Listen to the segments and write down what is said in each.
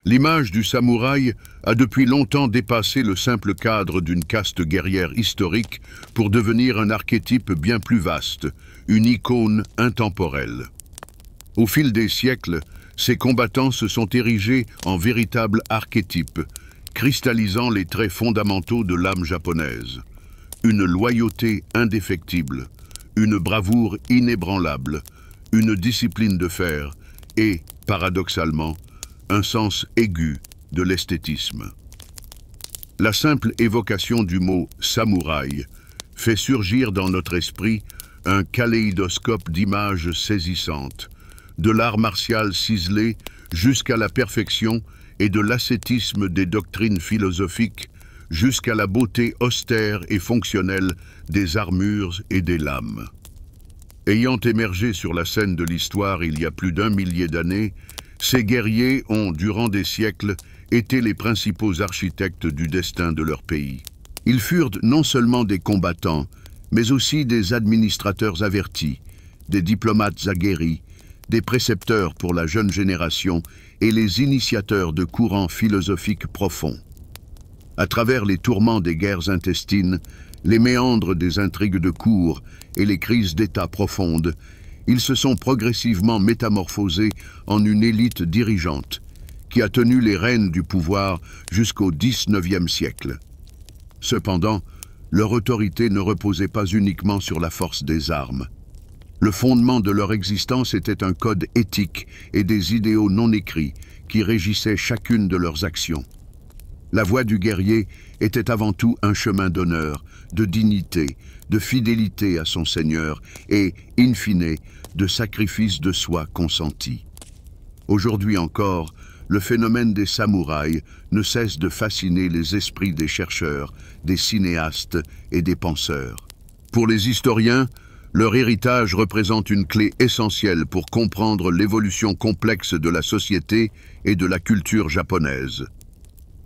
L'image du samouraï a depuis longtemps dépassé le simple cadre d'une caste guerrière historique pour devenir un archétype bien plus vaste, une icône intemporelle. Au fil des siècles, ces combattants se sont érigés en véritables archétypes, cristallisant les traits fondamentaux de l'âme japonaise. Une loyauté indéfectible, une bravoure inébranlable, une discipline de fer et, paradoxalement, un sens aigu de l'esthétisme. La simple évocation du mot « samouraï » fait surgir dans notre esprit un kaléidoscope d'images saisissantes, de l'art martial ciselé jusqu'à la perfection et de l'ascétisme des doctrines philosophiques jusqu'à la beauté austère et fonctionnelle des armures et des lames. Ayant émergé sur la scène de l'histoire il y a plus d'1 millier d'années, ces guerriers ont, durant des siècles, été les principaux architectes du destin de leur pays. Ils furent non seulement des combattants, mais aussi des administrateurs avertis, des diplomates aguerris, des précepteurs pour la jeune génération et les initiateurs de courants philosophiques profonds. À travers les tourments des guerres intestines, les méandres des intrigues de cour et les crises d'État profondes, ils se sont progressivement métamorphosés en une élite dirigeante qui a tenu les rênes du pouvoir jusqu'au XIXe siècle. Cependant, leur autorité ne reposait pas uniquement sur la force des armes. Le fondement de leur existence était un code éthique et des idéaux non écrits qui régissaient chacune de leurs actions. La voie du guerrier était avant tout un chemin d'honneur, de dignité, de fidélité à son Seigneur et, in fine, de sacrifice de soi consenti. Aujourd'hui encore, le phénomène des samouraïs ne cesse de fasciner les esprits des chercheurs, des cinéastes et des penseurs. Pour les historiens, leur héritage représente une clé essentielle pour comprendre l'évolution complexe de la société et de la culture japonaise.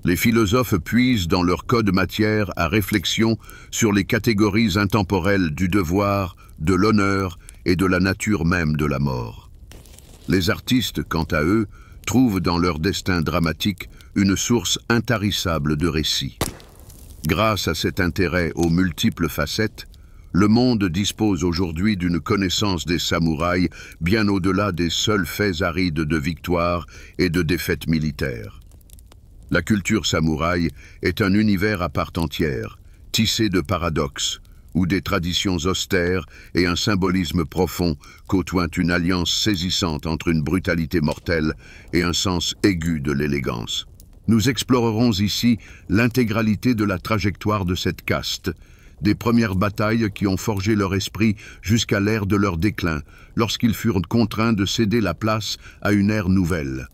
Les philosophes puisent dans leur code matière à réflexion sur les catégories intemporelles du devoir, de l'honneur et de la nature même de la mort. Les artistes, quant à eux, trouvent dans leur destin dramatique une source intarissable de récits. Grâce à cet intérêt aux multiples facettes, le monde dispose aujourd'hui d'une connaissance des samouraïs bien au-delà des seuls faits arides de victoires et de défaites militaires. La culture samouraï est un univers à part entière, tissé de paradoxes, où des traditions austères et un symbolisme profond côtoient une alliance saisissante entre une brutalité mortelle et un sens aigu de l'élégance. Nous explorerons ici l'intégralité de la trajectoire de cette caste, des premières batailles qui ont forgé leur esprit jusqu'à l'ère de leur déclin, lorsqu'ils furent contraints de céder la place à une ère nouvelle.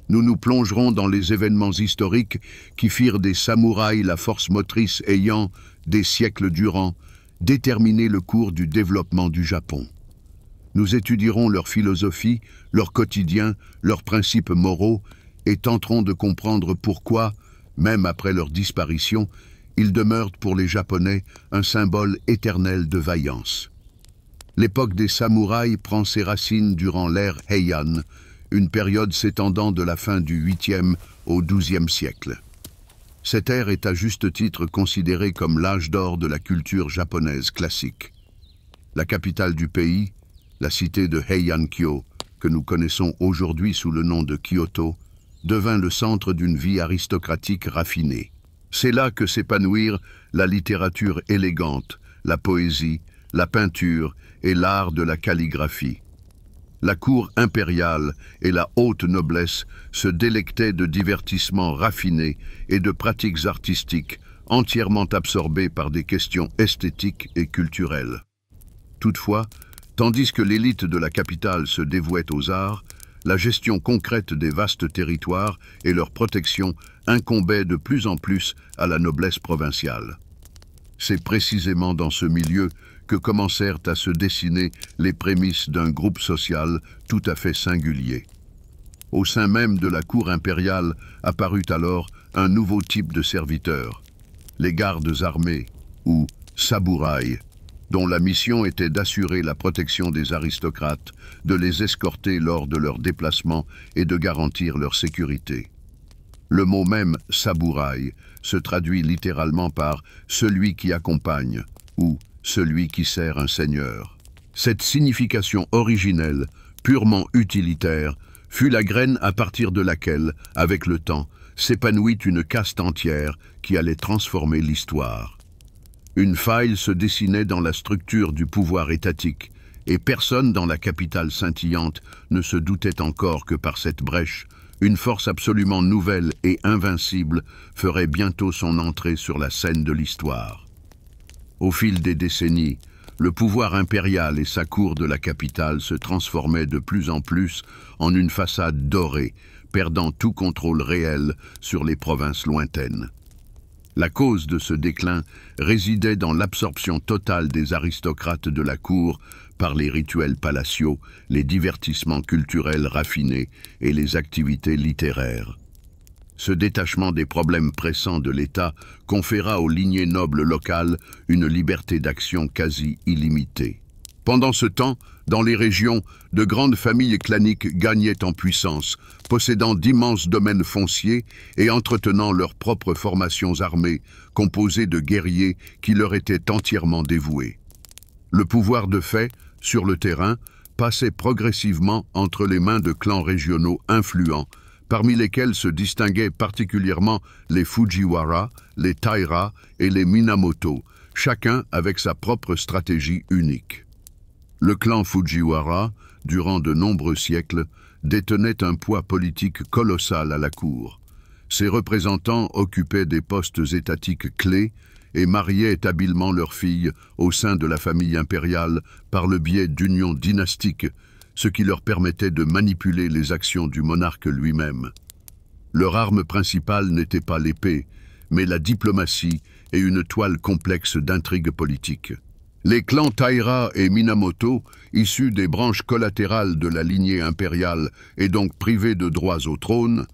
Nous nous plongerons dans les événements historiques qui firent des samouraïs la force motrice ayant, des siècles durant, déterminé le cours du développement du Japon. Nous étudierons leur philosophie, leur quotidien, leurs principes moraux et tenterons de comprendre pourquoi, même après leur disparition, ils demeurent pour les Japonais un symbole éternel de vaillance. L'époque des samouraïs prend ses racines durant l'ère Heian, une période s'étendant de la fin du 8e au 12e siècle. Cette ère est à juste titre considérée comme l'âge d'or de la culture japonaise classique. La capitale du pays, la cité de Heian-kyo, que nous connaissons aujourd'hui sous le nom de Kyoto, devint le centre d'une vie aristocratique raffinée. C'est là que s'épanouirent la littérature élégante, la poésie, la peinture et l'art de la calligraphie. La cour impériale et la haute noblesse se délectaient de divertissements raffinés et de pratiques artistiques entièrement absorbées par des questions esthétiques et culturelles. Toutefois, tandis que l'élite de la capitale se dévouait aux arts, la gestion concrète des vastes territoires et leur protection incombaient de plus en plus à la noblesse provinciale. C'est précisément dans ce milieu que commencèrent à se dessiner les prémices d'un groupe social tout à fait singulier. Au sein même de la cour impériale apparut alors un nouveau type de serviteurs, les gardes armés, ou samouraïs, dont la mission était d'assurer la protection des aristocrates, de les escorter lors de leurs déplacements et de garantir leur sécurité. Le mot même « samouraï » se traduit littéralement par « celui qui accompagne » ou « celui qui sert un seigneur ». Cette signification originelle, purement utilitaire, fut la graine à partir de laquelle, avec le temps, s'épanouit une caste entière qui allait transformer l'histoire. Une faille se dessinait dans la structure du pouvoir étatique, et personne dans la capitale scintillante ne se doutait encore que par cette brèche, une force absolument nouvelle et invincible ferait bientôt son entrée sur la scène de l'histoire. Au fil des décennies, le pouvoir impérial et sa cour de la capitale se transformaient de plus en plus en une façade dorée, perdant tout contrôle réel sur les provinces lointaines. La cause de ce déclin résidait dans l'absorption totale des aristocrates de la cour par les rituels palatiaux, les divertissements culturels raffinés et les activités littéraires. Ce détachement des problèmes pressants de l'État conféra aux lignées nobles locales une liberté d'action quasi illimitée. Pendant ce temps, dans les régions, de grandes familles claniques gagnaient en puissance, possédant d'immenses domaines fonciers et entretenant leurs propres formations armées, composées de guerriers qui leur étaient entièrement dévoués. Le pouvoir de fait, sur le terrain, passait progressivement entre les mains de clans régionaux influents, parmi lesquels se distinguaient particulièrement les Fujiwara, les Taira et les Minamoto, chacun avec sa propre stratégie unique. Le clan Fujiwara, durant de nombreux siècles, détenait un poids politique colossal à la cour. Ses représentants occupaient des postes étatiques clés et mariaient habilement leurs filles au sein de la famille impériale par le biais d'unions dynastiques, ce qui leur permettait de manipuler les actions du monarque lui-même. Leur arme principale n'était pas l'épée, mais la diplomatie et une toile complexe d'intrigues politiques. Les clans Taira et Minamoto, issus des branches collatérales de la lignée impériale et donc privés de droits au trône,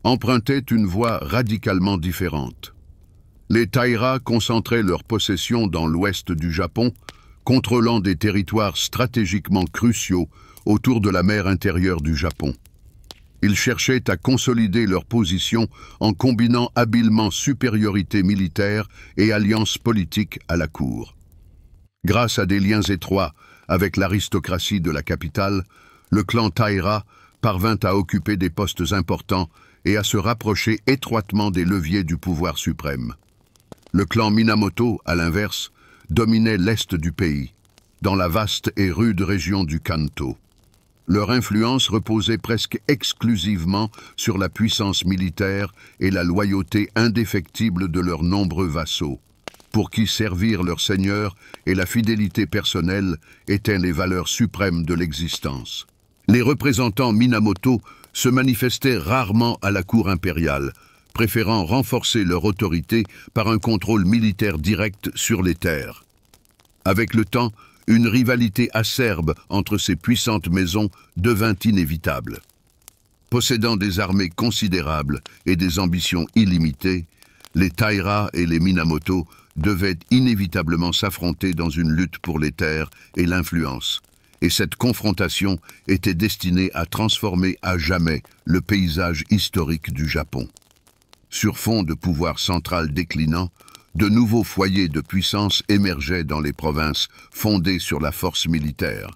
empruntaient une voie radicalement différente. Les Taira concentraient leurs possessions dans l'ouest du Japon, contrôlant des territoires stratégiquement cruciaux autour de la mer intérieure du Japon. Ils cherchaient à consolider leur position en combinant habilement supériorité militaire et alliance politique à la cour. Grâce à des liens étroits avec l'aristocratie de la capitale, le clan Taira parvint à occuper des postes importants et à se rapprocher étroitement des leviers du pouvoir suprême. Le clan Minamoto, à l'inverse, dominait l'est du pays, dans la vaste et rude région du Kanto. Leur influence reposait presque exclusivement sur la puissance militaire et la loyauté indéfectible de leurs nombreux vassaux, pour qui servir leur seigneur et la fidélité personnelle étaient les valeurs suprêmes de l'existence. Les représentants Minamoto se manifestaient rarement à la cour impériale, préférant renforcer leur autorité par un contrôle militaire direct sur les terres. Avec le temps, une rivalité acerbe entre ces puissantes maisons devint inévitable. Possédant des armées considérables et des ambitions illimitées, les Taira et les Minamoto devaient inévitablement s'affronter dans une lutte pour les terres et l'influence, et cette confrontation était destinée à transformer à jamais le paysage historique du Japon. Sur fond de pouvoir central déclinant, de nouveaux foyers de puissance émergeaient dans les provinces fondées sur la force militaire.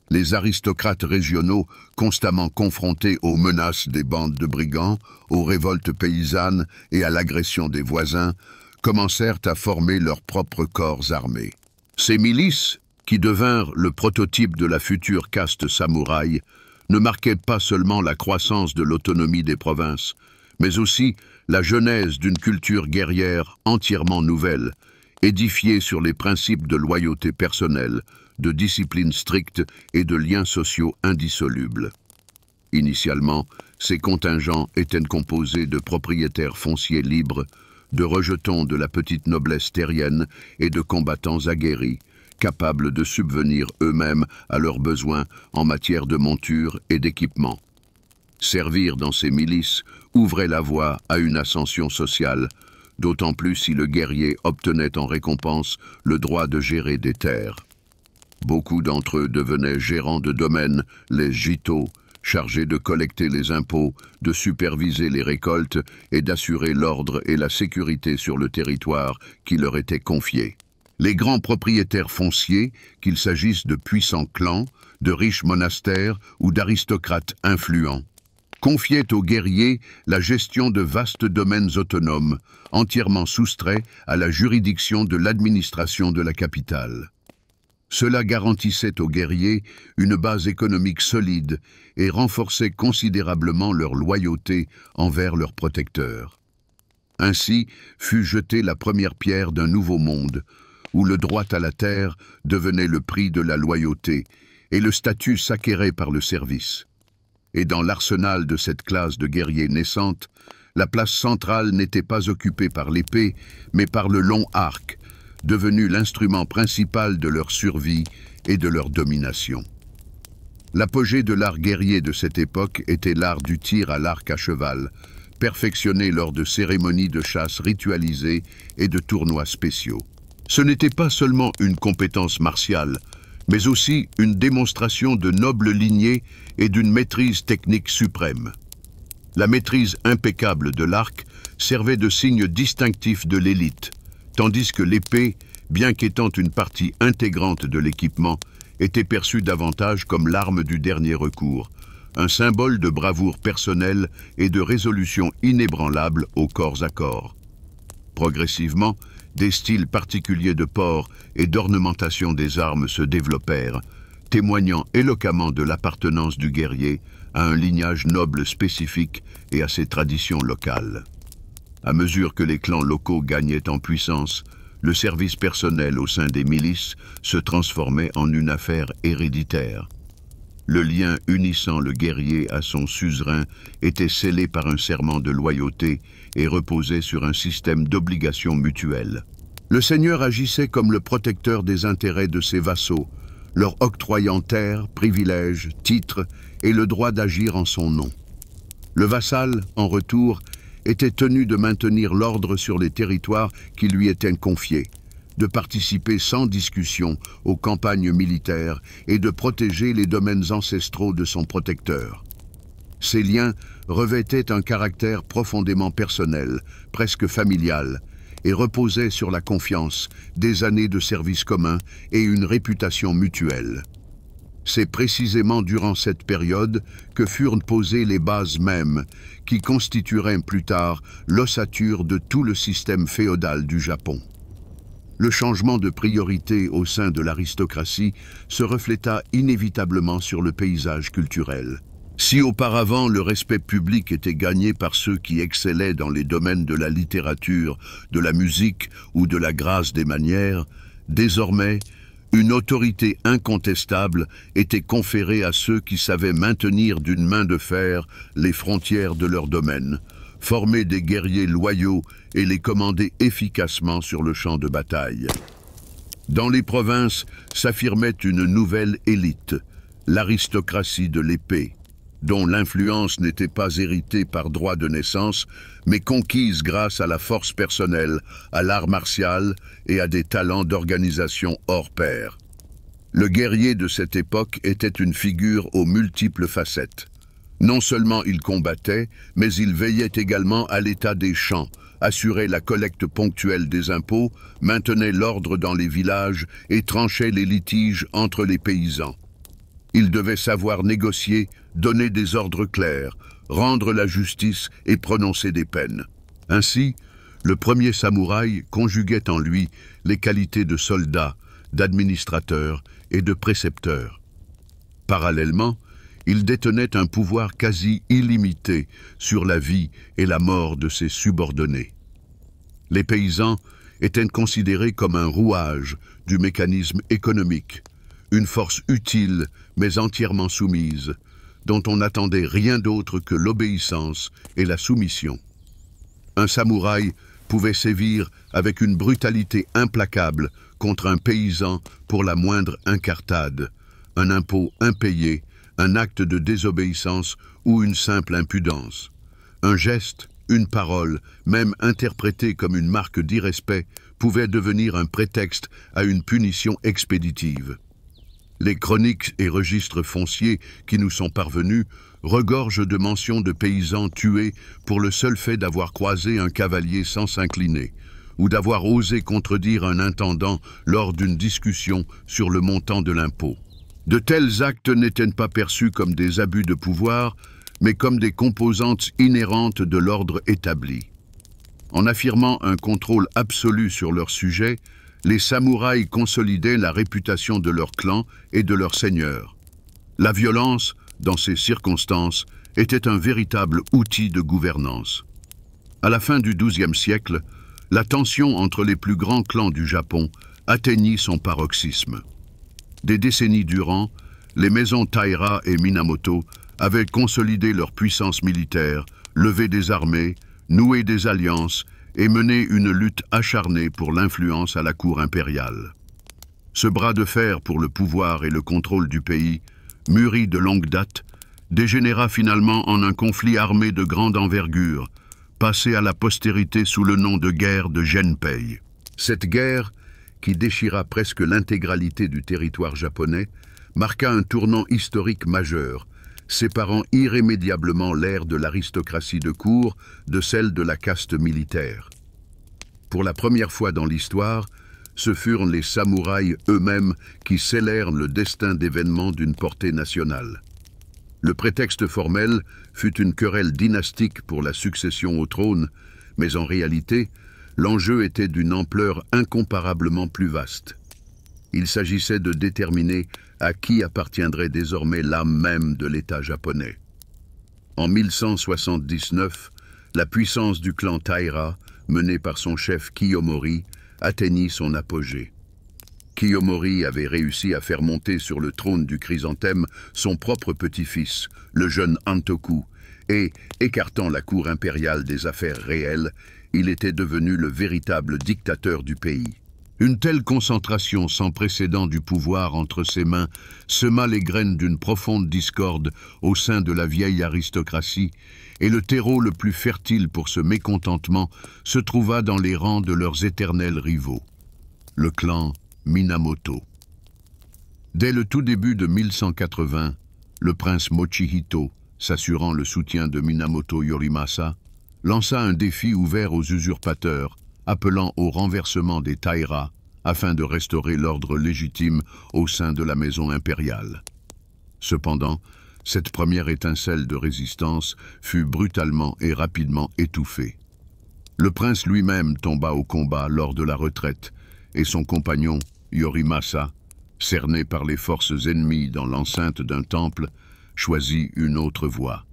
Les aristocrates régionaux, constamment confrontés aux menaces des bandes de brigands, aux révoltes paysannes et à l'agression des voisins, commencèrent à former leurs propres corps armés. Ces milices, qui devinrent le prototype de la future caste samouraï, ne marquaient pas seulement la croissance de l'autonomie des provinces, mais aussi la genèse d'une culture guerrière entièrement nouvelle, édifiée sur les principes de loyauté personnelle, de discipline stricte et de liens sociaux indissolubles. Initialement, ces contingents étaient composés de propriétaires fonciers libres, de rejetons de la petite noblesse terrienne et de combattants aguerris, capables de subvenir eux-mêmes à leurs besoins en matière de monture et d'équipement. Servir dans ces milices ouvrait la voie à une ascension sociale, d'autant plus si le guerrier obtenait en récompense le droit de gérer des terres. Beaucoup d'entre eux devenaient gérants de domaines, les jito, chargés de collecter les impôts, de superviser les récoltes et d'assurer l'ordre et la sécurité sur le territoire qui leur était confié. Les grands propriétaires fonciers, qu'il s'agisse de puissants clans, de riches monastères ou d'aristocrates influents, confiaient aux guerriers la gestion de vastes domaines autonomes, entièrement soustraits à la juridiction de l'administration de la capitale. Cela garantissait aux guerriers une base économique solide et renforçait considérablement leur loyauté envers leurs protecteurs. Ainsi fut jetée la première pierre d'un nouveau monde, où le droit à la terre devenait le prix de la loyauté et le statut s'acquérait par le service. Et dans l'arsenal de cette classe de guerriers naissante, la place centrale n'était pas occupée par l'épée, mais par le long arc, devenu l'instrument principal de leur survie et de leur domination. L'apogée de l'art guerrier de cette époque était l'art du tir à l'arc à cheval, perfectionné lors de cérémonies de chasse ritualisées et de tournois spéciaux. Ce n'était pas seulement une compétence martiale, mais aussi une démonstration de noble lignée et d'une maîtrise technique suprême. La maîtrise impeccable de l'arc servait de signe distinctif de l'élite, tandis que l'épée, bien qu'étant une partie intégrante de l'équipement, était perçue davantage comme l'arme du dernier recours, un symbole de bravoure personnelle et de résolution inébranlable au corps à corps. Progressivement, des styles particuliers de port et d'ornementation des armes se développèrent, témoignant éloquemment de l'appartenance du guerrier à un lignage noble spécifique et à ses traditions locales. À mesure que les clans locaux gagnaient en puissance, le service personnel au sein des milices se transformait en une affaire héréditaire. Le lien unissant le guerrier à son suzerain était scellé par un serment de loyauté et reposait sur un système d'obligations mutuelles. Le seigneur agissait comme le protecteur des intérêts de ses vassaux, leur octroyant terres, privilèges, titres et le droit d'agir en son nom. Le vassal, en retour, était tenu de maintenir l'ordre sur les territoires qui lui étaient confiés, de participer sans discussion aux campagnes militaires et de protéger les domaines ancestraux de son protecteur. Ces liens revêtaient un caractère profondément personnel, presque familial, et reposaient sur la confiance, des années de service commun et une réputation mutuelle. C'est précisément durant cette période que furent posées les bases mêmes qui constitueraient plus tard l'ossature de tout le système féodal du Japon. Le changement de priorité au sein de l'aristocratie se refléta inévitablement sur le paysage culturel. Si auparavant le respect public était gagné par ceux qui excellaient dans les domaines de la littérature, de la musique ou de la grâce des manières, désormais, une autorité incontestable était conférée à ceux qui savaient maintenir d'une main de fer les frontières de leur domaine, former des guerriers loyaux et les commander efficacement sur le champ de bataille. Dans les provinces s'affirmait une nouvelle élite, l'aristocratie de l'épée, dont l'influence n'était pas héritée par droit de naissance, mais conquise grâce à la force personnelle, à l'art martial et à des talents d'organisation hors pair. Le guerrier de cette époque était une figure aux multiples facettes. Non seulement il combattait, mais il veillait également à l'état des champs, assurait la collecte ponctuelle des impôts, maintenait l'ordre dans les villages et tranchait les litiges entre les paysans. Il devait savoir négocier, donner des ordres clairs, rendre la justice et prononcer des peines. Ainsi, le premier samouraï conjuguait en lui les qualités de soldat, d'administrateur et de précepteur. Parallèlement, il détenait un pouvoir quasi illimité sur la vie et la mort de ses subordonnés. Les paysans étaient considérés comme un rouage du mécanisme économique, une force utile mais entièrement soumise, dont on n'attendait rien d'autre que l'obéissance et la soumission. Un samouraï pouvait sévir avec une brutalité implacable contre un paysan pour la moindre incartade, un impôt impayé, un acte de désobéissance ou une simple impudence. Un geste, une parole, même interprétée comme une marque d'irrespect, pouvait devenir un prétexte à une punition expéditive. Les chroniques et registres fonciers qui nous sont parvenus regorge de mentions de paysans tués pour le seul fait d'avoir croisé un cavalier sans s'incliner, ou d'avoir osé contredire un intendant lors d'une discussion sur le montant de l'impôt. De tels actes n'étaient pas perçus comme des abus de pouvoir, mais comme des composantes inhérentes de l'ordre établi. En affirmant un contrôle absolu sur leur sujet, les samouraïs consolidaient la réputation de leur clan et de leur seigneur. La violence, dans ces circonstances, était un véritable outil de gouvernance. À la fin du XIIe siècle, la tension entre les plus grands clans du Japon atteignit son paroxysme. Des décennies durant, les maisons Taira et Minamoto avaient consolidé leur puissance militaire, levé des armées, noué des alliances et mené une lutte acharnée pour l'influence à la cour impériale. Ce bras de fer pour le pouvoir et le contrôle du pays, mûri de longue date, dégénéra finalement en un conflit armé de grande envergure, passé à la postérité sous le nom de guerre de Genpei. Cette guerre, qui déchira presque l'intégralité du territoire japonais, marqua un tournant historique majeur, séparant irrémédiablement l'ère de l'aristocratie de cour de celle de la caste militaire. Pour la première fois dans l'histoire, ce furent les samouraïs eux-mêmes qui scellèrent le destin d'événements d'une portée nationale. Le prétexte formel fut une querelle dynastique pour la succession au trône, mais en réalité, l'enjeu était d'une ampleur incomparablement plus vaste. Il s'agissait de déterminer à qui appartiendrait désormais l'âme même de l'État japonais. En 1179, la puissance du clan Taira, menée par son chef Kiyomori, atteignit son apogée. Kiyomori avait réussi à faire monter sur le trône du chrysanthème son propre petit-fils, le jeune Antoku, et, écartant la cour impériale des affaires réelles, il était devenu le véritable dictateur du pays. Une telle concentration sans précédent du pouvoir entre ses mains sema les graines d'une profonde discorde au sein de la vieille aristocratie, et le terreau le plus fertile pour ce mécontentement se trouva dans les rangs de leurs éternels rivaux, le clan Minamoto. Dès le tout début de 1180, le prince Mochihito, s'assurant le soutien de Minamoto Yorimasa, lança un défi ouvert aux usurpateurs, appelant au renversement des Taira afin de restaurer l'ordre légitime au sein de la maison impériale. Cependant, cette première étincelle de résistance fut brutalement et rapidement étouffée. Le prince lui-même tomba au combat lors de la retraite, et son compagnon, Yorimasa, cerné par les forces ennemies dans l'enceinte d'un temple, choisit une autre voie.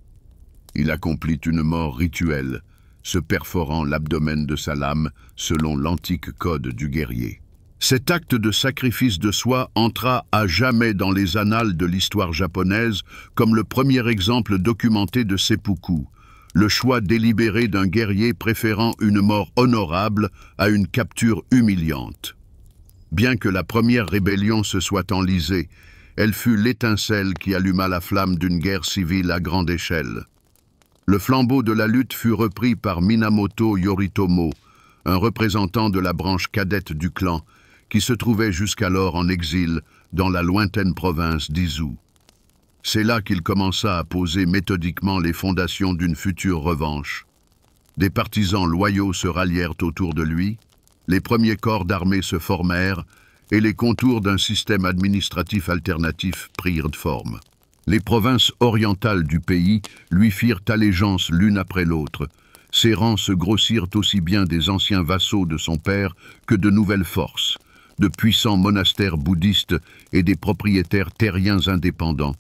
Il accomplit une mort rituelle, se perforant l'abdomen de sa lame selon l'antique code du guerrier. Cet acte de sacrifice de soi entra à jamais dans les annales de l'histoire japonaise comme le premier exemple documenté de seppuku, le choix délibéré d'un guerrier préférant une mort honorable à une capture humiliante. Bien que la première rébellion se soit enlisée, elle fut l'étincelle qui alluma la flamme d'une guerre civile à grande échelle. Le flambeau de la lutte fut repris par Minamoto Yoritomo, un représentant de la branche cadette du clan, qui se trouvait jusqu'alors en exil dans la lointaine province d'Izu. C'est là qu'il commença à poser méthodiquement les fondations d'une future revanche. Des partisans loyaux se rallièrent autour de lui, les premiers corps d'armée se formèrent et les contours d'un système administratif alternatif prirent forme. Les provinces orientales du pays lui firent allégeance l'une après l'autre. Ses rangs se grossirent aussi bien des anciens vassaux de son père que de nouvelles forces, de puissants monastères bouddhistes et des propriétaires terriens indépendants,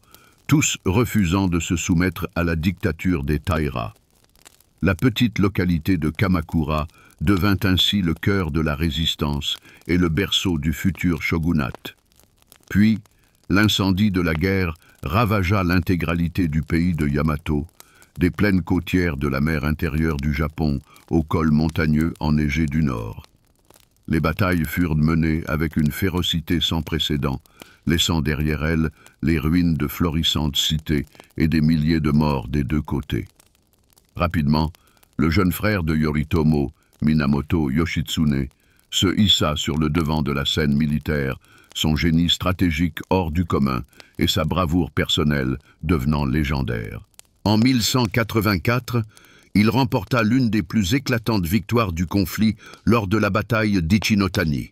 tous refusant de se soumettre à la dictature des Taira. La petite localité de Kamakura devint ainsi le cœur de la résistance et le berceau du futur shogunat. Puis, l'incendie de la guerre ravagea l'intégralité du pays de Yamato, des plaines côtières de la mer intérieure du Japon aux cols montagneux enneigés du nord. Les batailles furent menées avec une férocité sans précédent, laissant derrière elles les ruines de florissantes cités et des milliers de morts des deux côtés. Rapidement, le jeune frère de Yoritomo, Minamoto Yoshitsune, se hissa sur le devant de la scène militaire, son génie stratégique hors du commun et sa bravoure personnelle devenant légendaire. En 1184, il remporta l'une des plus éclatantes victoires du conflit lors de la bataille d'Ichinotani.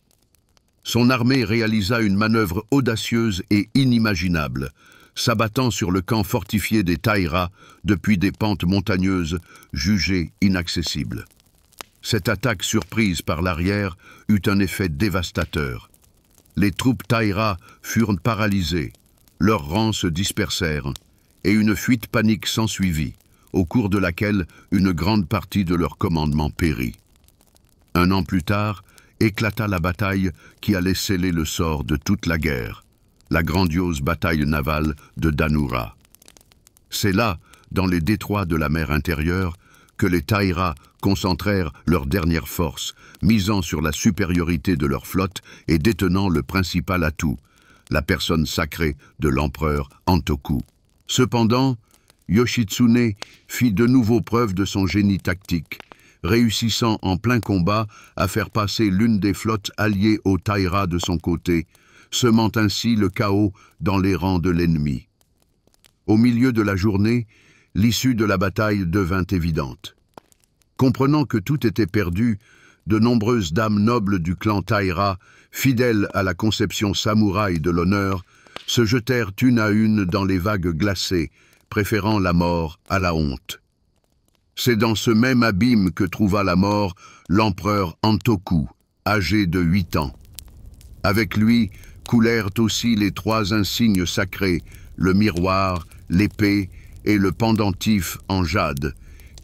Son armée réalisa une manœuvre audacieuse et inimaginable, s'abattant sur le camp fortifié des Taira depuis des pentes montagneuses jugées inaccessibles. Cette attaque surprise par l'arrière eut un effet dévastateur. Les troupes Taira furent paralysées, leurs rangs se dispersèrent, et une fuite panique s'ensuivit, au cours de laquelle une grande partie de leur commandement périt. Un an plus tard, éclata la bataille qui allait sceller le sort de toute la guerre, la grandiose bataille navale de Danura. C'est là, dans les détroits de la mer intérieure, que les Taira concentrèrent leurs dernières forces, misant sur la supériorité de leur flotte et détenant le principal atout, la personne sacrée de l'empereur Antoku. Cependant, Yoshitsune fit de nouveau preuve de son génie tactique, réussissant en plein combat à faire passer l'une des flottes alliées aux Taira de son côté, semant ainsi le chaos dans les rangs de l'ennemi. Au milieu de la journée, l'issue de la bataille devint évidente. Comprenant que tout était perdu, de nombreuses dames nobles du clan Taira, fidèles à la conception samouraï de l'honneur, se jetèrent une à une dans les vagues glacées, préférant la mort à la honte. C'est dans ce même abîme que trouva la mort l'empereur Antoku, âgé de 8 ans. Avec lui coulèrent aussi les 3 insignes sacrés, le miroir, l'épée et le pendentif en jade,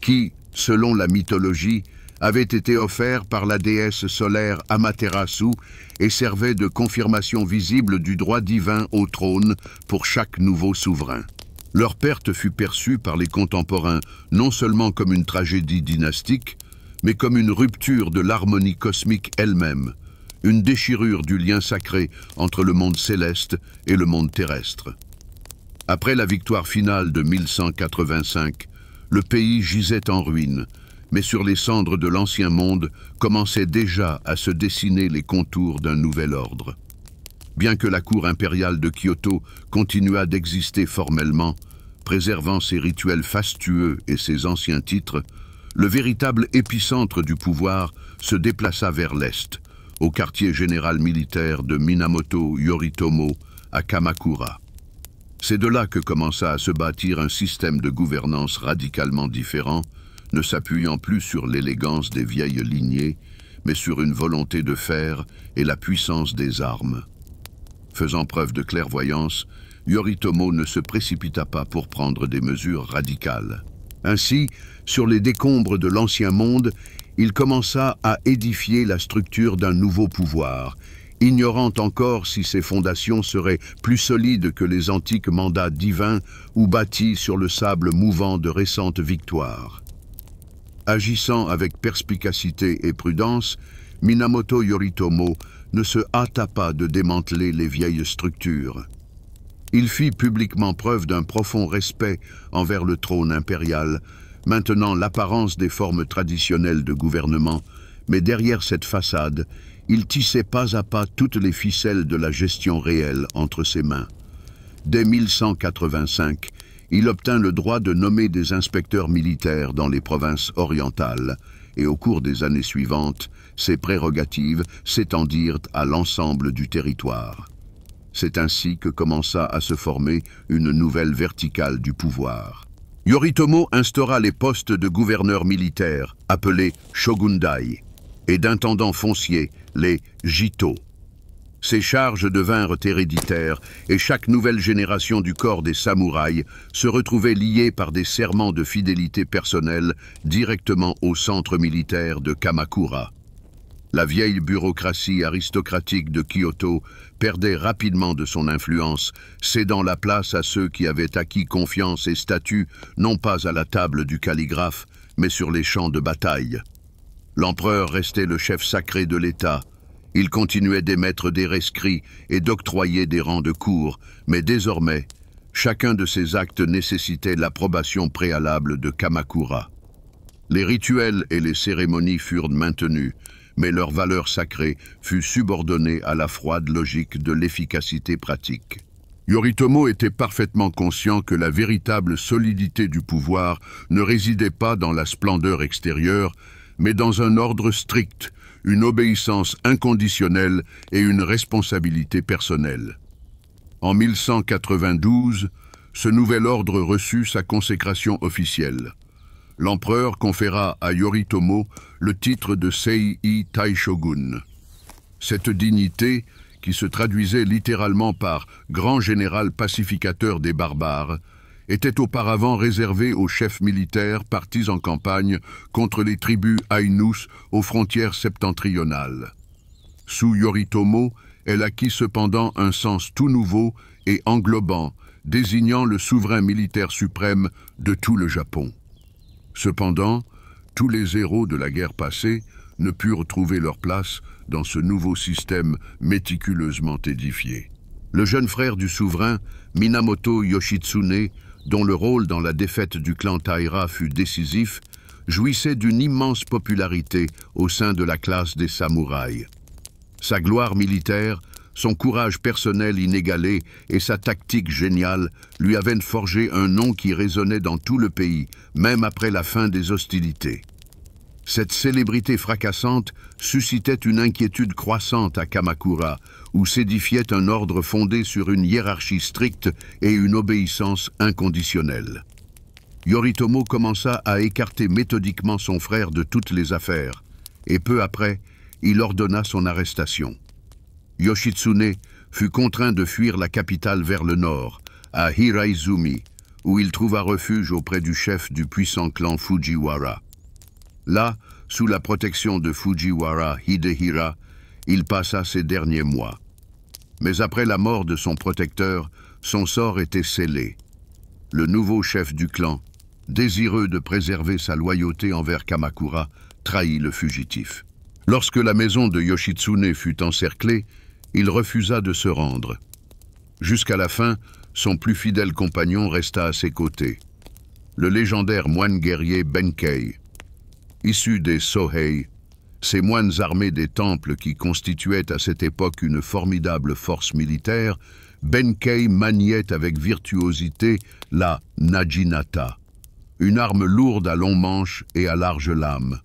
qui, selon la mythologie, avaient été offerts par la déesse solaire Amaterasu et servaient de confirmation visible du droit divin au trône pour chaque nouveau souverain. Leur perte fut perçue par les contemporains non seulement comme une tragédie dynastique, mais comme une rupture de l'harmonie cosmique elle-même, une déchirure du lien sacré entre le monde céleste et le monde terrestre. Après la victoire finale de 1185, le pays gisait en ruine, mais sur les cendres de l'ancien monde commençaient déjà à se dessiner les contours d'un nouvel ordre. Bien que la cour impériale de Kyoto continuât d'exister formellement, préservant ses rituels fastueux et ses anciens titres, le véritable épicentre du pouvoir se déplaça vers l'est, au quartier général militaire de Minamoto Yoritomo à Kamakura. C'est de là que commença à se bâtir un système de gouvernance radicalement différent, ne s'appuyant plus sur l'élégance des vieilles lignées, mais sur une volonté de fer et la puissance des armes. Faisant preuve de clairvoyance, Yoritomo ne se précipita pas pour prendre des mesures radicales. Ainsi, sur les décombres de l'ancien monde, il commença à édifier la structure d'un nouveau pouvoir, ignorant encore si ses fondations seraient plus solides que les antiques mandats divins ou bâtis sur le sable mouvant de récentes victoires. Agissant avec perspicacité et prudence, Minamoto Yoritomo ne se hâta pas de démanteler les vieilles structures. Il fit publiquement preuve d'un profond respect envers le trône impérial, maintenant l'apparence des formes traditionnelles de gouvernement, mais derrière cette façade, il tissait pas à pas toutes les ficelles de la gestion réelle entre ses mains. Dès 1185, il obtint le droit de nommer des inspecteurs militaires dans les provinces orientales, et au cours des années suivantes, ses prérogatives s'étendirent à l'ensemble du territoire. C'est ainsi que commença à se former une nouvelle verticale du pouvoir. Yoritomo instaura les postes de gouverneurs militaires, appelés shogundai, et d'intendants fonciers, les jito. Ces charges devinrent héréditaires et chaque nouvelle génération du corps des samouraïs se retrouvait liée par des serments de fidélité personnelle directement au centre militaire de Kamakura. La vieille bureaucratie aristocratique de Kyoto perdait rapidement de son influence, cédant la place à ceux qui avaient acquis confiance et statut non pas à la table du calligraphe, mais sur les champs de bataille. L'empereur restait le chef sacré de l'État. Il continuait d'émettre des rescrits et d'octroyer des rangs de cour, mais désormais, chacun de ces actes nécessitait l'approbation préalable de Kamakura. Les rituels et les cérémonies furent maintenus, mais leur valeur sacrée fut subordonnée à la froide logique de l'efficacité pratique. Yoritomo était parfaitement conscient que la véritable solidité du pouvoir ne résidait pas dans la splendeur extérieure, mais dans un ordre strict, une obéissance inconditionnelle et une responsabilité personnelle. En 1192, ce nouvel ordre reçut sa consécration officielle. L'empereur conféra à Yoritomo le titre de Seii Taishogun. Cette dignité, qui se traduisait littéralement par « grand général pacificateur des barbares », était auparavant réservée aux chefs militaires partis en campagne contre les tribus Ainus aux frontières septentrionales. Sous Yoritomo, elle acquit cependant un sens tout nouveau et englobant, désignant le souverain militaire suprême de tout le Japon. Cependant, tous les héros de la guerre passée ne purent trouver leur place dans ce nouveau système méticuleusement édifié. Le jeune frère du souverain, Minamoto Yoshitsune, dont le rôle dans la défaite du clan Taira fut décisif, jouissait d'une immense popularité au sein de la classe des samouraïs. Sa gloire militaire, son courage personnel inégalé et sa tactique géniale lui avaient forgé un nom qui résonnait dans tout le pays, même après la fin des hostilités. Cette célébrité fracassante suscitait une inquiétude croissante à Kamakura, où s'édifiait un ordre fondé sur une hiérarchie stricte et une obéissance inconditionnelle. Yoritomo commença à écarter méthodiquement son frère de toutes les affaires, et peu après, il ordonna son arrestation. Yoshitsune fut contraint de fuir la capitale vers le nord, à Hiraizumi, où il trouva refuge auprès du chef du puissant clan Fujiwara. Là, sous la protection de Fujiwara Hidehira, il passa ses derniers mois. Mais après la mort de son protecteur, son sort était scellé. Le nouveau chef du clan, désireux de préserver sa loyauté envers Kamakura, trahit le fugitif. Lorsque la maison de Yoshitsune fut encerclée, il refusa de se rendre. Jusqu'à la fin, son plus fidèle compagnon resta à ses côtés. Le légendaire moine guerrier Benkei. Issu des Sohei, ces moines armés des temples qui constituaient à cette époque une formidable force militaire, Benkei maniait avec virtuosité la Naginata, une arme lourde à long manche et à large lame.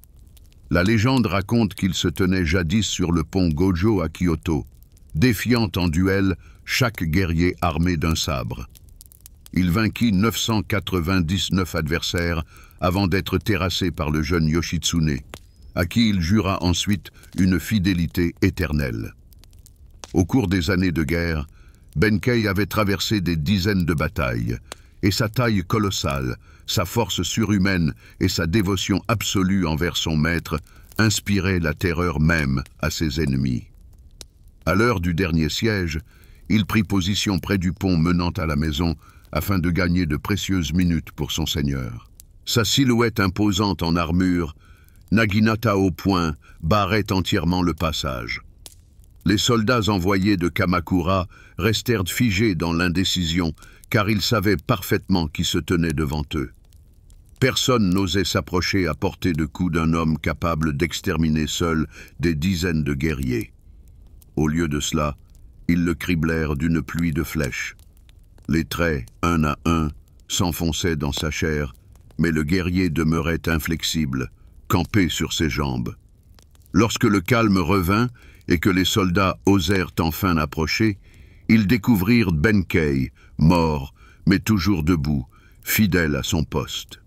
La légende raconte qu'il se tenait jadis sur le pont Gojo à Kyoto, défiant en duel chaque guerrier armé d'un sabre. Il vainquit 999 adversaires avant d'être terrassé par le jeune Yoshitsune, à qui il jura ensuite une fidélité éternelle. Au cours des années de guerre, Benkei avait traversé des dizaines de batailles, et sa taille colossale, sa force surhumaine et sa dévotion absolue envers son maître inspiraient la terreur même à ses ennemis. À l'heure du dernier siège, il prit position près du pont menant à la maison afin de gagner de précieuses minutes pour son seigneur. Sa silhouette imposante en armure, Naginata au poing, barrait entièrement le passage. Les soldats envoyés de Kamakura restèrent figés dans l'indécision, car ils savaient parfaitement qui se tenait devant eux. Personne n'osait s'approcher à portée de coups d'un homme capable d'exterminer seul des dizaines de guerriers. Au lieu de cela, ils le criblèrent d'une pluie de flèches. Les traits, un à un, s'enfonçaient dans sa chair, mais le guerrier demeurait inflexible, campé sur ses jambes. Lorsque le calme revint et que les soldats osèrent enfin approcher, ils découvrirent Benkei, mort, mais toujours debout, fidèle à son poste.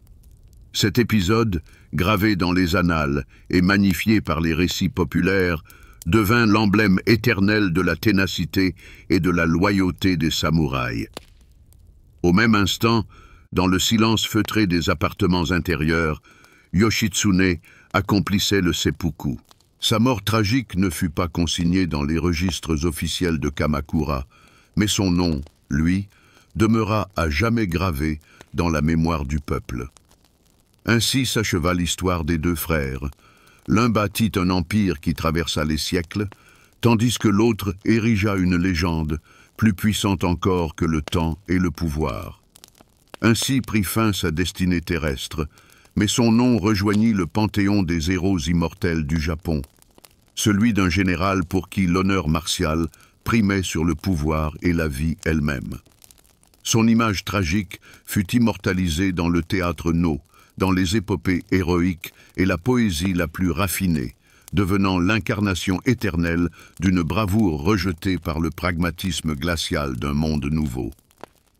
Cet épisode, gravé dans les annales et magnifié par les récits populaires, devint l'emblème éternel de la ténacité et de la loyauté des samouraïs. Au même instant, dans le silence feutré des appartements intérieurs, Yoshitsune accomplissait le seppuku. Sa mort tragique ne fut pas consignée dans les registres officiels de Kamakura, mais son nom, lui, demeura à jamais gravé dans la mémoire du peuple. Ainsi s'acheva l'histoire des deux frères. L'un bâtit un empire qui traversa les siècles, tandis que l'autre érigea une légende, plus puissante encore que le temps et le pouvoir. Ainsi prit fin sa destinée terrestre, mais son nom rejoignit le panthéon des héros immortels du Japon, celui d'un général pour qui l'honneur martial primait sur le pouvoir et la vie elle-même. Son image tragique fut immortalisée dans le théâtre No, dans les épopées héroïques et la poésie la plus raffinée, devenant l'incarnation éternelle d'une bravoure rejetée par le pragmatisme glacial d'un monde nouveau.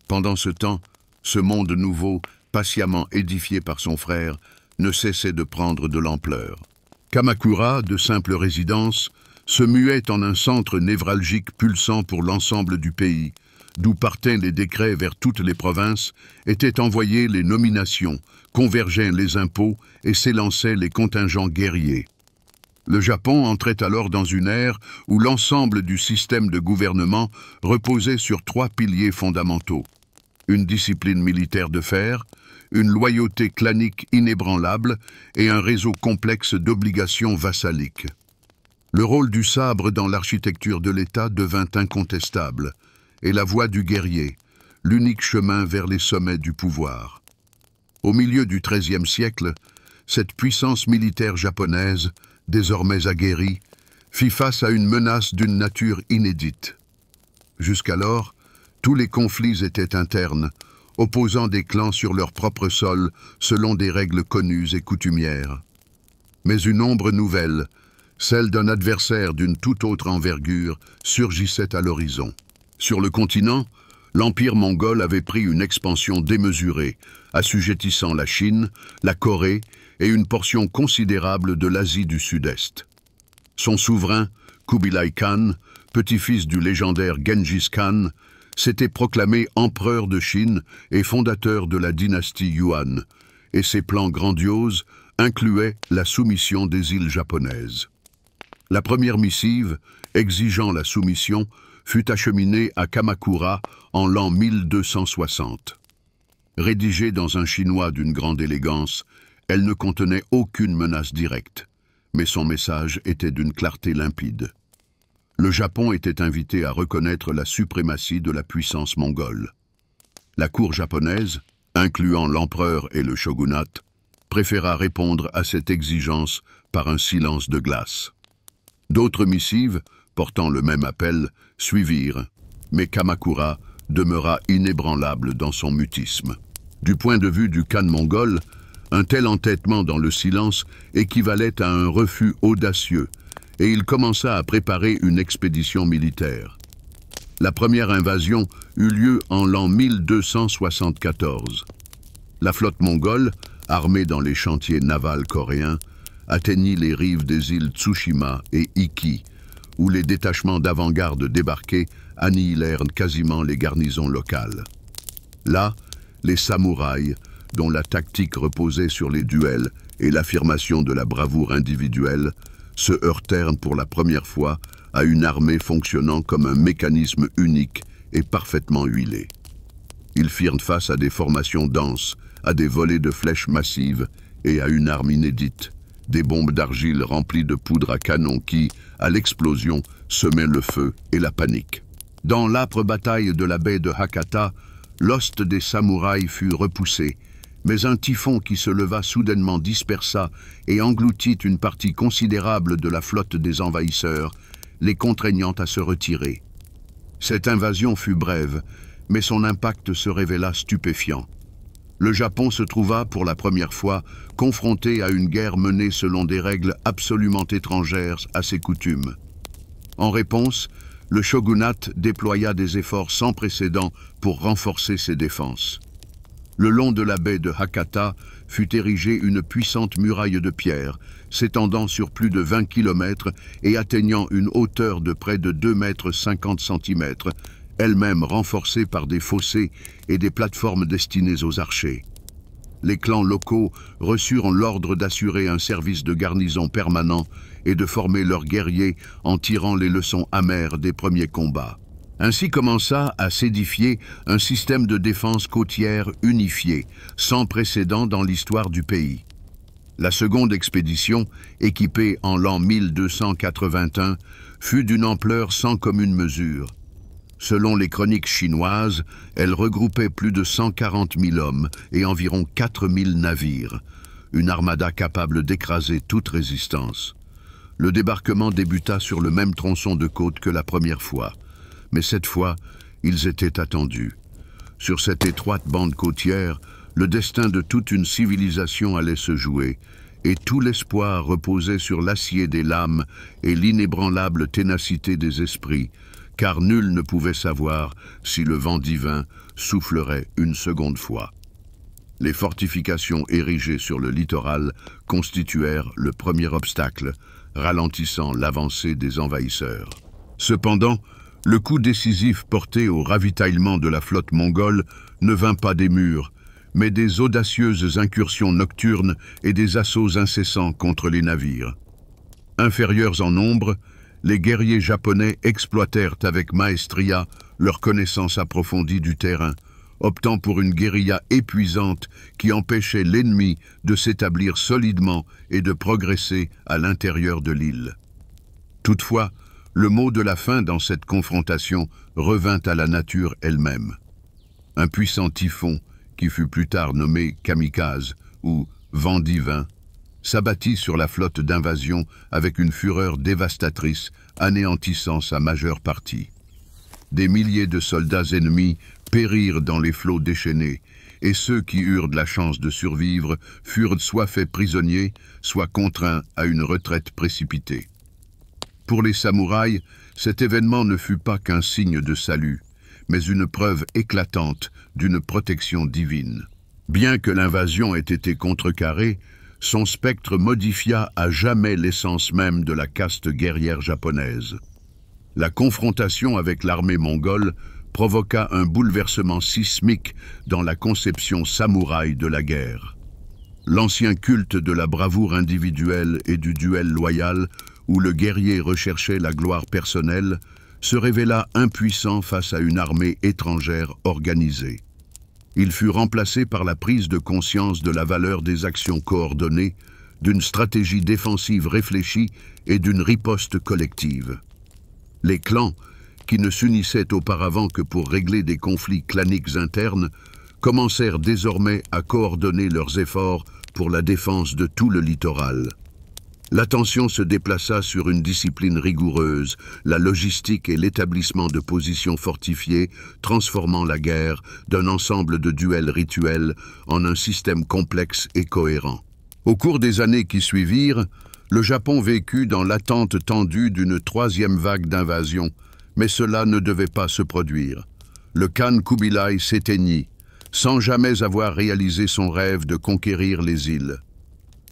Pendant ce temps, ce monde nouveau, patiemment édifié par son frère, ne cessait de prendre de l'ampleur. Kamakura, de simple résidence, se muait en un centre névralgique pulsant pour l'ensemble du pays, d'où partaient les décrets vers toutes les provinces, étaient envoyées les nominations, convergeaient les impôts et s'élançaient les contingents guerriers. Le Japon entrait alors dans une ère où l'ensemble du système de gouvernement reposait sur 3 piliers fondamentaux. Une discipline militaire de fer, une loyauté clanique inébranlable et un réseau complexe d'obligations vassaliques. Le rôle du sabre dans l'architecture de l'État devint incontestable, et la voie du guerrier, l'unique chemin vers les sommets du pouvoir. Au milieu du XIIIe siècle, cette puissance militaire japonaise, désormais aguerrie, fit face à une menace d'une nature inédite. Jusqu'alors, tous les conflits étaient internes, opposant des clans sur leur propre sol selon des règles connues et coutumières. Mais une ombre nouvelle, celle d'un adversaire d'une toute autre envergure, surgissait à l'horizon. Sur le continent, l'Empire mongol avait pris une expansion démesurée, assujettissant la Chine, la Corée et une portion considérable de l'Asie du Sud-Est. Son souverain, Kubilai Khan, petit-fils du légendaire Genghis Khan, s'était proclamé empereur de Chine et fondateur de la dynastie Yuan, et ses plans grandioses incluaient la soumission des îles japonaises. La première missive, exigeant la soumission, fut acheminée à Kamakura en l'an 1260. Rédigée dans un chinois d'une grande élégance, elle ne contenait aucune menace directe, mais son message était d'une clarté limpide. Le Japon était invité à reconnaître la suprématie de la puissance mongole. La cour japonaise, incluant l'empereur et le shogunat, préféra répondre à cette exigence par un silence de glace. D'autres missives, portant le même appel, suivirent, mais Kamakura demeura inébranlable dans son mutisme. Du point de vue du Khan mongol, un tel entêtement dans le silence équivalait à un refus audacieux, et il commença à préparer une expédition militaire. La première invasion eut lieu en l'an 1274. La flotte mongole, armée dans les chantiers navals coréens, atteignit les rives des îles Tsushima et Iki, où les détachements d'avant-garde débarqués annihilèrent quasiment les garnisons locales. Là, les samouraïs, dont la tactique reposait sur les duels et l'affirmation de la bravoure individuelle, se heurtèrent pour la première fois à une armée fonctionnant comme un mécanisme unique et parfaitement huilé. Ils firent face à des formations denses, à des volées de flèches massives et à une arme inédite, des bombes d'argile remplies de poudre à canon qui, à l'explosion, semaient le feu et la panique. Dans l'âpre bataille de la baie de Hakata, l'host des samouraïs fut repoussé, mais un typhon qui se leva soudainement dispersa et engloutit une partie considérable de la flotte des envahisseurs, les contraignant à se retirer. Cette invasion fut brève, mais son impact se révéla stupéfiant. Le Japon se trouva pour la première fois confronté à une guerre menée selon des règles absolument étrangères à ses coutumes. En réponse, le shogunat déploya des efforts sans précédent pour renforcer ses défenses. Le long de la baie de Hakata fut érigée une puissante muraille de pierre, s'étendant sur plus de 20 km et atteignant une hauteur de près de 2,50 m, elle-même renforcée par des fossés et des plateformes destinées aux archers. Les clans locaux reçurent l'ordre d'assurer un service de garnison permanent et de former leurs guerriers en tirant les leçons amères des premiers combats. Ainsi commença à s'édifier un système de défense côtière unifié, sans précédent dans l'histoire du pays. La seconde expédition, équipée en l'an 1281, fut d'une ampleur sans commune mesure. Selon les chroniques chinoises, elle regroupait plus de 140 000 hommes et environ 4 000 navires, une armada capable d'écraser toute résistance. Le débarquement débuta sur le même tronçon de côte que la première fois, Mais cette fois, ils étaient attendus. Sur cette étroite bande côtière, le destin de toute une civilisation allait se jouer, et tout l'espoir reposait sur l'acier des lames et l'inébranlable ténacité des esprits, car nul ne pouvait savoir si le vent divin soufflerait une seconde fois. Les fortifications érigées sur le littoral constituèrent le premier obstacle, ralentissant l'avancée des envahisseurs. Cependant, le coup décisif porté au ravitaillement de la flotte mongole ne vint pas des murs, mais des audacieuses incursions nocturnes et des assauts incessants contre les navires. Inférieurs en nombre, les guerriers japonais exploitèrent avec maestria leur connaissance approfondie du terrain, optant pour une guérilla épuisante qui empêchait l'ennemi de s'établir solidement et de progresser à l'intérieur de l'île. Toutefois, le mot de la fin dans cette confrontation revint à la nature elle-même. Un puissant typhon, qui fut plus tard nommé kamikaze ou vent divin, s'abattit sur la flotte d'invasion avec une fureur dévastatrice, anéantissant sa majeure partie. Des milliers de soldats ennemis périrent dans les flots déchaînés, et ceux qui eurent de la chance de survivre furent soit faits prisonniers, soit contraints à une retraite précipitée. Pour les samouraïs, cet événement ne fut pas qu'un signe de salut, mais une preuve éclatante d'une protection divine. Bien que l'invasion ait été contrecarrée, son spectre modifia à jamais l'essence même de la caste guerrière japonaise. La confrontation avec l'armée mongole provoqua un bouleversement sismique dans la conception samouraï de la guerre. L'ancien culte de la bravoure individuelle et du duel loyal, où le guerrier recherchait la gloire personnelle, se révéla impuissant face à une armée étrangère organisée. Il fut remplacé par la prise de conscience de la valeur des actions coordonnées, d'une stratégie défensive réfléchie et d'une riposte collective. Les clans, qui ne s'unissaient auparavant que pour régler des conflits claniques internes, commencèrent désormais à coordonner leurs efforts pour la défense de tout le littoral. L'attention se déplaça sur une discipline rigoureuse, la logistique et l'établissement de positions fortifiées, transformant la guerre d'un ensemble de duels rituels en un système complexe et cohérent. Au cours des années qui suivirent, le Japon vécut dans l'attente tendue d'une troisième vague d'invasion, mais cela ne devait pas se produire. Le Khan Kubilai s'éteignit, sans jamais avoir réalisé son rêve de conquérir les îles.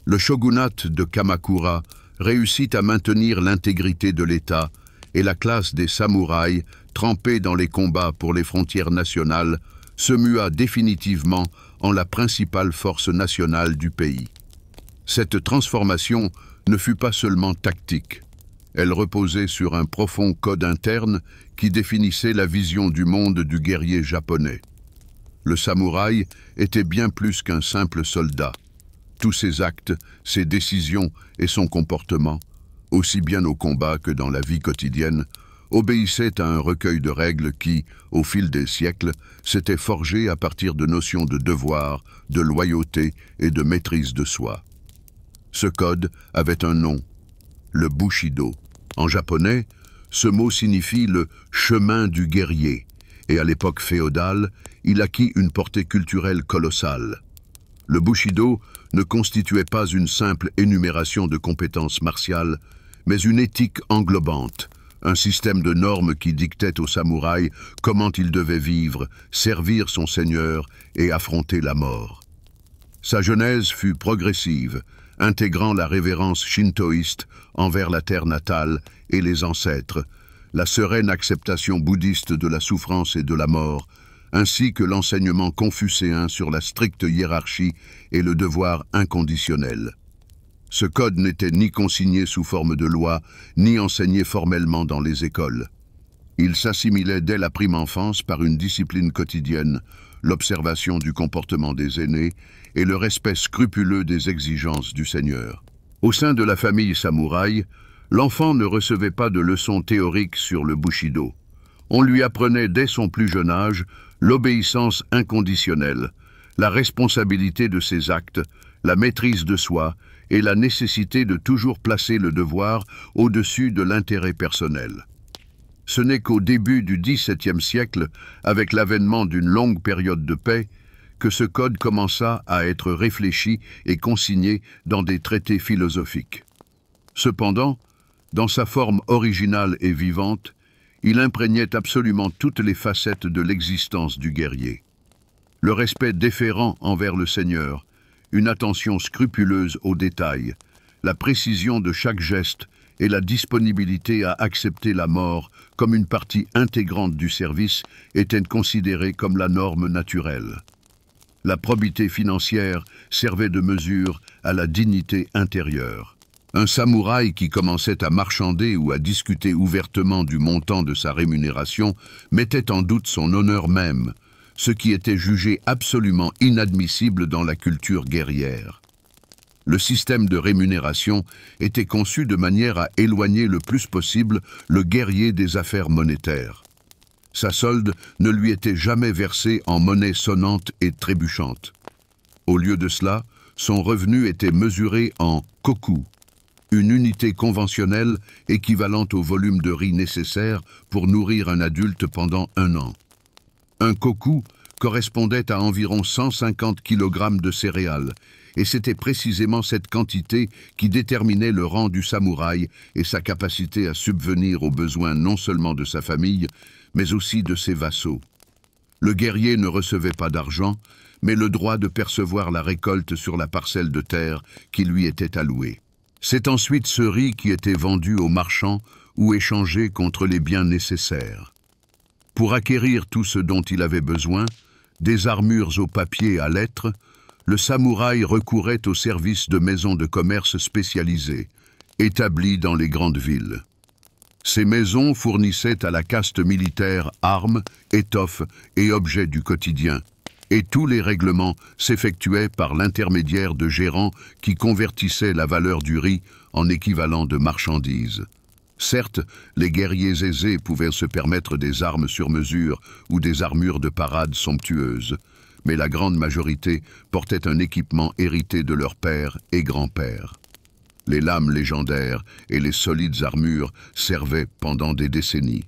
Le shogunat de Kamakura réussit à maintenir l'intégrité de l'État et la classe des samouraïs, trempés dans les combats pour les frontières nationales, se mua définitivement en la principale force nationale du pays. Cette transformation ne fut pas seulement tactique. Elle reposait sur un profond code interne qui définissait la vision du monde du guerrier japonais. Le samouraï était bien plus qu'un simple soldat. Tous ses actes, ses décisions et son comportement, aussi bien au combat que dans la vie quotidienne, obéissaient à un recueil de règles qui, au fil des siècles, s'étaient forgées à partir de notions de devoir, de loyauté et de maîtrise de soi. Ce code avait un nom, le Bushido. En japonais, ce mot signifie le « chemin du guerrier » et à l'époque féodale, il acquit une portée culturelle colossale. Le Bushido ne constituait pas une simple énumération de compétences martiales, mais une éthique englobante, un système de normes qui dictait aux samouraïs comment il devait vivre, servir son seigneur et affronter la mort. Sa genèse fut progressive, intégrant la révérence shintoïste envers la terre natale et les ancêtres, la sereine acceptation bouddhiste de la souffrance et de la mort, ainsi que l'enseignement confucéen sur la stricte hiérarchie et le devoir inconditionnel. Ce code n'était ni consigné sous forme de loi, ni enseigné formellement dans les écoles. Il s'assimilait dès la prime enfance par une discipline quotidienne, l'observation du comportement des aînés et le respect scrupuleux des exigences du Seigneur. Au sein de la famille samouraï, l'enfant ne recevait pas de leçons théoriques sur le Bushido. On lui apprenait dès son plus jeune âge l'obéissance inconditionnelle, la responsabilité de ses actes, la maîtrise de soi et la nécessité de toujours placer le devoir au-dessus de l'intérêt personnel. Ce n'est qu'au début du XVIIe siècle, avec l'avènement d'une longue période de paix, que ce code commença à être réfléchi et consigné dans des traités philosophiques. Cependant, dans sa forme originale et vivante, il imprégnait absolument toutes les facettes de l'existence du guerrier. Le respect déférent envers le Seigneur, une attention scrupuleuse aux détails, la précision de chaque geste et la disponibilité à accepter la mort comme une partie intégrante du service étaient considérées comme la norme naturelle. La probité financière servait de mesure à la dignité intérieure. Un samouraï qui commençait à marchander ou à discuter ouvertement du montant de sa rémunération mettait en doute son honneur même, ce qui était jugé absolument inadmissible dans la culture guerrière. Le système de rémunération était conçu de manière à éloigner le plus possible le guerrier des affaires monétaires. Sa solde ne lui était jamais versée en monnaie sonnante et trébuchante. Au lieu de cela, son revenu était mesuré en koku, une unité conventionnelle équivalente au volume de riz nécessaire pour nourrir un adulte pendant 1 an. Un koku correspondait à environ 150 kg de céréales, et c'était précisément cette quantité qui déterminait le rang du samouraï et sa capacité à subvenir aux besoins non seulement de sa famille, mais aussi de ses vassaux. Le guerrier ne recevait pas d'argent, mais le droit de percevoir la récolte sur la parcelle de terre qui lui était allouée. C'est ensuite ce riz qui était vendu aux marchands ou échangé contre les biens nécessaires. Pour acquérir tout ce dont il avait besoin, des armures au papier à lettres, le samouraï recourait au service de maisons de commerce spécialisées, établies dans les grandes villes. Ces maisons fournissaient à la caste militaire armes, étoffes et objets du quotidien, et tous les règlements s'effectuaient par l'intermédiaire de gérants qui convertissaient la valeur du riz en équivalent de marchandises. Certes, les guerriers aisés pouvaient se permettre des armes sur mesure ou des armures de parade somptueuses, mais la grande majorité portait un équipement hérité de leur père et grand-père. Les lames légendaires et les solides armures servaient pendant des décennies.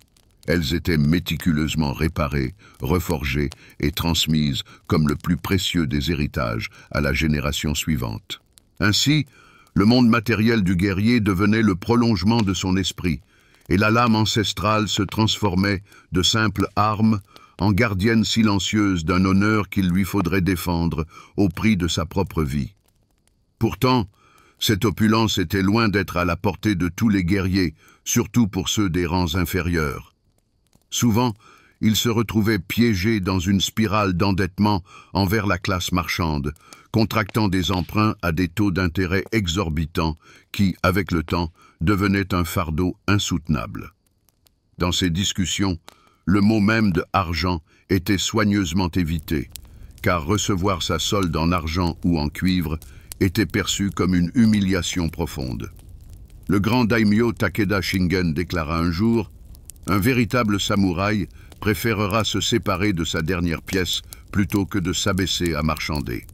Elles étaient méticuleusement réparées, reforgées et transmises comme le plus précieux des héritages à la génération suivante. Ainsi, le monde matériel du guerrier devenait le prolongement de son esprit, et la lame ancestrale se transformait de simple arme en gardienne silencieuse d'un honneur qu'il lui faudrait défendre au prix de sa propre vie. Pourtant, cette opulence était loin d'être à la portée de tous les guerriers, surtout pour ceux des rangs inférieurs. Souvent, ils se retrouvaient piégés dans une spirale d'endettement envers la classe marchande, contractant des emprunts à des taux d'intérêt exorbitants qui, avec le temps, devenaient un fardeau insoutenable. Dans ces discussions, le mot même de « argent » était soigneusement évité, car recevoir sa solde en argent ou en cuivre était perçu comme une humiliation profonde. Le grand daimyo Takeda Shingen déclara un jour « Un véritable samouraï préférera se séparer de sa dernière pièce plutôt que de s'abaisser à marchander. »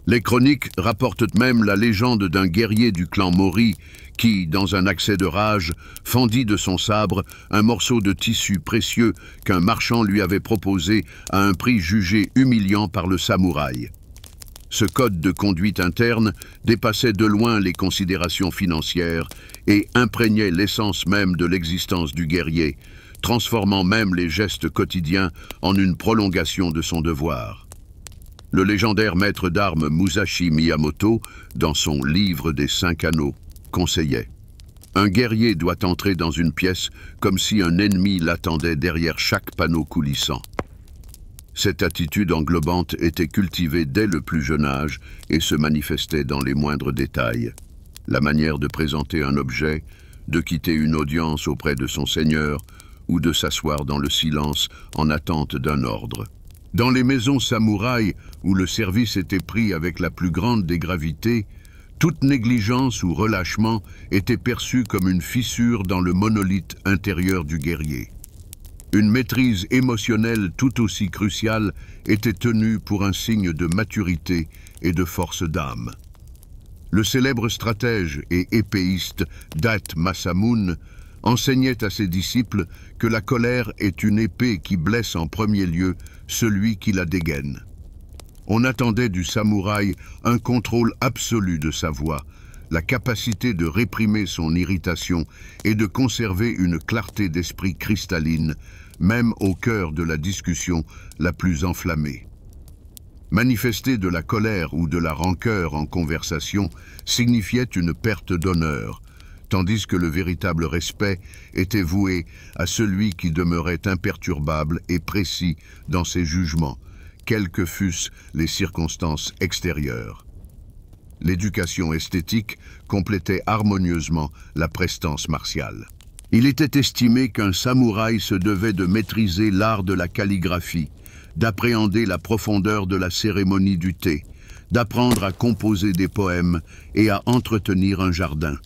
Les chroniques rapportent même la légende d'un guerrier du clan Mori qui, dans un accès de rage, fendit de son sabre un morceau de tissu précieux qu'un marchand lui avait proposé à un prix jugé humiliant par le samouraï. Ce code de conduite interne dépassait de loin les considérations financières et imprégnait l'essence même de l'existence du guerrier, transformant même les gestes quotidiens en une prolongation de son devoir. Le légendaire maître d'armes Musashi Miyamoto, dans son livre des 5 anneaux, conseillait « Un guerrier doit entrer dans une pièce comme si un ennemi l'attendait derrière chaque panneau coulissant. » Cette attitude englobante était cultivée dès le plus jeune âge et se manifestait dans les moindres détails. La manière de présenter un objet, de quitter une audience auprès de son seigneur ou de s'asseoir dans le silence en attente d'un ordre. Dans les maisons samouraïs où le service était pris avec la plus grande des gravités, toute négligence ou relâchement était perçue comme une fissure dans le monolithe intérieur du guerrier. Une maîtrise émotionnelle tout aussi cruciale était tenue pour un signe de maturité et de force d'âme. Le célèbre stratège et épéiste Date Masamune enseignait à ses disciples que la colère est une épée qui blesse en premier lieu celui qui la dégaine. On attendait du samouraï un contrôle absolu de sa voix, la capacité de réprimer son irritation et de conserver une clarté d'esprit cristalline, même au cœur de la discussion la plus enflammée. Manifester de la colère ou de la rancœur en conversation signifiait une perte d'honneur, tandis que le véritable respect était voué à celui qui demeurait imperturbable et précis dans ses jugements, quelles que fussent les circonstances extérieures. L'éducation esthétique complétait harmonieusement la prestance martiale. Il était estimé qu'un samouraï se devait de maîtriser l'art de la calligraphie, d'appréhender la profondeur de la cérémonie du thé, d'apprendre à composer des poèmes et à entretenir un jardin.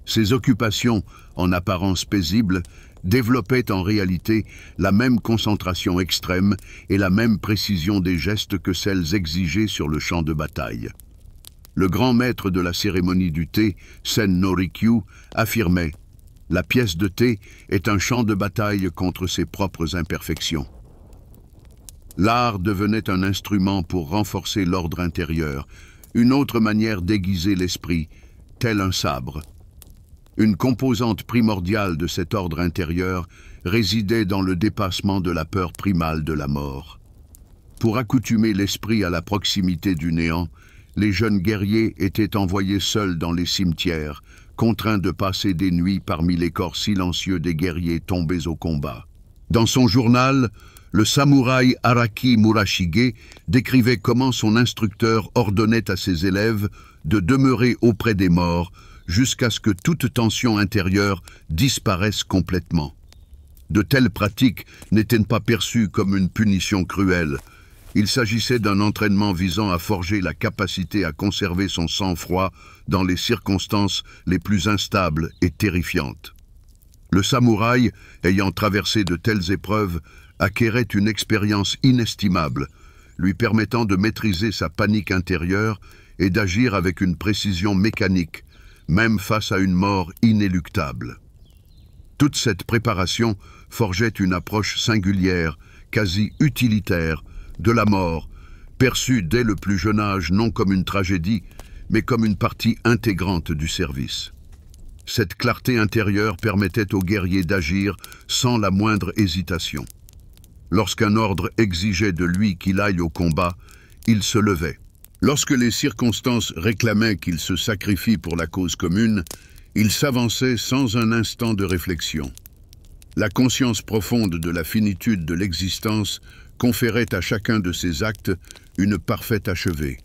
Ces occupations, en apparence paisibles, développaient en réalité la même concentration extrême et la même précision des gestes que celles exigées sur le champ de bataille. Le grand maître de la cérémonie du thé, Sen no Rikyu, affirmait « La pièce de thé est un champ de bataille contre ses propres imperfections ». L'art devenait un instrument pour renforcer l'ordre intérieur, une autre manière d'aiguiser l'esprit, tel un sabre. Une composante primordiale de cet ordre intérieur résidait dans le dépassement de la peur primale de la mort. Pour accoutumer l'esprit à la proximité du néant, les jeunes guerriers étaient envoyés seuls dans les cimetières, contraints de passer des nuits parmi les corps silencieux des guerriers tombés au combat. Dans son journal, le samouraï Araki Murashige décrivait comment son instructeur ordonnait à ses élèves de demeurer auprès des morts jusqu'à ce que toute tension intérieure disparaisse complètement. De telles pratiques n'étaient pas perçues comme une punition cruelle. Il s'agissait d'un entraînement visant à forger la capacité à conserver son sang-froid dans les circonstances les plus instables et terrifiantes. Le samouraï, ayant traversé de telles épreuves, acquérait une expérience inestimable, lui permettant de maîtriser sa panique intérieure et d'agir avec une précision mécanique, même face à une mort inéluctable. Toute cette préparation forgeait une approche singulière, quasi utilitaire, de la mort, perçue dès le plus jeune âge non comme une tragédie, mais comme une partie intégrante du service. Cette clarté intérieure permettait aux guerriers d'agir sans la moindre hésitation. Lorsqu'un ordre exigeait de lui qu'il aille au combat, il se levait. Lorsque les circonstances réclamaient qu'il se sacrifie pour la cause commune, il s'avançait sans un instant de réflexion. La conscience profonde de la finitude de l'existence conférait à chacun de ses actes une parfaite achevée.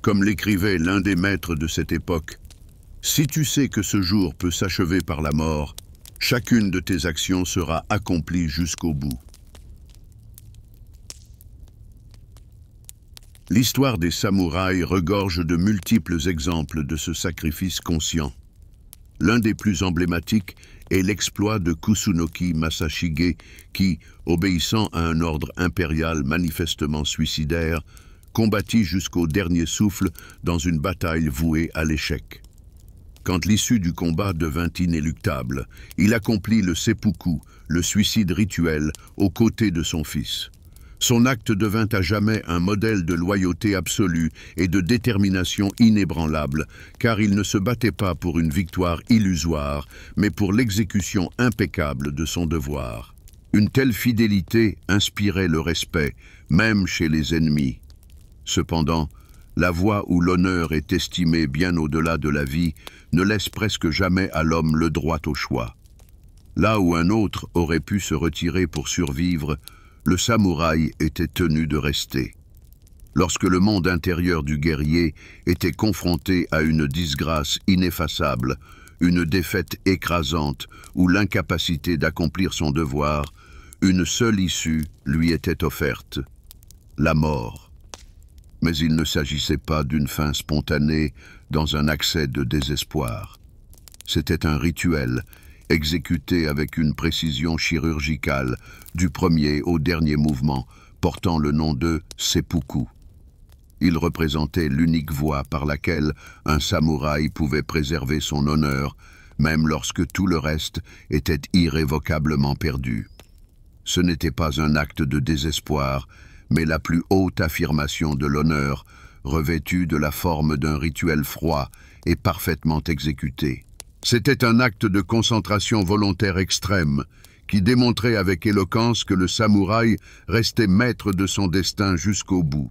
Comme l'écrivait l'un des maîtres de cette époque, « Si tu sais que ce jour peut s'achever par la mort, chacune de tes actions sera accomplie jusqu'au bout. » L'histoire des samouraïs regorge de multiples exemples de ce sacrifice conscient. L'un des plus emblématiques est l'exploit de Kusunoki Masashige qui, obéissant à un ordre impérial manifestement suicidaire, combattit jusqu'au dernier souffle dans une bataille vouée à l'échec. Quand l'issue du combat devint inéluctable, il accomplit le seppuku, le suicide rituel, aux côtés de son fils. Son acte devint à jamais un modèle de loyauté absolue et de détermination inébranlable, car il ne se battait pas pour une victoire illusoire, mais pour l'exécution impeccable de son devoir. Une telle fidélité inspirait le respect, même chez les ennemis. Cependant, la voie où l'honneur est estimé bien au-delà de la vie ne laisse presque jamais à l'homme le droit au choix. Là où un autre aurait pu se retirer pour survivre, le samouraï était tenu de rester. Lorsque le monde intérieur du guerrier était confronté à une disgrâce ineffaçable, une défaite écrasante ou l'incapacité d'accomplir son devoir, une seule issue lui était offerte, la mort. Mais il ne s'agissait pas d'une fin spontanée dans un accès de désespoir. C'était un rituel, exécuté avec une précision chirurgicale, du premier au dernier mouvement, portant le nom de seppuku. Il représentait l'unique voie par laquelle un samouraï pouvait préserver son honneur, même lorsque tout le reste était irrévocablement perdu. Ce n'était pas un acte de désespoir, mais la plus haute affirmation de l'honneur, revêtue de la forme d'un rituel froid et parfaitement exécuté. C'était un acte de concentration volontaire extrême, qui démontrait avec éloquence que le samouraï restait maître de son destin jusqu'au bout.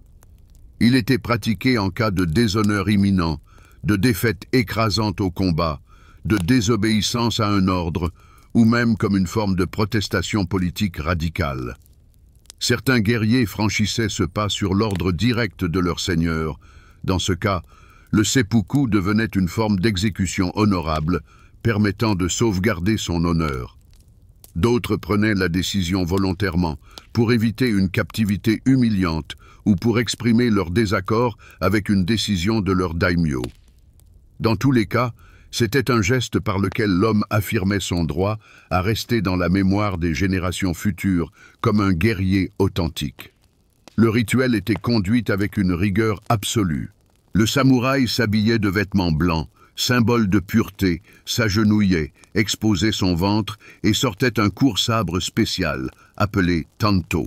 Il était pratiqué en cas de déshonneur imminent, de défaite écrasante au combat, de désobéissance à un ordre, ou même comme une forme de protestation politique radicale. Certains guerriers franchissaient ce pas sur l'ordre direct de leur seigneur. Dans ce cas, le seppuku devenait une forme d'exécution honorable, permettant de sauvegarder son honneur. D'autres prenaient la décision volontairement, pour éviter une captivité humiliante ou pour exprimer leur désaccord avec une décision de leur daimyo. Dans tous les cas, c'était un geste par lequel l'homme affirmait son droit à rester dans la mémoire des générations futures comme un guerrier authentique. Le rituel était conduit avec une rigueur absolue. Le samouraï s'habillait de vêtements blancs, symbole de pureté, s'agenouillait, exposait son ventre et sortait un court sabre spécial, appelé tanto.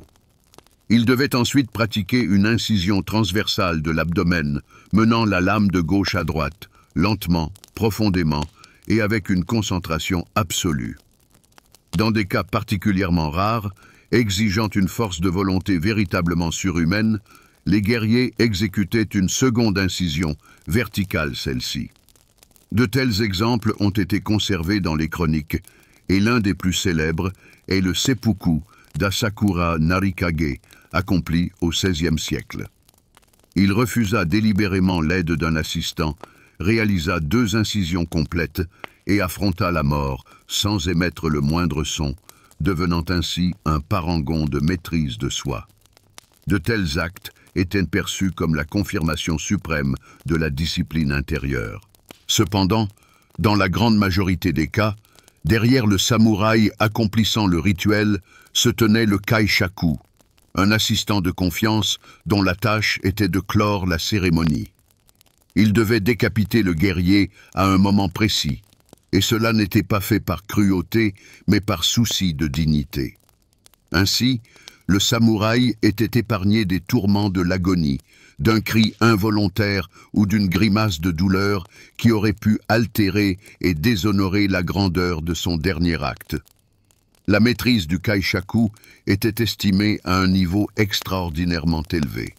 Il devait ensuite pratiquer une incision transversale de l'abdomen, menant la lame de gauche à droite, lentement, profondément et avec une concentration absolue. Dans des cas particulièrement rares, exigeant une force de volonté véritablement surhumaine, les guerriers exécutaient une seconde incision, verticale celle-ci. De tels exemples ont été conservés dans les chroniques, et l'un des plus célèbres est le seppuku d'Asakura Narikage, accompli au XVIe siècle. Il refusa délibérément l'aide d'un assistant, réalisa 2 incisions complètes et affronta la mort sans émettre le moindre son, devenant ainsi un parangon de maîtrise de soi. De tels actes étaient perçus comme la confirmation suprême de la discipline intérieure. Cependant, dans la grande majorité des cas, derrière le samouraï accomplissant le rituel se tenait le kaishaku, un assistant de confiance dont la tâche était de clore la cérémonie. Il devait décapiter le guerrier à un moment précis, et cela n'était pas fait par cruauté, mais par souci de dignité. Ainsi, le samouraï était épargné des tourments de l'agonie, d'un cri involontaire ou d'une grimace de douleur qui aurait pu altérer et déshonorer la grandeur de son dernier acte. La maîtrise du kaishaku était estimée à un niveau extraordinairement élevé.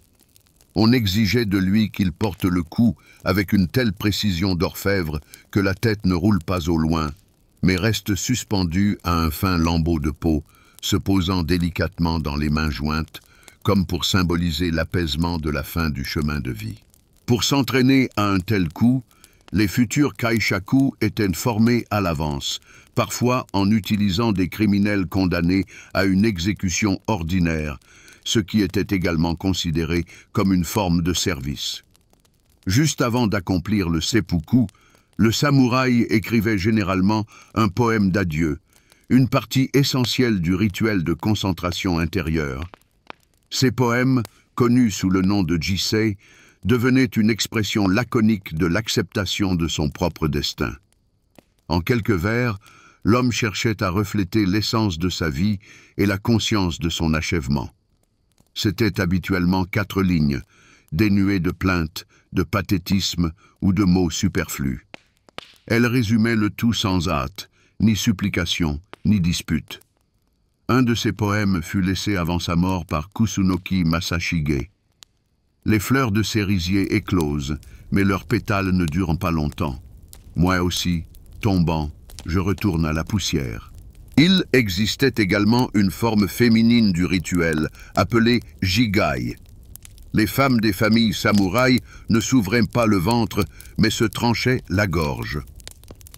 On exigeait de lui qu'il porte le coup avec une telle précision d'orfèvre que la tête ne roule pas au loin, mais reste suspendue à un fin lambeau de peau, se posant délicatement dans les mains jointes, comme pour symboliser l'apaisement de la fin du chemin de vie. Pour s'entraîner à un tel coup, les futurs kaishaku étaient formés à l'avance, parfois en utilisant des criminels condamnés à une exécution ordinaire, ce qui était également considéré comme une forme de service. Juste avant d'accomplir le seppuku, le samouraï écrivait généralement un poème d'adieu, une partie essentielle du rituel de concentration intérieure. Ces poèmes, connus sous le nom de jissei, devenaient une expression laconique de l'acceptation de son propre destin. En quelques vers, l'homme cherchait à refléter l'essence de sa vie et la conscience de son achèvement. C'étaient habituellement 4 lignes, dénuées de plaintes, de pathétisme ou de mots superflus. Elles résumaient le tout sans hâte, ni supplication, ni dispute. Un de ces poèmes fut laissé avant sa mort par Kusunoki Masashige. Les fleurs de cerisier éclosent, mais leurs pétales ne durent pas longtemps. Moi aussi, tombant, je retourne à la poussière. Il existait également une forme féminine du rituel, appelée jigai. Les femmes des familles samouraïs ne s'ouvraient pas le ventre, mais se tranchaient la gorge.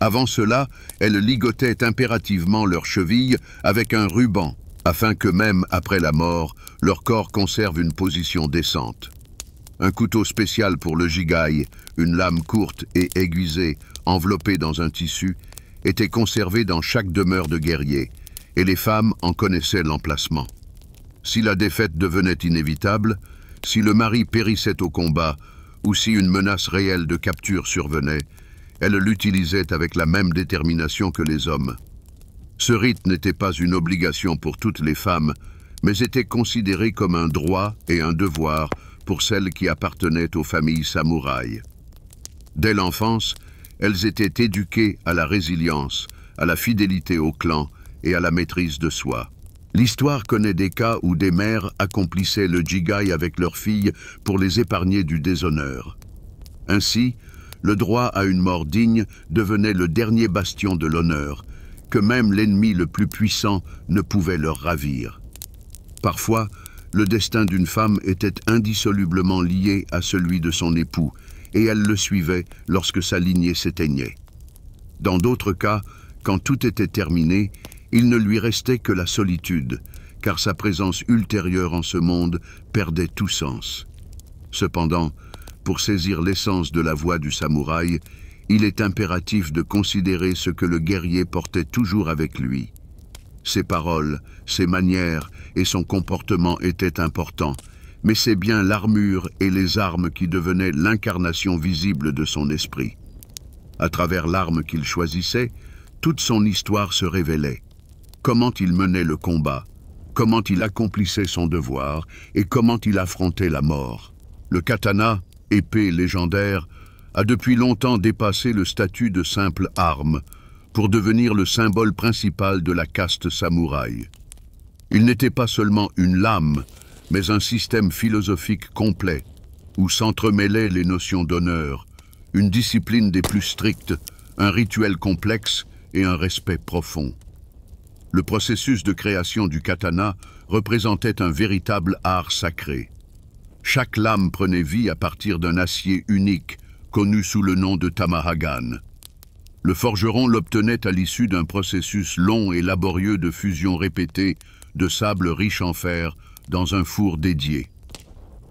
Avant cela, elles ligotaient impérativement leurs chevilles avec un ruban, afin que même après la mort, leur corps conserve une position décente. Un couteau spécial pour le jigai, une lame courte et aiguisée, enveloppée dans un tissu, était conservé dans chaque demeure de guerrier, et les femmes en connaissaient l'emplacement. Si la défaite devenait inévitable, si le mari périssait au combat, ou si une menace réelle de capture survenait, Elle l'utilisait avec la même détermination que les hommes. Ce rite n'était pas une obligation pour toutes les femmes, mais était considéré comme un droit et un devoir pour celles qui appartenaient aux familles samouraïs. Dès l'enfance, elles étaient éduquées à la résilience, à la fidélité au clan et à la maîtrise de soi. L'histoire connaît des cas où des mères accomplissaient le jigai avec leurs filles pour les épargner du déshonneur. Ainsi, le droit à une mort digne devenait le dernier bastion de l'honneur, que même l'ennemi le plus puissant ne pouvait leur ravir. Parfois, le destin d'une femme était indissolublement lié à celui de son époux, et elle le suivait lorsque sa lignée s'éteignait. Dans d'autres cas, quand tout était terminé, il ne lui restait que la solitude, car sa présence ultérieure en ce monde perdait tout sens. Cependant, pour saisir l'essence de la voie du samouraï, il est impératif de considérer ce que le guerrier portait toujours avec lui. Ses paroles, ses manières et son comportement étaient importants, mais c'est bien l'armure et les armes qui devenaient l'incarnation visible de son esprit. À travers l'arme qu'il choisissait, toute son histoire se révélait. Comment il menait le combat, comment il accomplissait son devoir et comment il affrontait la mort. Le katana, épée légendaire, a depuis longtemps dépassé le statut de simple arme pour devenir le symbole principal de la caste samouraï. Il n'était pas seulement une lame, mais un système philosophique complet, où s'entremêlaient les notions d'honneur, une discipline des plus strictes, un rituel complexe et un respect profond. Le processus de création du katana représentait un véritable art sacré. Chaque lame prenait vie à partir d'un acier unique, connu sous le nom de tamahagan. Le forgeron l'obtenait à l'issue d'un processus long et laborieux de fusion répétée de sable riche en fer dans un four dédié.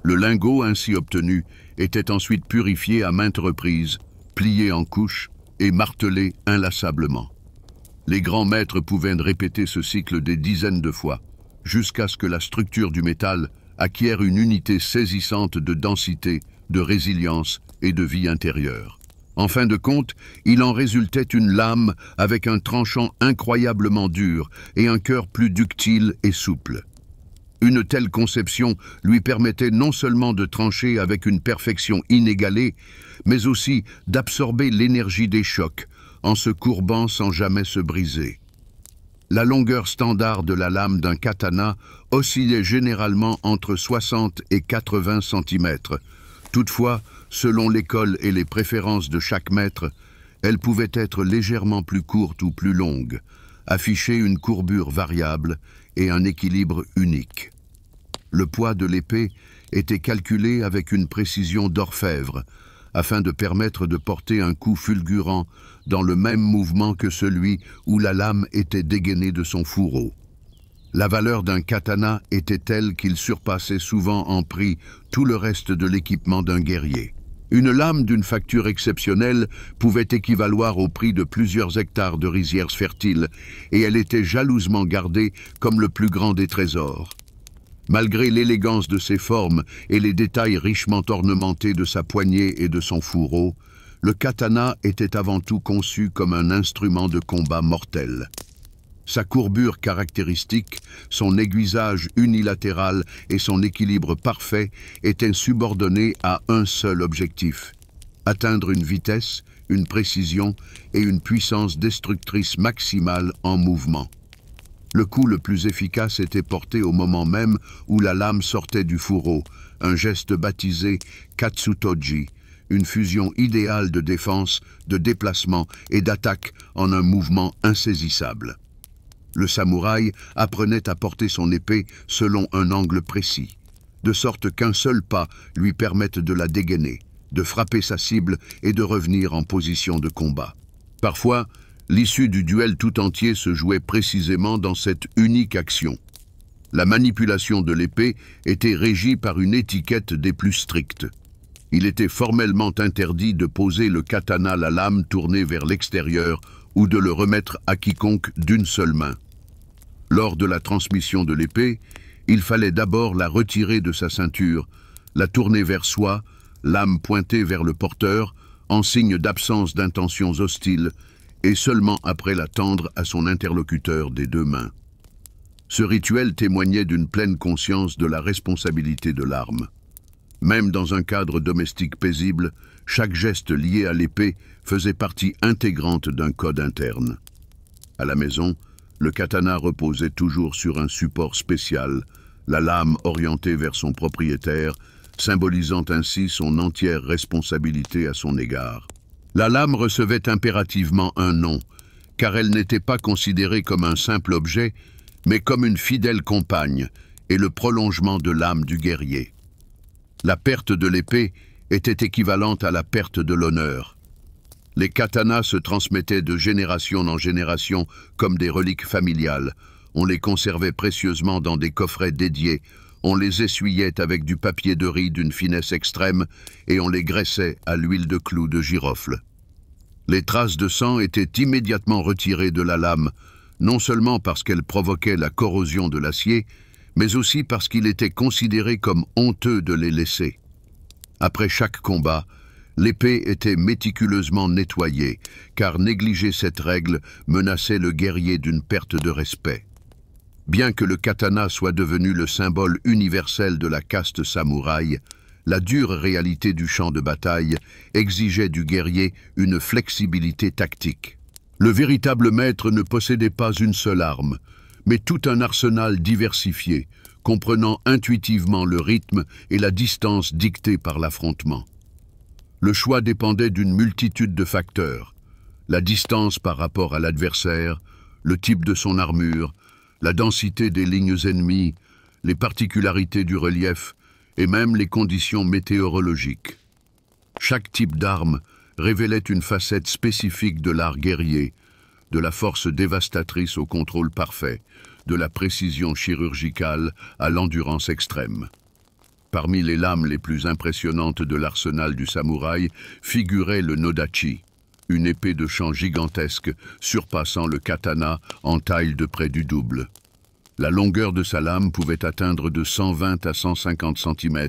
Le lingot ainsi obtenu était ensuite purifié à maintes reprises, plié en couches et martelé inlassablement. Les grands maîtres pouvaient répéter ce cycle des dizaines de fois, jusqu'à ce que la structure du métal acquiert une unité saisissante de densité, de résilience et de vie intérieure. En fin de compte, il en résultait une lame avec un tranchant incroyablement dur et un cœur plus ductile et souple. Une telle conception lui permettait non seulement de trancher avec une perfection inégalée, mais aussi d'absorber l'énergie des chocs, en se courbant sans jamais se briser. La longueur standard de la lame d'un katana oscillait généralement entre 60 et 80 cm. Toutefois, selon l'école et les préférences de chaque maître, elle pouvait être légèrement plus courte ou plus longue, afficher une courbure variable et un équilibre unique. Le poids de l'épée était calculé avec une précision d'orfèvre, afin de permettre de porter un coup fulgurant dans le même mouvement que celui où la lame était dégainée de son fourreau. La valeur d'un katana était telle qu'il surpassait souvent en prix tout le reste de l'équipement d'un guerrier. Une lame d'une facture exceptionnelle pouvait équivaloir au prix de plusieurs hectares de rizières fertiles, et elle était jalousement gardée comme le plus grand des trésors. Malgré l'élégance de ses formes et les détails richement ornementés de sa poignée et de son fourreau, le katana était avant tout conçu comme un instrument de combat mortel. Sa courbure caractéristique, son aiguisage unilatéral et son équilibre parfait étaient subordonnés à un seul objectif: atteindre une vitesse, une précision et une puissance destructrice maximale en mouvement. Le coup le plus efficace était porté au moment même où la lame sortait du fourreau, un geste baptisé Katsutoji, une fusion idéale de défense, de déplacement et d'attaque en un mouvement insaisissable. Le samouraï apprenait à porter son épée selon un angle précis, de sorte qu'un seul pas lui permette de la dégainer, de frapper sa cible et de revenir en position de combat. Parfois, l'issue du duel tout entier se jouait précisément dans cette unique action. La manipulation de l'épée était régie par une étiquette des plus strictes. Il était formellement interdit de poser le katana, la lame tournée vers l'extérieur, ou de le remettre à quiconque d'une seule main. Lors de la transmission de l'épée, il fallait d'abord la retirer de sa ceinture, la tourner vers soi, lame pointée vers le porteur, en signe d'absence d'intentions hostiles, et seulement après la tendre à son interlocuteur des deux mains. Ce rituel témoignait d'une pleine conscience de la responsabilité de l'arme. Même dans un cadre domestique paisible, chaque geste lié à l'épée faisait partie intégrante d'un code interne. À la maison, le katana reposait toujours sur un support spécial, la lame orientée vers son propriétaire, symbolisant ainsi son entière responsabilité à son égard. La lame recevait impérativement un nom, car elle n'était pas considérée comme un simple objet, mais comme une fidèle compagne et le prolongement de l'âme du guerrier. La perte de l'épée était équivalente à la perte de l'honneur. Les katanas se transmettaient de génération en génération comme des reliques familiales. On les conservait précieusement dans des coffrets dédiés, on les essuyait avec du papier de riz d'une finesse extrême et on les graissait à l'huile de clous de girofle. Les traces de sang étaient immédiatement retirées de la lame, non seulement parce qu'elle provoquait la corrosion de l'acier, mais aussi parce qu'il était considéré comme honteux de les laisser. Après chaque combat, l'épée était méticuleusement nettoyée, car négliger cette règle menaçait le guerrier d'une perte de respect. Bien que le katana soit devenu le symbole universel de la caste samouraï, la dure réalité du champ de bataille exigeait du guerrier une flexibilité tactique. Le véritable maître ne possédait pas une seule arme, mais tout un arsenal diversifié, comprenant intuitivement le rythme et la distance dictée par l'affrontement. Le choix dépendait d'une multitude de facteurs: la distance par rapport à l'adversaire, le type de son armure, la densité des lignes ennemies, les particularités du relief et même les conditions météorologiques. Chaque type d'arme révélait une facette spécifique de l'art guerrier, de la force dévastatrice au contrôle parfait, de la précision chirurgicale à l'endurance extrême. Parmi les lames les plus impressionnantes de l'arsenal du samouraï figurait le nodachi, une épée de champ gigantesque surpassant le katana en taille de près du double. La longueur de sa lame pouvait atteindre de 120 à 150 cm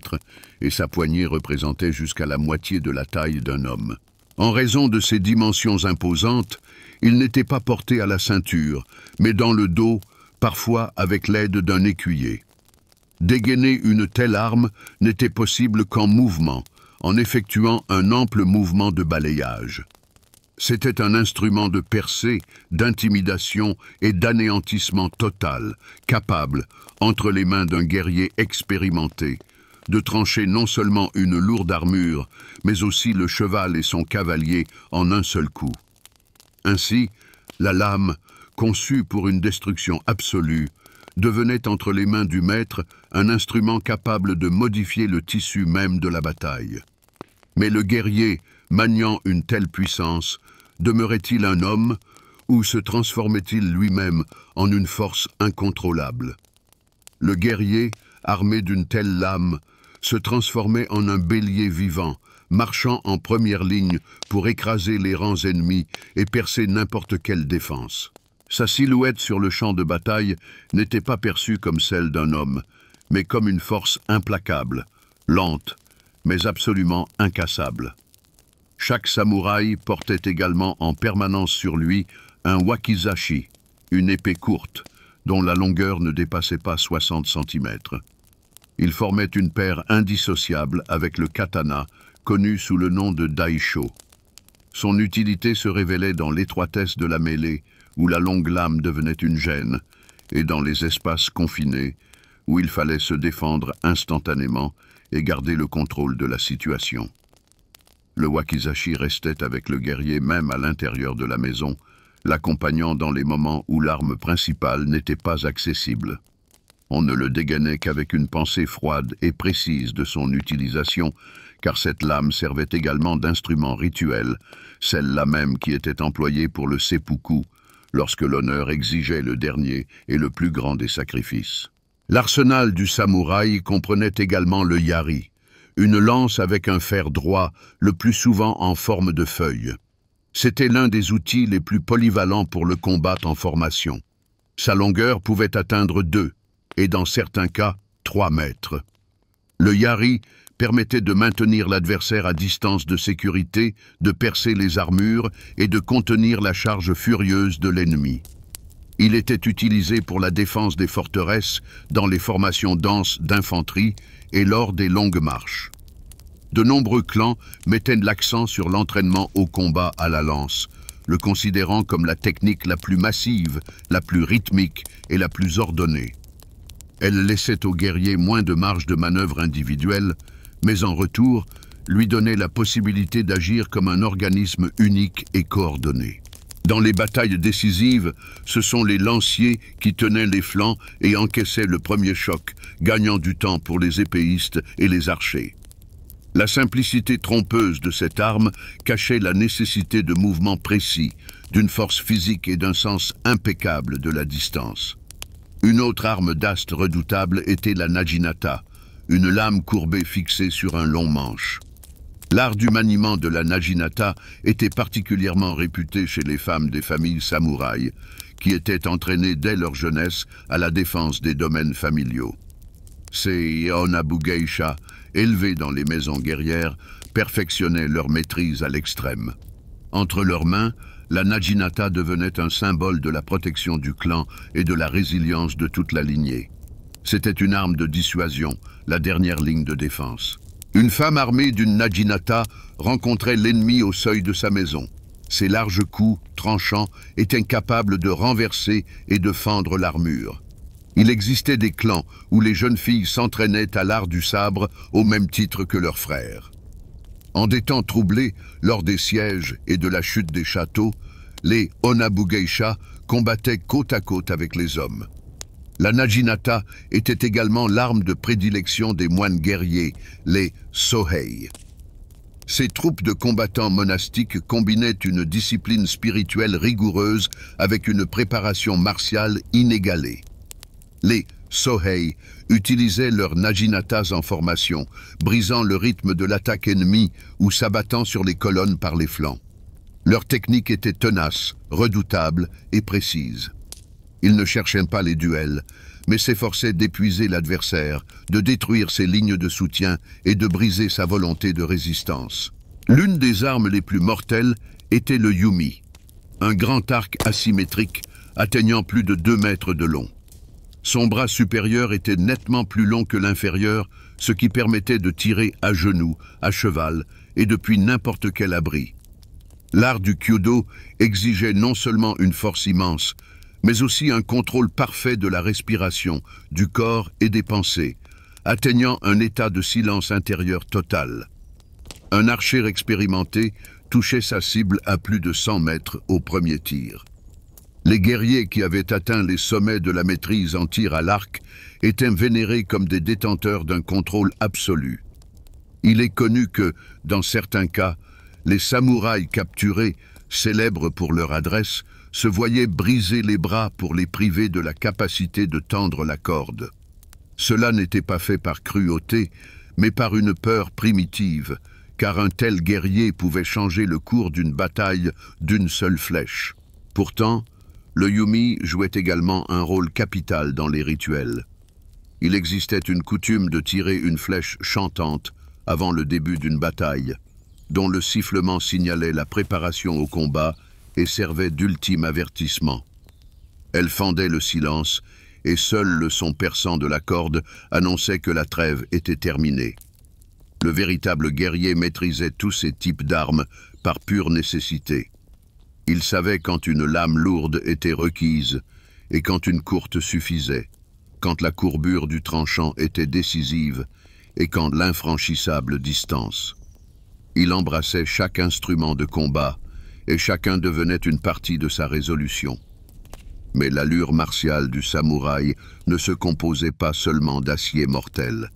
et sa poignée représentait jusqu'à la moitié de la taille d'un homme. En raison de ses dimensions imposantes, il n'était pas porté à la ceinture, mais dans le dos, parfois avec l'aide d'un écuyer. Dégainer une telle arme n'était possible qu'en mouvement, en effectuant un ample mouvement de balayage. C'était un instrument de percée, d'intimidation et d'anéantissement total, capable, entre les mains d'un guerrier expérimenté, de trancher non seulement une lourde armure, mais aussi le cheval et son cavalier en un seul coup. Ainsi, la lame, conçue pour une destruction absolue, devenait entre les mains du maître un instrument capable de modifier le tissu même de la bataille. Mais le guerrier, maniant une telle puissance, demeurait-il un homme ou se transformait-il lui-même en une force incontrôlable? Le guerrier, armé d'une telle lame, se transformait en un bélier vivant, marchant en première ligne pour écraser les rangs ennemis et percer n'importe quelle défense. Sa silhouette sur le champ de bataille n'était pas perçue comme celle d'un homme, mais comme une force implacable, lente, mais absolument incassable. Chaque samouraï portait également en permanence sur lui un wakizashi, une épée courte, dont la longueur ne dépassait pas 60 cm. Il formait une paire indissociable avec le katana, connu sous le nom de daisho. Son utilité se révélait dans l'étroitesse de la mêlée, où la longue lame devenait une gêne, et dans les espaces confinés, où il fallait se défendre instantanément et garder le contrôle de la situation. Le wakizashi restait avec le guerrier même à l'intérieur de la maison, l'accompagnant dans les moments où l'arme principale n'était pas accessible. On ne le dégainait qu'avec une pensée froide et précise de son utilisation, car cette lame servait également d'instrument rituel, celle-là même qui était employée pour le seppuku, lorsque l'honneur exigeait le dernier et le plus grand des sacrifices. L'arsenal du samouraï comprenait également le yari, une lance avec un fer droit, le plus souvent en forme de feuille. C'était l'un des outils les plus polyvalents pour le combat en formation. Sa longueur pouvait atteindre 2, et dans certains cas, 3 mètres. Le yari permettait de maintenir l'adversaire à distance de sécurité, de percer les armures et de contenir la charge furieuse de l'ennemi. Il était utilisé pour la défense des forteresses, dans les formations denses d'infanterie et lors des longues marches. De nombreux clans mettaient l'accent sur l'entraînement au combat à la lance, le considérant comme la technique la plus massive, la plus rythmique et la plus ordonnée. Elle laissait au guerrier moins de marge de manœuvre individuelle, mais en retour, lui donnait la possibilité d'agir comme un organisme unique et coordonné. Dans les batailles décisives, ce sont les lanciers qui tenaient les flancs et encaissaient le premier choc, gagnant du temps pour les épéistes et les archers. La simplicité trompeuse de cette arme cachait la nécessité de mouvements précis, d'une force physique et d'un sens impeccable de la distance. Une autre arme d'astre redoutable était la naginata, une lame courbée fixée sur un long manche. L'art du maniement de la naginata était particulièrement réputé chez les femmes des familles samouraïs, qui étaient entraînées dès leur jeunesse à la défense des domaines familiaux. Ces onabugeisha, élevés dans les maisons guerrières, perfectionnaient leur maîtrise à l'extrême. Entre leurs mains, la naginata devenait un symbole de la protection du clan et de la résilience de toute la lignée. C'était une arme de dissuasion, la dernière ligne de défense. Une femme armée d'une naginata rencontrait l'ennemi au seuil de sa maison. Ses larges coups, tranchants, étaient capables de renverser et de fendre l'armure. Il existait des clans où les jeunes filles s'entraînaient à l'art du sabre au même titre que leurs frères. En des temps troublés, lors des sièges et de la chute des châteaux, les onabugeisha combattaient côte à côte avec les hommes. La naginata était également l'arme de prédilection des moines guerriers, les sohei. Ces troupes de combattants monastiques combinaient une discipline spirituelle rigoureuse avec une préparation martiale inégalée. Les sohei utilisaient leurs naginatas en formation, brisant le rythme de l'attaque ennemie ou s'abattant sur les colonnes par les flancs. Leur technique était tenace, redoutable et précise. Ils ne cherchaient pas les duels, mais s'efforçaient d'épuiser l'adversaire, de détruire ses lignes de soutien et de briser sa volonté de résistance. L'une des armes les plus mortelles était le yumi, un grand arc asymétrique atteignant plus de 2 mètres de long. Son bras supérieur était nettement plus long que l'inférieur, ce qui permettait de tirer à genoux, à cheval et depuis n'importe quel abri. L'art du kyudo exigeait non seulement une force immense, mais aussi un contrôle parfait de la respiration, du corps et des pensées, atteignant un état de silence intérieur total. Un archer expérimenté touchait sa cible à plus de 100 mètres au premier tir. Les guerriers qui avaient atteint les sommets de la maîtrise en tir à l'arc étaient vénérés comme des détenteurs d'un contrôle absolu. Il est connu que, dans certains cas, les samouraïs capturés, célèbres pour leur adresse, se voyaient briser les bras pour les priver de la capacité de tendre la corde. Cela n'était pas fait par cruauté, mais par une peur primitive, car un tel guerrier pouvait changer le cours d'une bataille d'une seule flèche. Pourtant, le yumi jouait également un rôle capital dans les rituels. Il existait une coutume de tirer une flèche chantante avant le début d'une bataille, dont le sifflement signalait la préparation au combat et servait d'ultime avertissement. Elle fendait le silence, et seul le son perçant de la corde annonçait que la trêve était terminée. Le véritable guerrier maîtrisait tous ces types d'armes par pure nécessité. Il savait quand une lame lourde était requise et quand une courte suffisait, quand la courbure du tranchant était décisive et quand l'infranchissable distance. Il embrassait chaque instrument de combat et chacun devenait une partie de sa résolution. Mais l'allure martiale du samouraï ne se composait pas seulement d'acier mortel.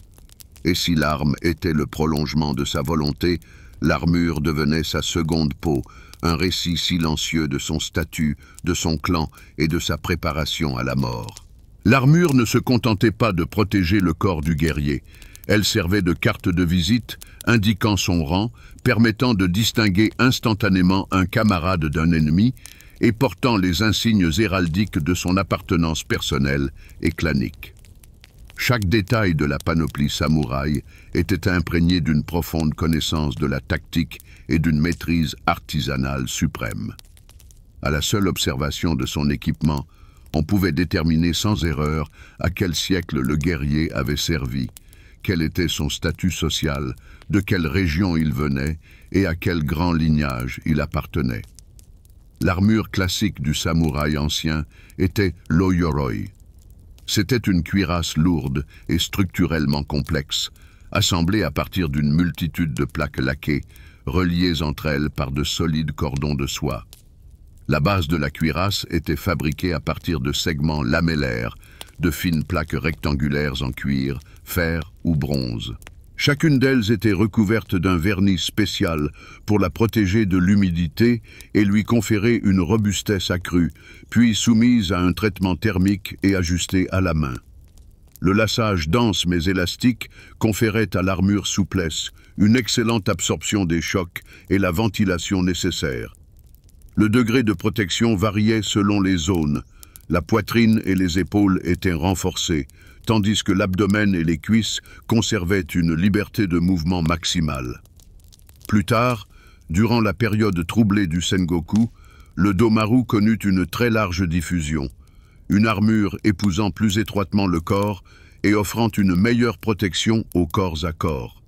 Et si l'arme était le prolongement de sa volonté, l'armure devenait sa seconde peau, un récit silencieux de son statut, de son clan et de sa préparation à la mort. L'armure ne se contentait pas de protéger le corps du guerrier. Elle servait de carte de visite, indiquant son rang, permettant de distinguer instantanément un camarade d'un ennemi et portant les insignes héraldiques de son appartenance personnelle et clanique. Chaque détail de la panoplie samouraï était imprégné d'une profonde connaissance de la tactique et d'une maîtrise artisanale suprême. À la seule observation de son équipement, on pouvait déterminer sans erreur à quel siècle le guerrier avait servi, quel était son statut social, de quelle région il venait et à quel grand lignage il appartenait. L'armure classique du samouraï ancien était l'oyoroi. C'était une cuirasse lourde et structurellement complexe, assemblée à partir d'une multitude de plaques laquées, reliées entre elles par de solides cordons de soie. La base de la cuirasse était fabriquée à partir de segments lamellaires, de fines plaques rectangulaires en cuir, fer ou bronze. Chacune d'elles était recouverte d'un vernis spécial pour la protéger de l'humidité et lui conférer une robustesse accrue, puis soumise à un traitement thermique et ajustée à la main. Le lassage dense mais élastique conférait à l'armure souplesse, une excellente absorption des chocs et la ventilation nécessaire. Le degré de protection variait selon les zones. La poitrine et les épaules étaient renforcées, tandis que l'abdomen et les cuisses conservaient une liberté de mouvement maximale. Plus tard, durant la période troublée du Sengoku, le domaru connut une très large diffusion, une armure épousant plus étroitement le corps et offrant une meilleure protection au corps à corps.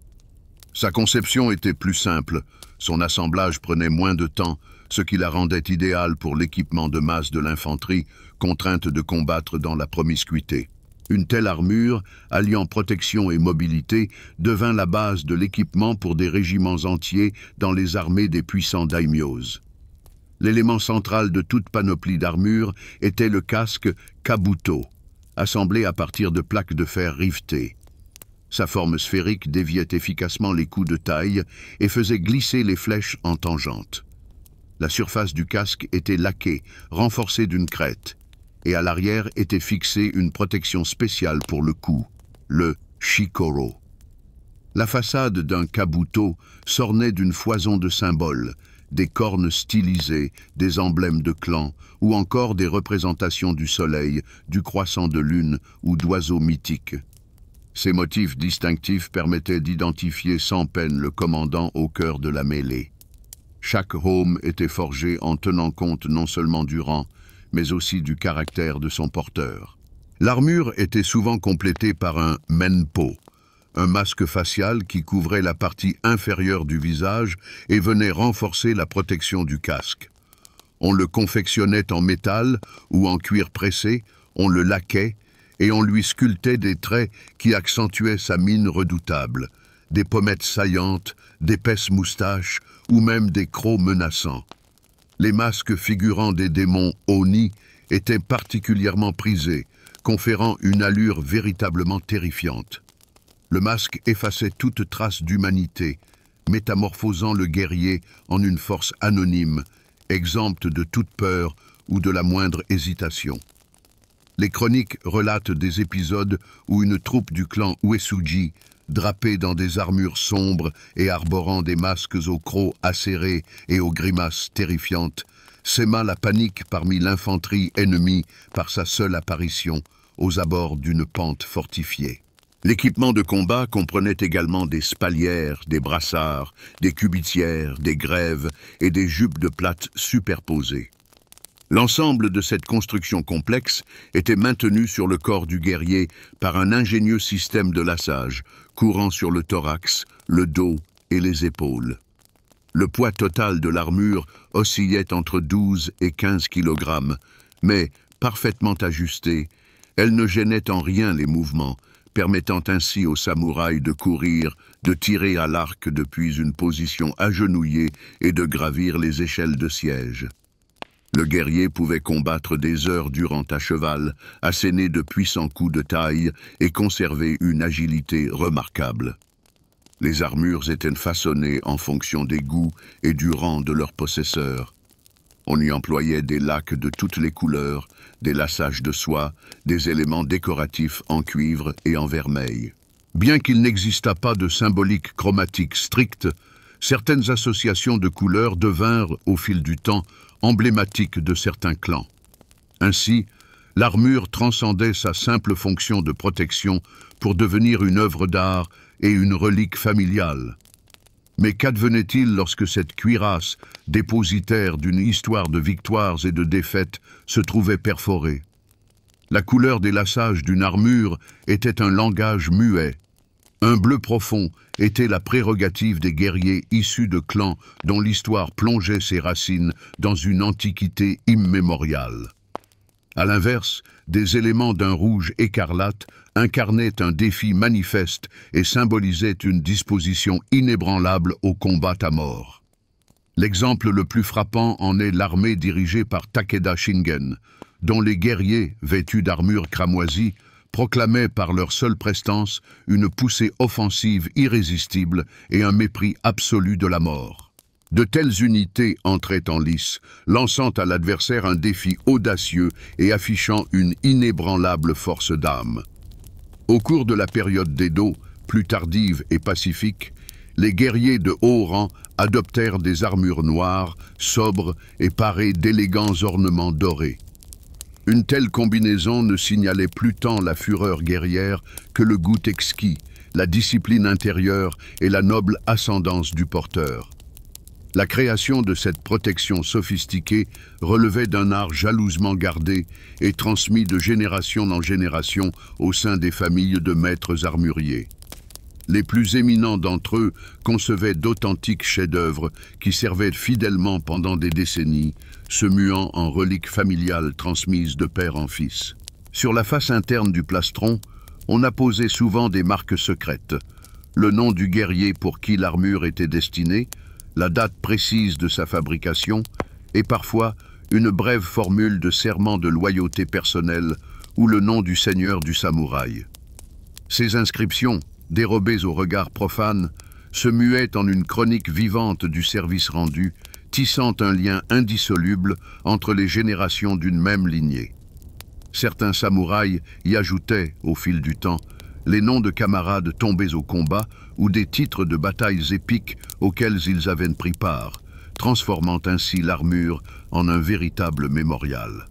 Sa conception était plus simple, son assemblage prenait moins de temps, ce qui la rendait idéale pour l'équipement de masse de l'infanterie, contrainte de combattre dans la promiscuité. Une telle armure, alliant protection et mobilité, devint la base de l'équipement pour des régiments entiers dans les armées des puissants daimyos. L'élément central de toute panoplie d'armure était le casque kabuto, assemblé à partir de plaques de fer rivetées. Sa forme sphérique déviait efficacement les coups de taille et faisait glisser les flèches en tangente. La surface du casque était laquée, renforcée d'une crête, et à l'arrière était fixée une protection spéciale pour le cou, le shikoro. La façade d'un kabuto s'ornait d'une foison de symboles, des cornes stylisées, des emblèmes de clans, ou encore des représentations du soleil, du croissant de lune ou d'oiseaux mythiques. Ces motifs distinctifs permettaient d'identifier sans peine le commandant au cœur de la mêlée. Chaque home était forgé en tenant compte non seulement du rang, mais aussi du caractère de son porteur. L'armure était souvent complétée par un menpo, un masque facial qui couvrait la partie inférieure du visage et venait renforcer la protection du casque. On le confectionnait en métal ou en cuir pressé, on le laquait et on lui sculptait des traits qui accentuaient sa mine redoutable, des pommettes saillantes, d'épaisses moustaches ou même des crocs menaçants. Les masques figurant des démons Oni étaient particulièrement prisés, conférant une allure véritablement terrifiante. Le masque effaçait toute trace d'humanité, métamorphosant le guerrier en une force anonyme, exempte de toute peur ou de la moindre hésitation. Les chroniques relatent des épisodes où une troupe du clan Uesugi, drapée dans des armures sombres et arborant des masques aux crocs acérés et aux grimaces terrifiantes, sêma la panique parmi l'infanterie ennemie par sa seule apparition, aux abords d'une pente fortifiée. L'équipement de combat comprenait également des spalières, des brassards, des cubitières, des grèves et des jupes de plate superposées. L'ensemble de cette construction complexe était maintenu sur le corps du guerrier par un ingénieux système de lassage, courant sur le thorax, le dos et les épaules. Le poids total de l'armure oscillait entre 12 et 15 kg, mais, parfaitement ajustée, elle ne gênait en rien les mouvements, permettant ainsi aux samouraïs de courir, de tirer à l'arc depuis une position agenouillée et de gravir les échelles de siège. Le guerrier pouvait combattre des heures durant à cheval, asséner de puissants coups de taille et conserver une agilité remarquable. Les armures étaient façonnées en fonction des goûts et du rang de leurs possesseurs. On y employait des laques de toutes les couleurs, des lassages de soie, des éléments décoratifs en cuivre et en vermeil. Bien qu'il n'existât pas de symbolique chromatique stricte, certaines associations de couleurs devinrent, au fil du temps, emblématiques de certains clans. Ainsi, L'armure transcendait sa simple fonction de protection pour devenir une œuvre d'art et une relique familiale. Mais qu'advenait-il lorsque cette cuirasse, dépositaire d'une histoire de victoires et de défaites, se trouvait perforée? La couleur des lassages d'une armure était un langage muet. Un bleu profond était la prérogative des guerriers issus de clans dont l'histoire plongeait ses racines dans une antiquité immémoriale. À l'inverse, des éléments d'un rouge écarlate incarnaient un défi manifeste et symbolisaient une disposition inébranlable au combat à mort. L'exemple le plus frappant en est l'armée dirigée par Takeda Shingen, dont les guerriers, vêtus d'armures cramoisies, proclamaient par leur seule prestance une poussée offensive irrésistible et un mépris absolu de la mort. De telles unités entraient en lice, lançant à l'adversaire un défi audacieux et affichant une inébranlable force d'âme. Au cours de la période d'Edo, plus tardive et pacifique, les guerriers de haut rang adoptèrent des armures noires, sobres et parées d'élégants ornements dorés. Une telle combinaison ne signalait plus tant la fureur guerrière que le goût exquis, la discipline intérieure et la noble ascendance du porteur. La création de cette protection sophistiquée relevait d'un art jalousement gardé et transmis de génération en génération au sein des familles de maîtres armuriers. Les plus éminents d'entre eux concevaient d'authentiques chefs-d'œuvre qui servaient fidèlement pendant des décennies, se muant en reliques familiales transmises de père en fils. Sur la face interne du plastron, on apposait souvent des marques secrètes, le nom du guerrier pour qui l'armure était destinée, la date précise de sa fabrication et parfois une brève formule de serment de loyauté personnelle ou le nom du seigneur du samouraï. Ces inscriptions, dérobées au regard profane, se muaient en une chronique vivante du service rendu, tissant un lien indissoluble entre les générations d'une même lignée. Certains samouraïs y ajoutaient, au fil du temps, les noms de camarades tombés au combat ou des titres de batailles épiques auxquelles ils avaient pris part, transformant ainsi l'armure en un véritable mémorial.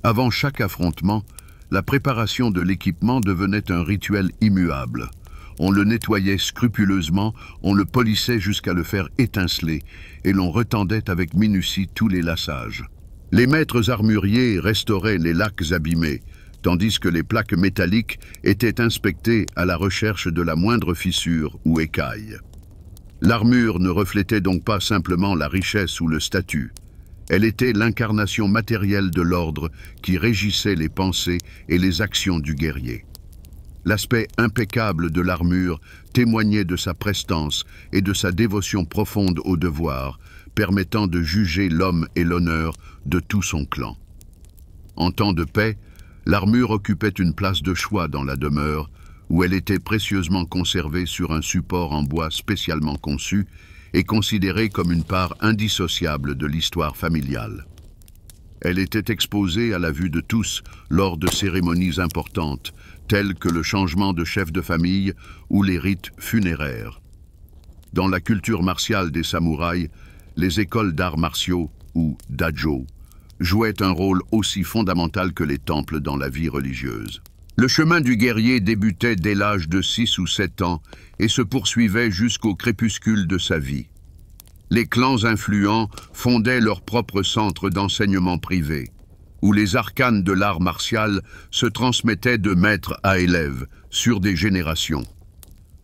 Avant chaque affrontement, la préparation de l'équipement devenait un rituel immuable. On le nettoyait scrupuleusement, on le polissait jusqu'à le faire étinceler, et l'on retendait avec minutie tous les lassages. Les maîtres armuriers restauraient les lacs abîmés, tandis que les plaques métalliques étaient inspectées à la recherche de la moindre fissure ou écaille. L'armure ne reflétait donc pas simplement la richesse ou le statut. Elle était l'incarnation matérielle de l'ordre qui régissait les pensées et les actions du guerrier. L'aspect impeccable de l'armure témoignait de sa prestance et de sa dévotion profonde au devoir, permettant de juger l'homme et l'honneur de tout son clan. En temps de paix, l'armure occupait une place de choix dans la demeure, où elle était précieusement conservée sur un support en bois spécialement conçu et considérée comme une part indissociable de l'histoire familiale. Elle était exposée à la vue de tous lors de cérémonies importantes, telles que le changement de chef de famille ou les rites funéraires. Dans la culture martiale des samouraïs, les écoles d'arts martiaux, ou dajo, jouaient un rôle aussi fondamental que les temples dans la vie religieuse. Le chemin du guerrier débutait dès l'âge de 6 ou 7 ans et se poursuivait jusqu'au crépuscule de sa vie. Les clans influents fondaient leur propre centre d'enseignement privé, où les arcanes de l'art martial se transmettaient de maître à élève sur des générations.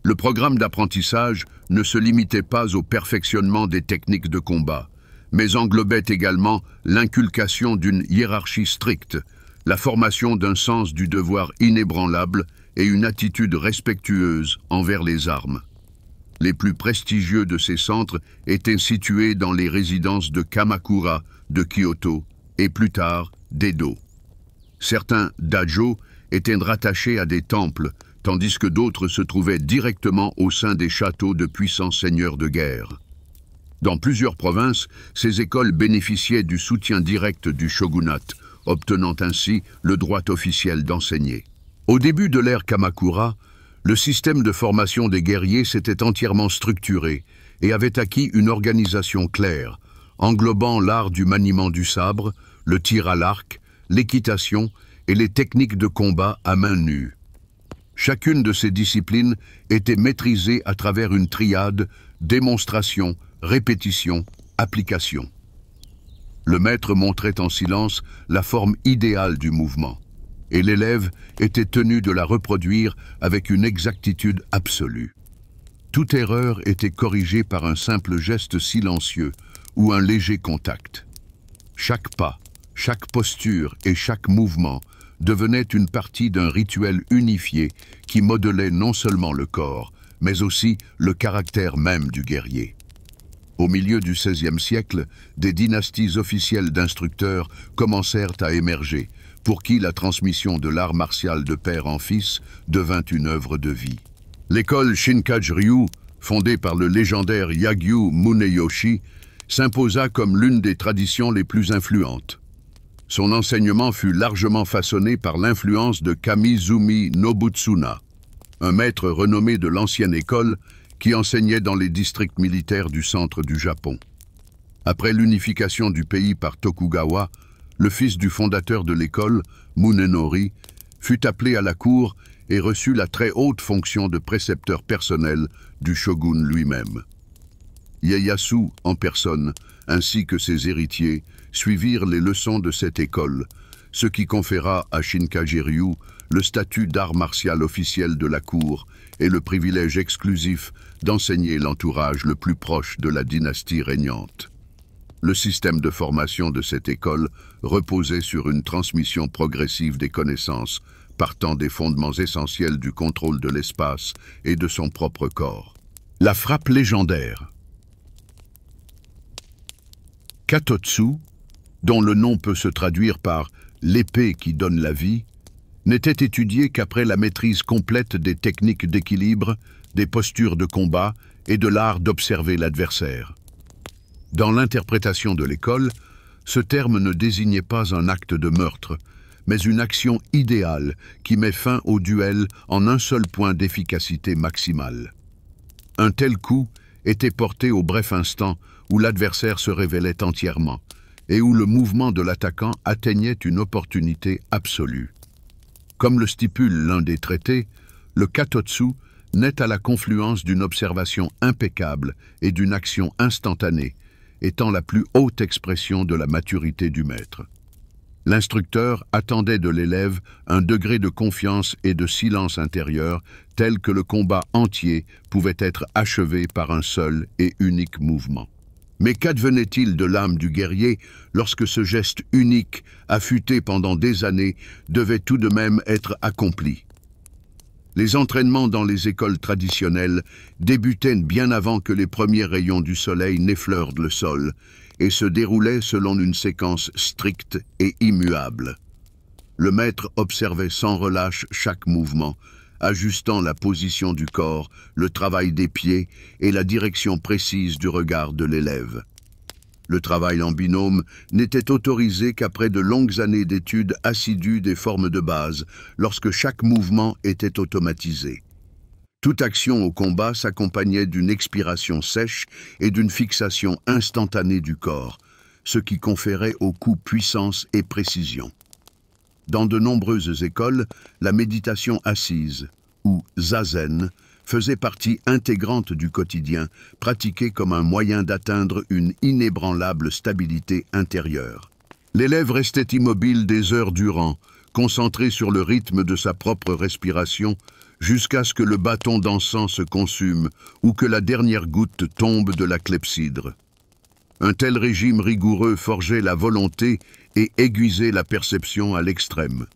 Le programme d'apprentissage ne se limitait pas au perfectionnement des techniques de combat, mais englobait également l'inculcation d'une hiérarchie stricte, la formation d'un sens du devoir inébranlable et une attitude respectueuse envers les armes. Les plus prestigieux de ces centres étaient situés dans les résidences de Kamakura, de Kyoto et plus tard d'Edo. Certains dajo étaient rattachés à des temples, tandis que d'autres se trouvaient directement au sein des châteaux de puissants seigneurs de guerre. Dans plusieurs provinces, ces écoles bénéficiaient du soutien direct du shogunat, obtenant ainsi le droit officiel d'enseigner. Au début de l'ère Kamakura, le système de formation des guerriers s'était entièrement structuré et avait acquis une organisation claire, englobant l'art du maniement du sabre, le tir à l'arc, l'équitation et les techniques de combat à main nue. Chacune de ces disciplines était maîtrisée à travers une triade démonstration, répétition, application. Le maître montrait en silence la forme idéale du mouvement, et l'élève était tenu de la reproduire avec une exactitude absolue. Toute erreur était corrigée par un simple geste silencieux ou un léger contact. Chaque pas, chaque posture et chaque mouvement devenait une partie d'un rituel unifié qui modelait non seulement le corps, mais aussi le caractère même du guerrier. Au milieu du XVIe siècle, des dynasties officielles d'instructeurs commencèrent à émerger, pour qui la transmission de l'art martial de père en fils devint une œuvre de vie. L'école Shinkage-ryu, fondée par le légendaire Yagyu Muneyoshi, s'imposa comme l'une des traditions les plus influentes. Son enseignement fut largement façonné par l'influence de Kamizumi Nobutsuna, un maître renommé de l'ancienne école qui enseignait dans les districts militaires du centre du Japon. Après l'unification du pays par Tokugawa, le fils du fondateur de l'école, Munenori, fut appelé à la cour et reçut la très haute fonction de précepteur personnel du shogun lui-même. Ieyasu, en personne, ainsi que ses héritiers, suivirent les leçons de cette école, ce qui conféra à Shinkage-ryu le statut d'art martial officiel de la cour et le privilège exclusif d'enseigner l'entourage le plus proche de la dynastie régnante. Le système de formation de cette école reposait sur une transmission progressive des connaissances, partant des fondements essentiels du contrôle de l'espace et de son propre corps. La frappe légendaire. Katotsu, dont le nom peut se traduire par « l'épée qui donne la vie », n'était étudié qu'après la maîtrise complète des techniques d'équilibre, des postures de combat et de l'art d'observer l'adversaire. Dans l'interprétation de l'école, ce terme ne désignait pas un acte de meurtre, mais une action idéale qui met fin au duel en un seul point d'efficacité maximale. Un tel coup était porté au bref instant où l'adversaire se révélait entièrement et où le mouvement de l'attaquant atteignait une opportunité absolue. Comme le stipule l'un des traités, le Katotsu naît à la confluence d'une observation impeccable et d'une action instantanée, étant la plus haute expression de la maturité du maître. L'instructeur attendait de l'élève un degré de confiance et de silence intérieur tel que le combat entier pouvait être achevé par un seul et unique mouvement. Mais qu'advenait-il de l'âme du guerrier lorsque ce geste unique, affûté pendant des années, devait tout de même être accompli? Les entraînements dans les écoles traditionnelles débutaient bien avant que les premiers rayons du soleil n'effleurent le sol et se déroulaient selon une séquence stricte et immuable. Le maître observait sans relâche chaque mouvement, ajustant la position du corps, le travail des pieds et la direction précise du regard de l'élève. Le travail en binôme n'était autorisé qu'après de longues années d'études assidues des formes de base, lorsque chaque mouvement était automatisé. Toute action au combat s'accompagnait d'une expiration sèche et d'une fixation instantanée du corps, ce qui conférait au coup puissance et précision. Dans de nombreuses écoles, la méditation assise, ou zazen, faisait partie intégrante du quotidien, pratiquée comme un moyen d'atteindre une inébranlable stabilité intérieure. L'élève restait immobile des heures durant, concentré sur le rythme de sa propre respiration, jusqu'à ce que le bâton d'encens se consume ou que la dernière goutte tombe de la clepsydre. Un tel régime rigoureux forgeait la volonté et aiguisait la perception à l'extrême.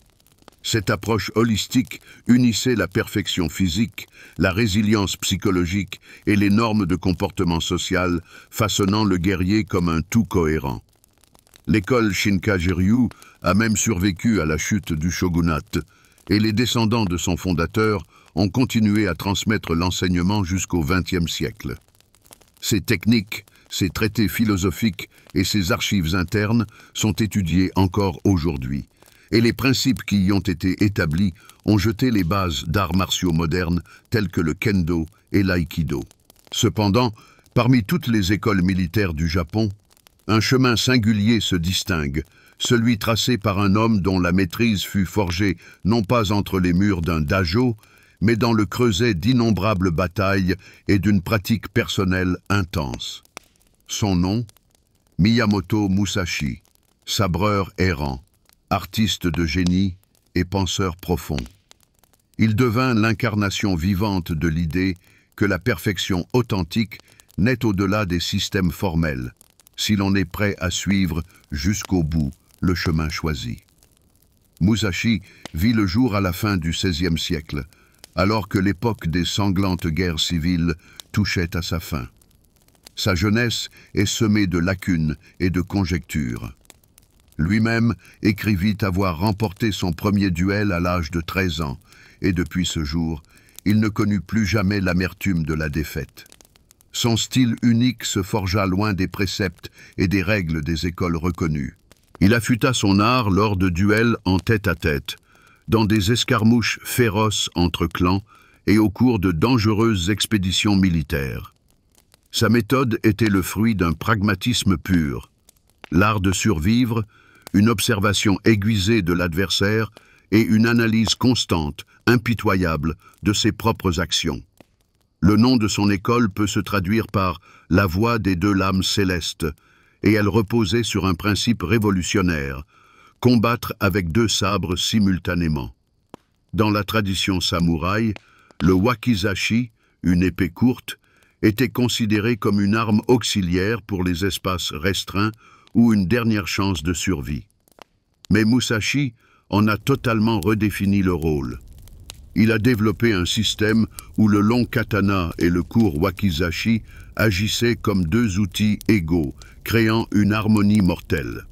Cette approche holistique unissait la perfection physique, la résilience psychologique et les normes de comportement social, façonnant le guerrier comme un tout cohérent. L'école Shinkage-ryu a même survécu à la chute du shogunat, et les descendants de son fondateur ont continué à transmettre l'enseignement jusqu'au XXe siècle. Ces techniques, ses traités philosophiques et ses archives internes sont étudiés encore aujourd'hui, et les principes qui y ont été établis ont jeté les bases d'arts martiaux modernes tels que le kendo et l'aïkido. Cependant, parmi toutes les écoles militaires du Japon, un chemin singulier se distingue, celui tracé par un homme dont la maîtrise fut forgée non pas entre les murs d'un dajo, mais dans le creuset d'innombrables batailles et d'une pratique personnelle intense. Son nom, Miyamoto Musashi, sabreur errant, artiste de génie et penseur profond. Il devint l'incarnation vivante de l'idée que la perfection authentique naît au-delà des systèmes formels, si l'on est prêt à suivre jusqu'au bout le chemin choisi. Musashi vit le jour à la fin du XVIe siècle, alors que l'époque des sanglantes guerres civiles touchait à sa fin. Sa jeunesse est semée de lacunes et de conjectures. Lui-même écrivit avoir remporté son premier duel à l'âge de 13 ans, et depuis ce jour, il ne connut plus jamais l'amertume de la défaite. Son style unique se forgea loin des préceptes et des règles des écoles reconnues. Il affûta son art lors de duels en tête-à-tête, dans des escarmouches féroces entre clans et au cours de dangereuses expéditions militaires. Sa méthode était le fruit d'un pragmatisme pur, l'art de survivre, une observation aiguisée de l'adversaire et une analyse constante, impitoyable, de ses propres actions. Le nom de son école peut se traduire par « la voie des deux lames célestes », et elle reposait sur un principe révolutionnaire, combattre avec deux sabres simultanément. Dans la tradition samouraï, le wakizashi, une épée courte, était considéré comme une arme auxiliaire pour les espaces restreints ou une dernière chance de survie. Mais Musashi en a totalement redéfini le rôle. Il a développé un système où le long katana et le court wakizashi agissaient comme deux outils égaux, créant une harmonie mortelle.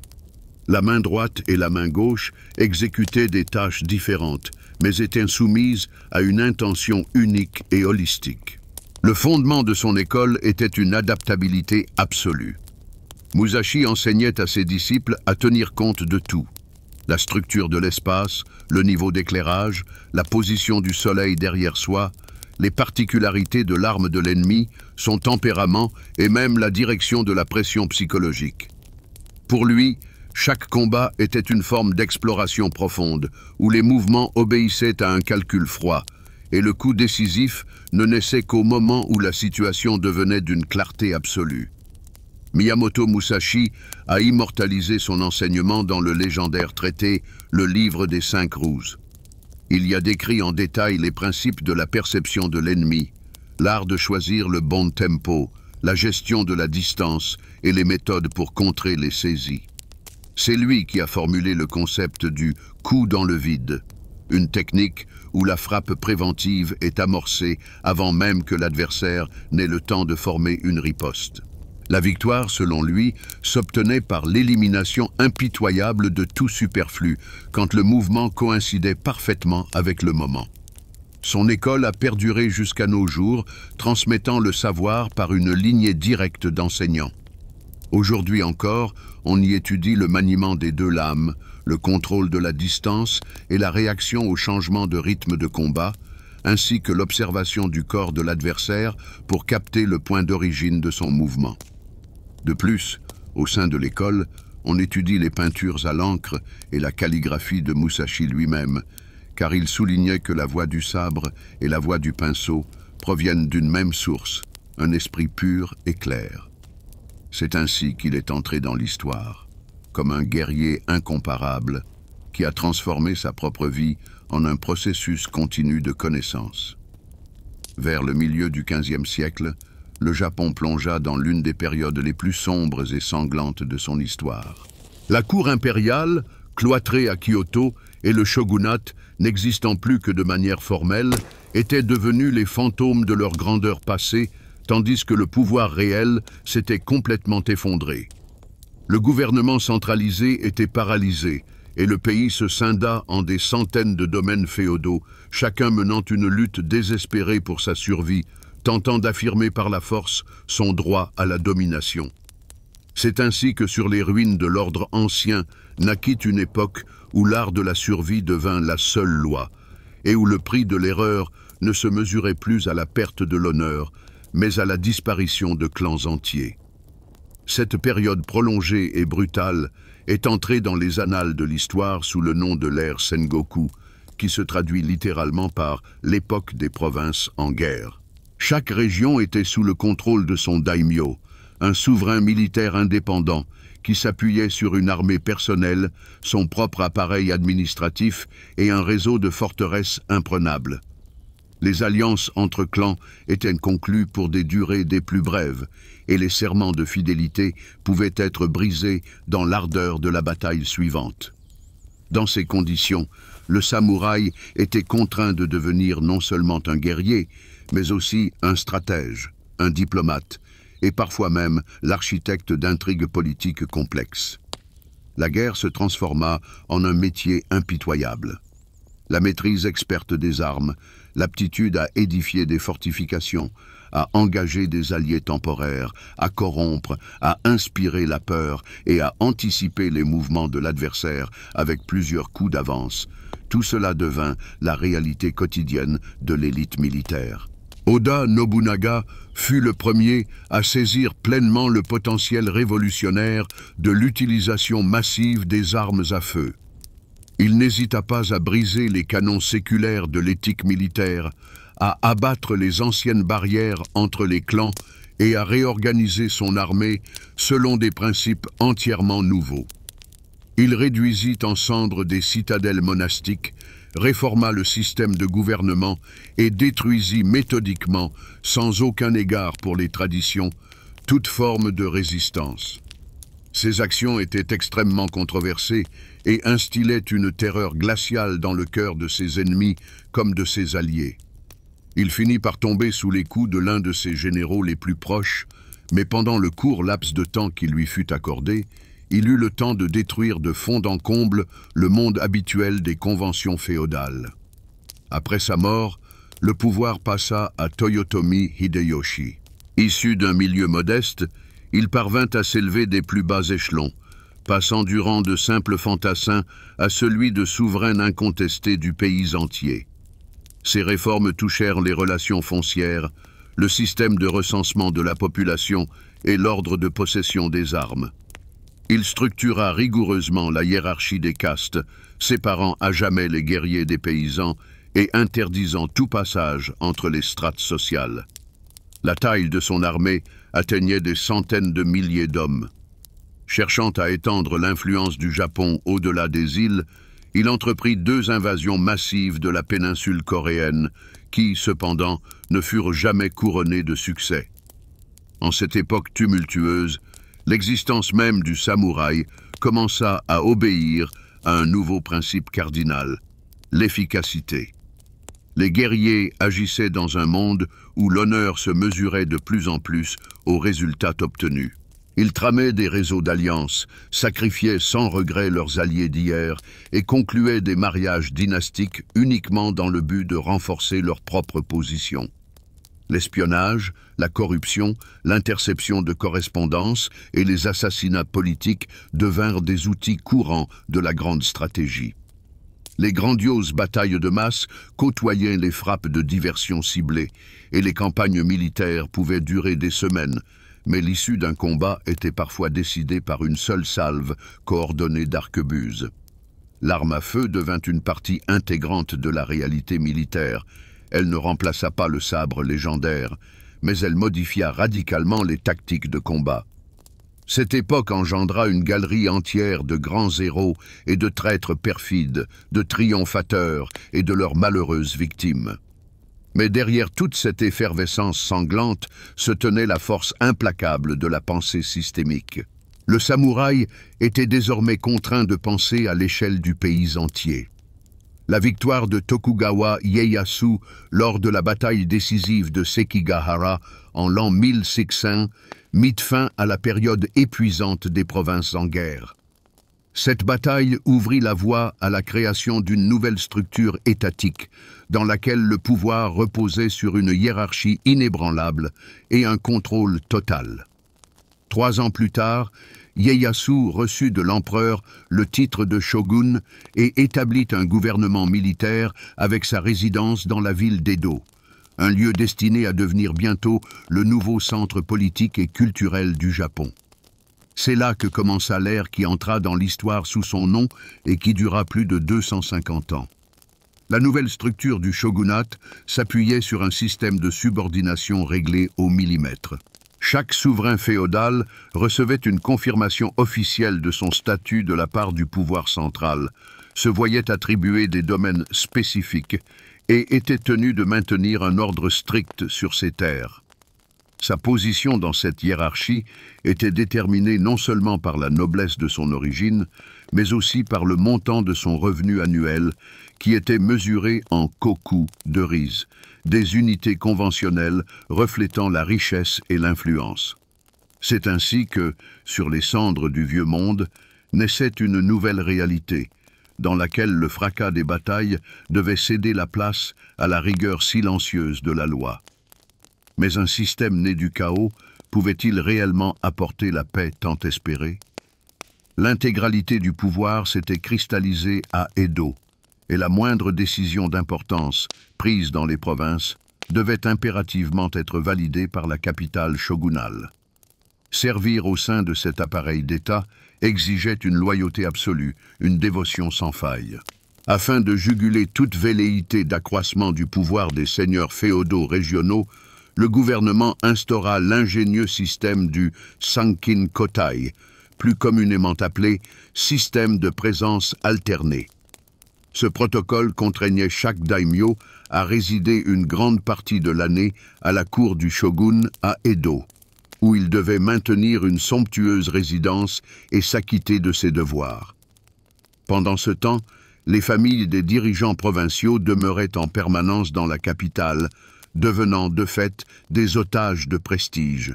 La main droite et la main gauche exécutaient des tâches différentes, mais étaient soumises à une intention unique et holistique. Le fondement de son école était une adaptabilité absolue. Musashi enseignait à ses disciples à tenir compte de tout. La structure de l'espace, le niveau d'éclairage, la position du soleil derrière soi, les particularités de l'arme de l'ennemi, son tempérament et même la direction de la pression psychologique. Pour lui, chaque combat était une forme d'exploration profonde, où les mouvements obéissaient à un calcul froid, et le coup décisif ne naissait qu'au moment où la situation devenait d'une clarté absolue. Miyamoto Musashi a immortalisé son enseignement dans le légendaire traité « Le livre des 5 roues ». Il y a décrit en détail les principes de la perception de l'ennemi, l'art de choisir le bon tempo, la gestion de la distance et les méthodes pour contrer les saisies. C'est lui qui a formulé le concept du « coup dans le vide », une technique où la frappe préventive est amorcée avant même que l'adversaire n'ait le temps de former une riposte. La victoire, selon lui, s'obtenait par l'élimination impitoyable de tout superflu, quand le mouvement coïncidait parfaitement avec le moment. Son école a perduré jusqu'à nos jours, transmettant le savoir par une lignée directe d'enseignants. Aujourd'hui encore, on y étudie le maniement des deux lames, le contrôle de la distance et la réaction au changement de rythme de combat, ainsi que l'observation du corps de l'adversaire pour capter le point d'origine de son mouvement. De plus, au sein de l'école, on étudie les peintures à l'encre et la calligraphie de Musashi lui-même, car il soulignait que la voie du sabre et la voie du pinceau proviennent d'une même source, un esprit pur et clair. C'est ainsi qu'il est entré dans l'histoire, comme un guerrier incomparable qui a transformé sa propre vie en un processus continu de connaissance. Vers le milieu du XVe siècle, le Japon plongea dans l'une des périodes les plus sombres et sanglantes de son histoire. La cour impériale, cloîtrée à Kyoto, et le shogunat, n'existant plus que de manière formelle, étaient devenus les fantômes de leur grandeur passée, tandis que le pouvoir réel s'était complètement effondré. Le gouvernement centralisé était paralysé, et le pays se scinda en des centaines de domaines féodaux, chacun menant une lutte désespérée pour sa survie, tentant d'affirmer par la force son droit à la domination. C'est ainsi que sur les ruines de l'ordre ancien naquit une époque où l'art de la survie devint la seule loi, et où le prix de l'erreur ne se mesurait plus à la perte de l'honneur, mais à la disparition de clans entiers. Cette période prolongée et brutale est entré dans les annales de l'histoire sous le nom de l'ère Sengoku, qui se traduit littéralement par l'époque des provinces en guerre. Chaque région était sous le contrôle de son daimyo, un souverain militaire indépendant qui s'appuyait sur une armée personnelle, son propre appareil administratif et un réseau de forteresses imprenables. Les alliances entre clans étaient conclues pour des durées des plus brèves, et les serments de fidélité pouvaient être brisés dans l'ardeur de la bataille suivante. Dans ces conditions, le samouraï était contraint de devenir non seulement un guerrier, mais aussi un stratège, un diplomate, et parfois même l'architecte d'intrigues politiques complexes. La guerre se transforma en un métier impitoyable. La maîtrise experte des armes, l'aptitude à édifier des fortifications, à engager des alliés temporaires, à corrompre, à inspirer la peur et à anticiper les mouvements de l'adversaire avec plusieurs coups d'avance, tout cela devint la réalité quotidienne de l'élite militaire. Oda Nobunaga fut le premier à saisir pleinement le potentiel révolutionnaire de l'utilisation massive des armes à feu. Il n'hésita pas à briser les canons séculaires de l'éthique militaire, à abattre les anciennes barrières entre les clans et à réorganiser son armée selon des principes entièrement nouveaux. Il réduisit en cendres des citadelles monastiques, réforma le système de gouvernement et détruisit méthodiquement, sans aucun égard pour les traditions, toute forme de résistance. Ces actions étaient extrêmement controversées et instillaient une terreur glaciale dans le cœur de ses ennemis comme de ses alliés. Il finit par tomber sous les coups de l'un de ses généraux les plus proches, mais pendant le court laps de temps qui lui fut accordé, il eut le temps de détruire de fond en comble le monde habituel des conventions féodales. Après sa mort, le pouvoir passa à Toyotomi Hideyoshi. Issu d'un milieu modeste, il parvint à s'élever des plus bas échelons, passant du rang de simple fantassin à celui de souverain incontesté du pays entier. Ces réformes touchèrent les relations foncières, le système de recensement de la population et l'ordre de possession des armes. Il structura rigoureusement la hiérarchie des castes, séparant à jamais les guerriers des paysans et interdisant tout passage entre les strates sociales. La taille de son armée atteignait des centaines de milliers d'hommes. Cherchant à étendre l'influence du Japon au-delà des îles, il entreprit 2 invasions massives de la péninsule coréenne qui, cependant, ne furent jamais couronnées de succès. En cette époque tumultueuse, l'existence même du samouraï commença à obéir à un nouveau principe cardinal, l'efficacité. Les guerriers agissaient dans un monde où l'honneur se mesurait de plus en plus aux résultats obtenus. Ils tramaient des réseaux d'alliances, sacrifiaient sans regret leurs alliés d'hier et concluaient des mariages dynastiques uniquement dans le but de renforcer leur propre position. L'espionnage, la corruption, l'interception de correspondances et les assassinats politiques devinrent des outils courants de la grande stratégie. Les grandioses batailles de masse côtoyaient les frappes de diversion ciblées, et les campagnes militaires pouvaient durer des semaines, mais l'issue d'un combat était parfois décidée par une seule salve coordonnée d'arquebuses. L'arme à feu devint une partie intégrante de la réalité militaire. Elle ne remplaça pas le sabre légendaire, mais elle modifia radicalement les tactiques de combat. Cette époque engendra une galerie entière de grands héros et de traîtres perfides, de triomphateurs et de leurs malheureuses victimes. Mais derrière toute cette effervescence sanglante se tenait la force implacable de la pensée systémique. Le samouraï était désormais contraint de penser à l'échelle du pays entier. La victoire de Tokugawa Ieyasu lors de la bataille décisive de Sekigahara en l'an 1600 mit fin à la période épuisante des provinces en guerre. Cette bataille ouvrit la voie à la création d'une nouvelle structure étatique, dans laquelle le pouvoir reposait sur une hiérarchie inébranlable et un contrôle total. 3 ans plus tard, Ieyasu reçut de l'empereur le titre de shogun et établit un gouvernement militaire avec sa résidence dans la ville d'Edo, un lieu destiné à devenir bientôt le nouveau centre politique et culturel du Japon. C'est là que commença l'ère qui entra dans l'histoire sous son nom et qui dura plus de 250 ans. La nouvelle structure du shogunat s'appuyait sur un système de subordination réglé au millimètre. Chaque souverain féodal recevait une confirmation officielle de son statut de la part du pouvoir central, se voyait attribuer des domaines spécifiques et était tenu de maintenir un ordre strict sur ses terres. Sa position dans cette hiérarchie était déterminée non seulement par la noblesse de son origine, mais aussi par le montant de son revenu annuel, qui était mesuré en koku de riz, des unités conventionnelles reflétant la richesse et l'influence. C'est ainsi que, sur les cendres du vieux monde, naissait une nouvelle réalité, dans laquelle le fracas des batailles devait céder la place à la rigueur silencieuse de la loi. Mais un système né du chaos pouvait-il réellement apporter la paix tant espérée? L'intégralité du pouvoir s'était cristallisée à Edo, et la moindre décision d'importance prise dans les provinces devait impérativement être validée par la capitale shogunale. Servir au sein de cet appareil d'État exigeait une loyauté absolue, une dévotion sans faille. Afin de juguler toute velléité d'accroissement du pouvoir des seigneurs féodaux régionaux, le gouvernement instaura l'ingénieux système du Sankin Kotai, plus communément appelé système de présence alternée. Ce protocole contraignait chaque daimyo à résider une grande partie de l'année à la cour du shogun à Edo, où il devait maintenir une somptueuse résidence et s'acquitter de ses devoirs. Pendant ce temps, les familles des dirigeants provinciaux demeuraient en permanence dans la capitale, devenant de fait des otages de prestige.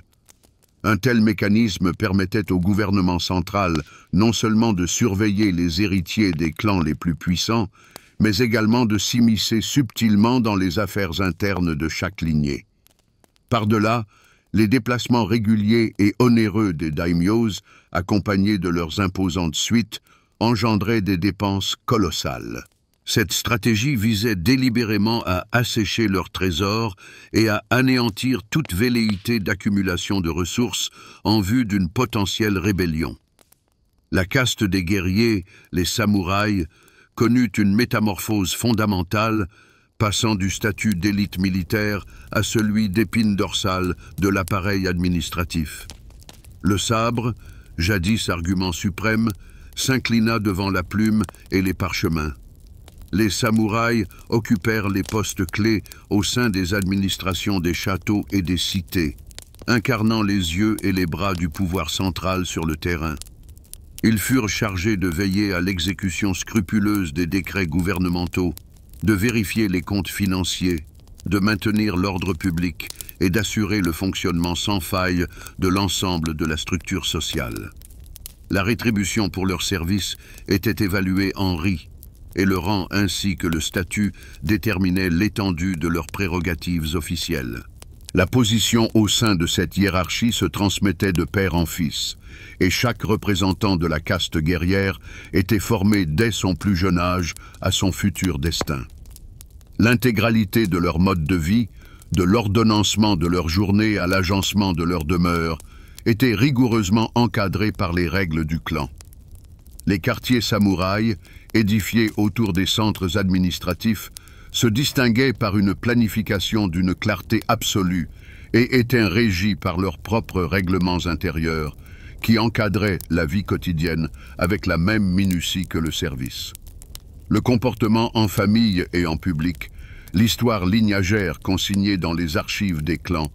Un tel mécanisme permettait au gouvernement central non seulement de surveiller les héritiers des clans les plus puissants, mais également de s'immiscer subtilement dans les affaires internes de chaque lignée. Par-delà, les déplacements réguliers et onéreux des daimyos, accompagnés de leurs imposantes suites, engendraient des dépenses colossales. Cette stratégie visait délibérément à assécher leurs trésors et à anéantir toute velléité d'accumulation de ressources en vue d'une potentielle rébellion. La caste des guerriers, les samouraïs, connut une métamorphose fondamentale, passant du statut d'élite militaire à celui d'épine dorsale de l'appareil administratif. Le sabre, jadis argument suprême, s'inclina devant la plume et les parchemins. Les samouraïs occupèrent les postes clés au sein des administrations des châteaux et des cités, incarnant les yeux et les bras du pouvoir central sur le terrain. Ils furent chargés de veiller à l'exécution scrupuleuse des décrets gouvernementaux, de vérifier les comptes financiers, de maintenir l'ordre public et d'assurer le fonctionnement sans faille de l'ensemble de la structure sociale. La rétribution pour leur service était évaluée en ri, et le rang ainsi que le statut déterminaient l'étendue de leurs prérogatives officielles. La position au sein de cette hiérarchie se transmettait de père en fils, et chaque représentant de la caste guerrière était formé dès son plus jeune âge à son futur destin. L'intégralité de leur mode de vie, de l'ordonnancement de leur journée à l'agencement de leur demeure, était rigoureusement encadrée par les règles du clan. Les quartiers samouraïs, édifiés autour des centres administratifs, se distinguaient par une planification d'une clarté absolue et étaient régis par leurs propres règlements intérieurs qui encadraient la vie quotidienne avec la même minutie que le service. Le comportement en famille et en public, l'histoire lignagère consignée dans les archives des clans,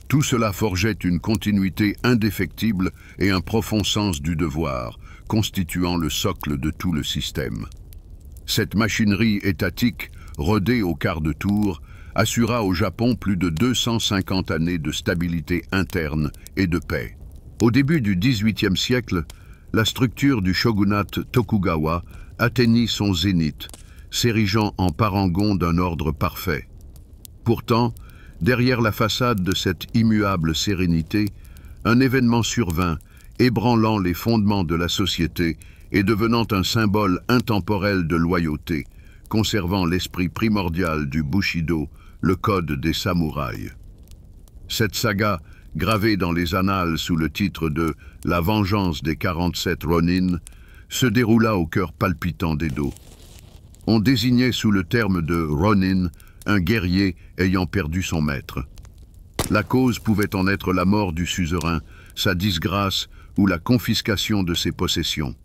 tout cela forgeait une continuité indéfectible et un profond sens du devoir, constituant le socle de tout le système. Cette machinerie étatique, rodée au quart de tour, assura au Japon plus de 250 années de stabilité interne et de paix. Au début du XVIIIe siècle, la structure du shogunat Tokugawa atteignit son zénith, s'érigeant en parangon d'un ordre parfait. Pourtant, derrière la façade de cette immuable sérénité, un événement survint, ébranlant les fondements de la société et devenant un symbole intemporel de loyauté, conservant l'esprit primordial du Bushido, le code des samouraïs. Cette saga, gravé dans les annales sous le titre de « La vengeance des 47 Ronin », se déroula au cœur palpitant d'Edo. On désignait sous le terme de Ronin un guerrier ayant perdu son maître. La cause pouvait en être la mort du suzerain, sa disgrâce ou la confiscation de ses possessions.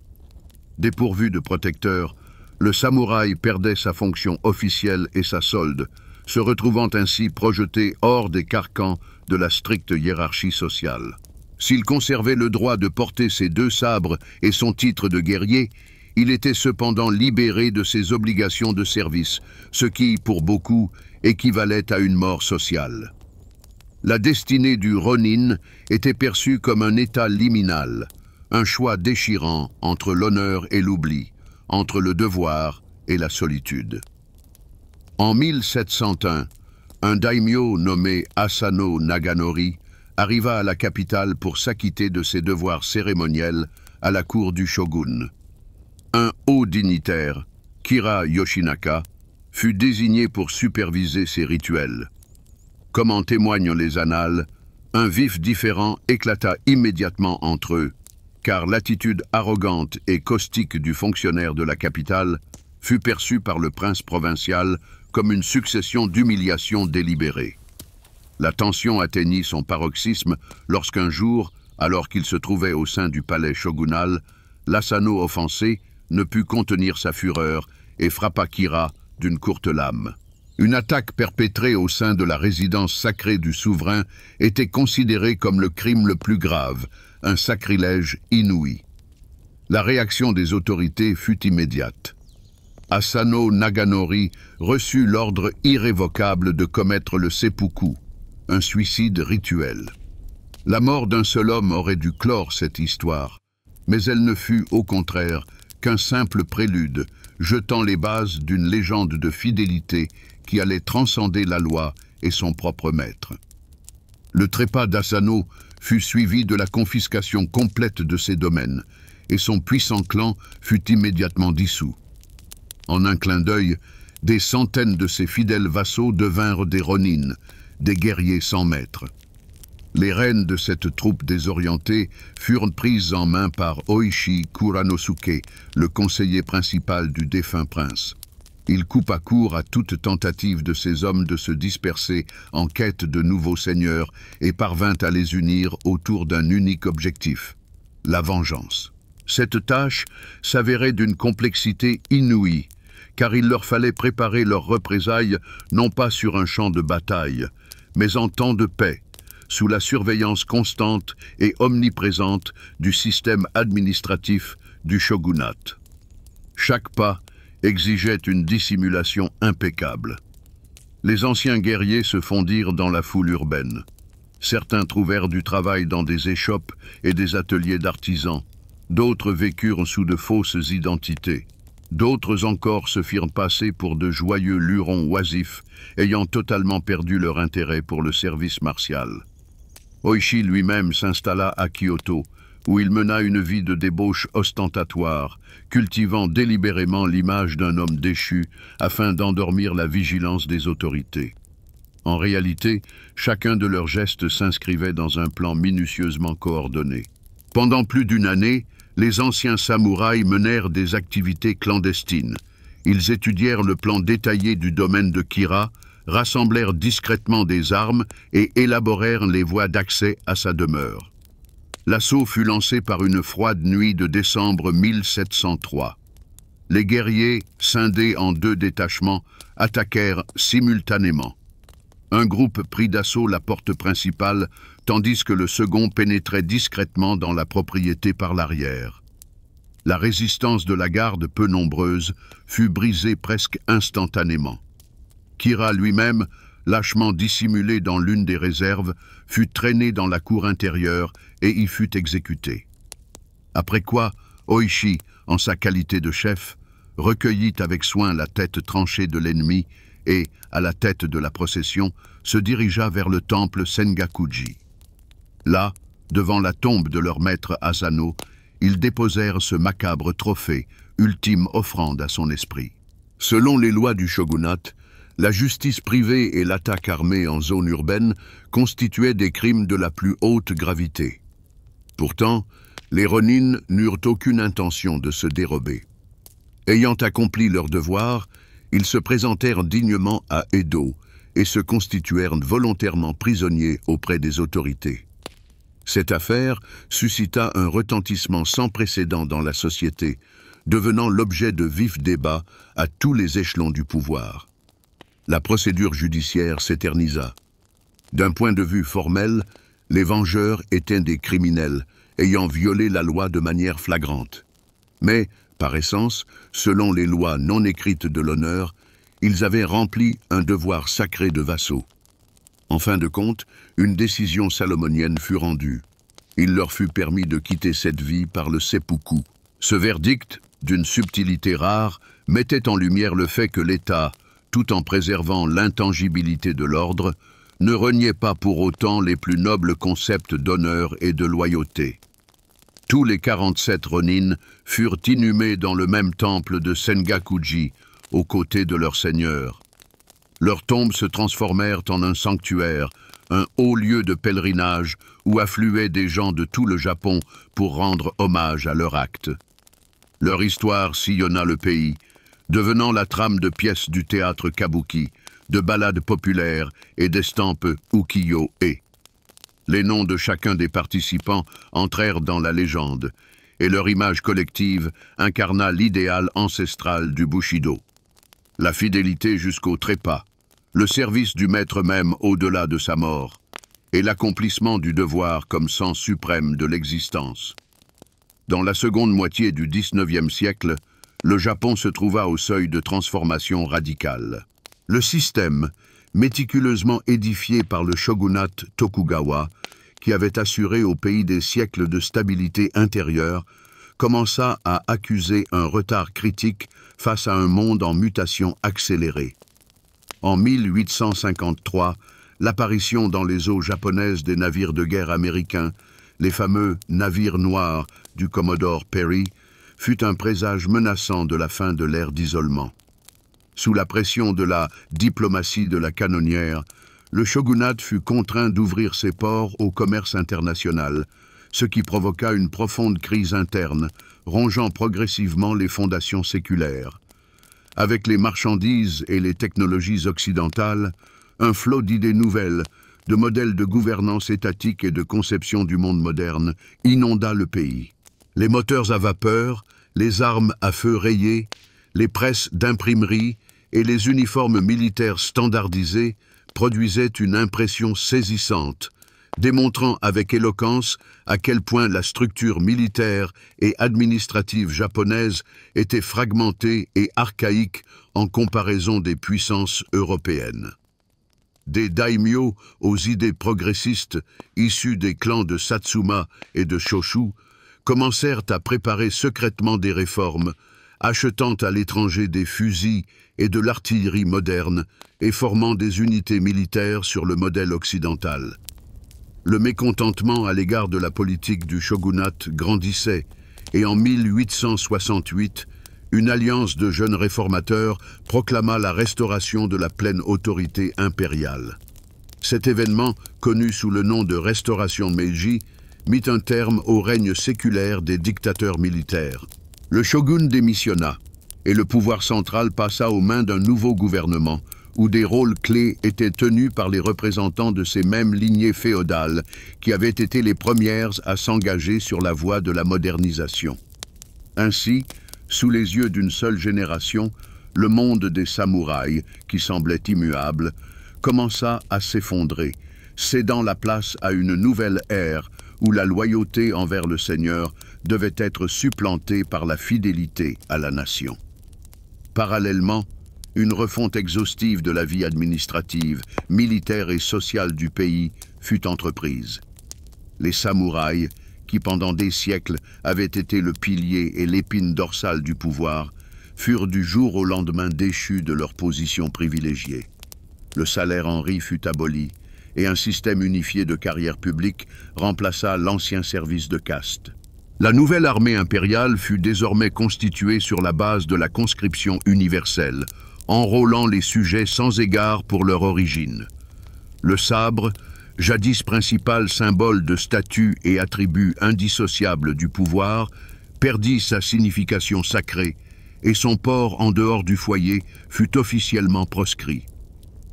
Dépourvu de protecteur, le samouraï perdait sa fonction officielle et sa solde, se retrouvant ainsi projeté hors des carcans de la stricte hiérarchie sociale. S'il conservait le droit de porter ses 2 sabres et son titre de guerrier, il était cependant libéré de ses obligations de service, ce qui, pour beaucoup, équivalait à une mort sociale. La destinée du Ronin était perçue comme un état liminal, un choix déchirant entre l'honneur et l'oubli, entre le devoir et la solitude. En 1701, un daimyo nommé Asano Naganori arriva à la capitale pour s'acquitter de ses devoirs cérémoniels à la cour du shogun. Un haut dignitaire, Kira Yoshinaka, fut désigné pour superviser ces rituels. Comme en témoignent les annales, un vif différend éclata immédiatement entre eux, car l'attitude arrogante et caustique du fonctionnaire de la capitale fut perçue par le prince provincial comme une succession d'humiliations délibérées. La tension atteignit son paroxysme lorsqu'un jour, alors qu'il se trouvait au sein du palais shogunal, l'Asano offensé ne put contenir sa fureur et frappa Kira d'une courte lame. Une attaque perpétrée au sein de la résidence sacrée du souverain était considérée comme le crime le plus grave, un sacrilège inouï. La réaction des autorités fut immédiate. Asano Naganori reçut l'ordre irrévocable de commettre le seppuku, un suicide rituel. La mort d'un seul homme aurait dû clore cette histoire, mais elle ne fut, au contraire, qu'un simple prélude, jetant les bases d'une légende de fidélité qui allait transcender la loi et son propre maître. Le trépas d'Asano fut suivi de la confiscation complète de ses domaines, et son puissant clan fut immédiatement dissous. En un clin d'œil, des centaines de ses fidèles vassaux devinrent des Ronin, des guerriers sans maître. Les rênes de cette troupe désorientée furent prises en main par Oishi Kuranosuke, le conseiller principal du défunt prince. Il coupa court à toute tentative de ces hommes de se disperser en quête de nouveaux seigneurs et parvint à les unir autour d'un unique objectif, la vengeance. Cette tâche s'avérait d'une complexité inouïe, car il leur fallait préparer leurs représailles non pas sur un champ de bataille, mais en temps de paix, sous la surveillance constante et omniprésente du système administratif du shogunat. Chaque pas exigeait une dissimulation impeccable. Les anciens guerriers se fondirent dans la foule urbaine. Certains trouvèrent du travail dans des échoppes et des ateliers d'artisans. D'autres vécurent sous de fausses identités. D'autres encore se firent passer pour de joyeux lurons oisifs, ayant totalement perdu leur intérêt pour le service martial. Oishi lui-même s'installa à Kyoto, où il mena une vie de débauche ostentatoire, cultivant délibérément l'image d'un homme déchu afin d'endormir la vigilance des autorités. En réalité, chacun de leurs gestes s'inscrivait dans un plan minutieusement coordonné. Pendant plus d'une année, les anciens samouraïs menèrent des activités clandestines. Ils étudièrent le plan détaillé du domaine de Kira, rassemblèrent discrètement des armes et élaborèrent les voies d'accès à sa demeure. L'assaut fut lancé par une froide nuit de décembre 1703. Les guerriers, scindés en 2 détachements, attaquèrent simultanément. Un groupe prit d'assaut la porte principale, tandis que le second pénétrait discrètement dans la propriété par l'arrière. La résistance de la garde, peu nombreuse, fut brisée presque instantanément. Kira lui-même, lâchement dissimulé dans l'une des réserves, fut traîné dans la cour intérieure et y fut exécuté. Après quoi, Oishi, en sa qualité de chef, recueillit avec soin la tête tranchée de l'ennemi et, à la tête de la procession, se dirigea vers le temple Sengakuji. Là, devant la tombe de leur maître Asano, ils déposèrent ce macabre trophée, ultime offrande à son esprit. Selon les lois du shogunat, La justice privée et l'attaque armée en zone urbaine constituaient des crimes de la plus haute gravité. Pourtant, les Ronin n'eurent aucune intention de se dérober. Ayant accompli leur devoir, ils se présentèrent dignement à Edo et se constituèrent volontairement prisonniers auprès des autorités. Cette affaire suscita un retentissement sans précédent dans la société, devenant l'objet de vifs débats à tous les échelons du pouvoir. La procédure judiciaire s'éternisa. D'un point de vue formel, les vengeurs étaient des criminels, ayant violé la loi de manière flagrante. Mais, par essence, selon les lois non écrites de l'honneur, ils avaient rempli un devoir sacré de vassaux. En fin de compte, une décision salomonienne fut rendue. Il leur fut permis de quitter cette vie par le seppuku. Ce verdict, d'une subtilité rare, mettait en lumière le fait que l'État, tout en préservant l'intangibilité de l'ordre, ne reniait pas pour autant les plus nobles concepts d'honneur et de loyauté. Tous les 47 Ronin furent inhumés dans le même temple de Sengakuji, aux côtés de leur seigneur. Leurs tombes se transformèrent en un sanctuaire, un haut lieu de pèlerinage où affluaient des gens de tout le Japon pour rendre hommage à leur acte. Leur histoire sillonna le pays, devenant la trame de pièces du théâtre kabuki, de ballades populaires et d'estampes ukiyo-e. Les noms de chacun des participants entrèrent dans la légende, et leur image collective incarna l'idéal ancestral du Bushido. La fidélité jusqu'au trépas, le service du maître même au-delà de sa mort, et l'accomplissement du devoir comme sens suprême de l'existence. Dans la seconde moitié du XIXe siècle, le Japon se trouva au seuil de transformation radicale. Le système, méticuleusement édifié par le shogunat Tokugawa, qui avait assuré au pays des siècles de stabilité intérieure, commença à accuser un retard critique face à un monde en mutation accélérée. En 1853, l'apparition dans les eaux japonaises des navires de guerre américains, les fameux navires noirs du Commodore Perry, fut un présage menaçant de la fin de l'ère d'isolement. Sous la pression de la diplomatie de la canonnière, le shogunat fut contraint d'ouvrir ses ports au commerce international, ce qui provoqua une profonde crise interne, rongeant progressivement les fondations séculaires. Avec les marchandises et les technologies occidentales, un flot d'idées nouvelles, de modèles de gouvernance étatique et de conception du monde moderne inonda le pays. Les moteurs à vapeur, les armes à feu rayé, les presses d'imprimerie et les uniformes militaires standardisés produisaient une impression saisissante, démontrant avec éloquence à quel point la structure militaire et administrative japonaise était fragmentée et archaïque en comparaison des puissances européennes. Des daimyo aux idées progressistes issus des clans de Satsuma et de Shoshu commencèrent à préparer secrètement des réformes, achetant à l'étranger des fusils et de l'artillerie moderne et formant des unités militaires sur le modèle occidental. Le mécontentement à l'égard de la politique du shogunat grandissait et en 1868, une alliance de jeunes réformateurs proclama la restauration de la pleine autorité impériale. Cet événement, connu sous le nom de Restauration Meiji, mit un terme au règne séculaire des dictateurs militaires. Le shogun démissionna et le pouvoir central passa aux mains d'un nouveau gouvernement où des rôles clés étaient tenus par les représentants de ces mêmes lignées féodales qui avaient été les premières à s'engager sur la voie de la modernisation. Ainsi, sous les yeux d'une seule génération, le monde des samouraïs, qui semblait immuable, commença à s'effondrer, cédant la place à une nouvelle ère où la loyauté envers le Seigneur devait être supplantée par la fidélité à la nation. Parallèlement, une refonte exhaustive de la vie administrative, militaire et sociale du pays fut entreprise. Les samouraïs, qui pendant des siècles avaient été le pilier et l'épine dorsale du pouvoir, furent du jour au lendemain déchus de leur position privilégiée. Le salaire en riz fut aboli et un système unifié de carrière publique remplaça l'ancien service de caste. La nouvelle armée impériale fut désormais constituée sur la base de la conscription universelle, enrôlant les sujets sans égard pour leur origine. Le sabre, jadis principal symbole de statut et attribut indissociable du pouvoir, perdit sa signification sacrée et son port en dehors du foyer fut officiellement proscrit.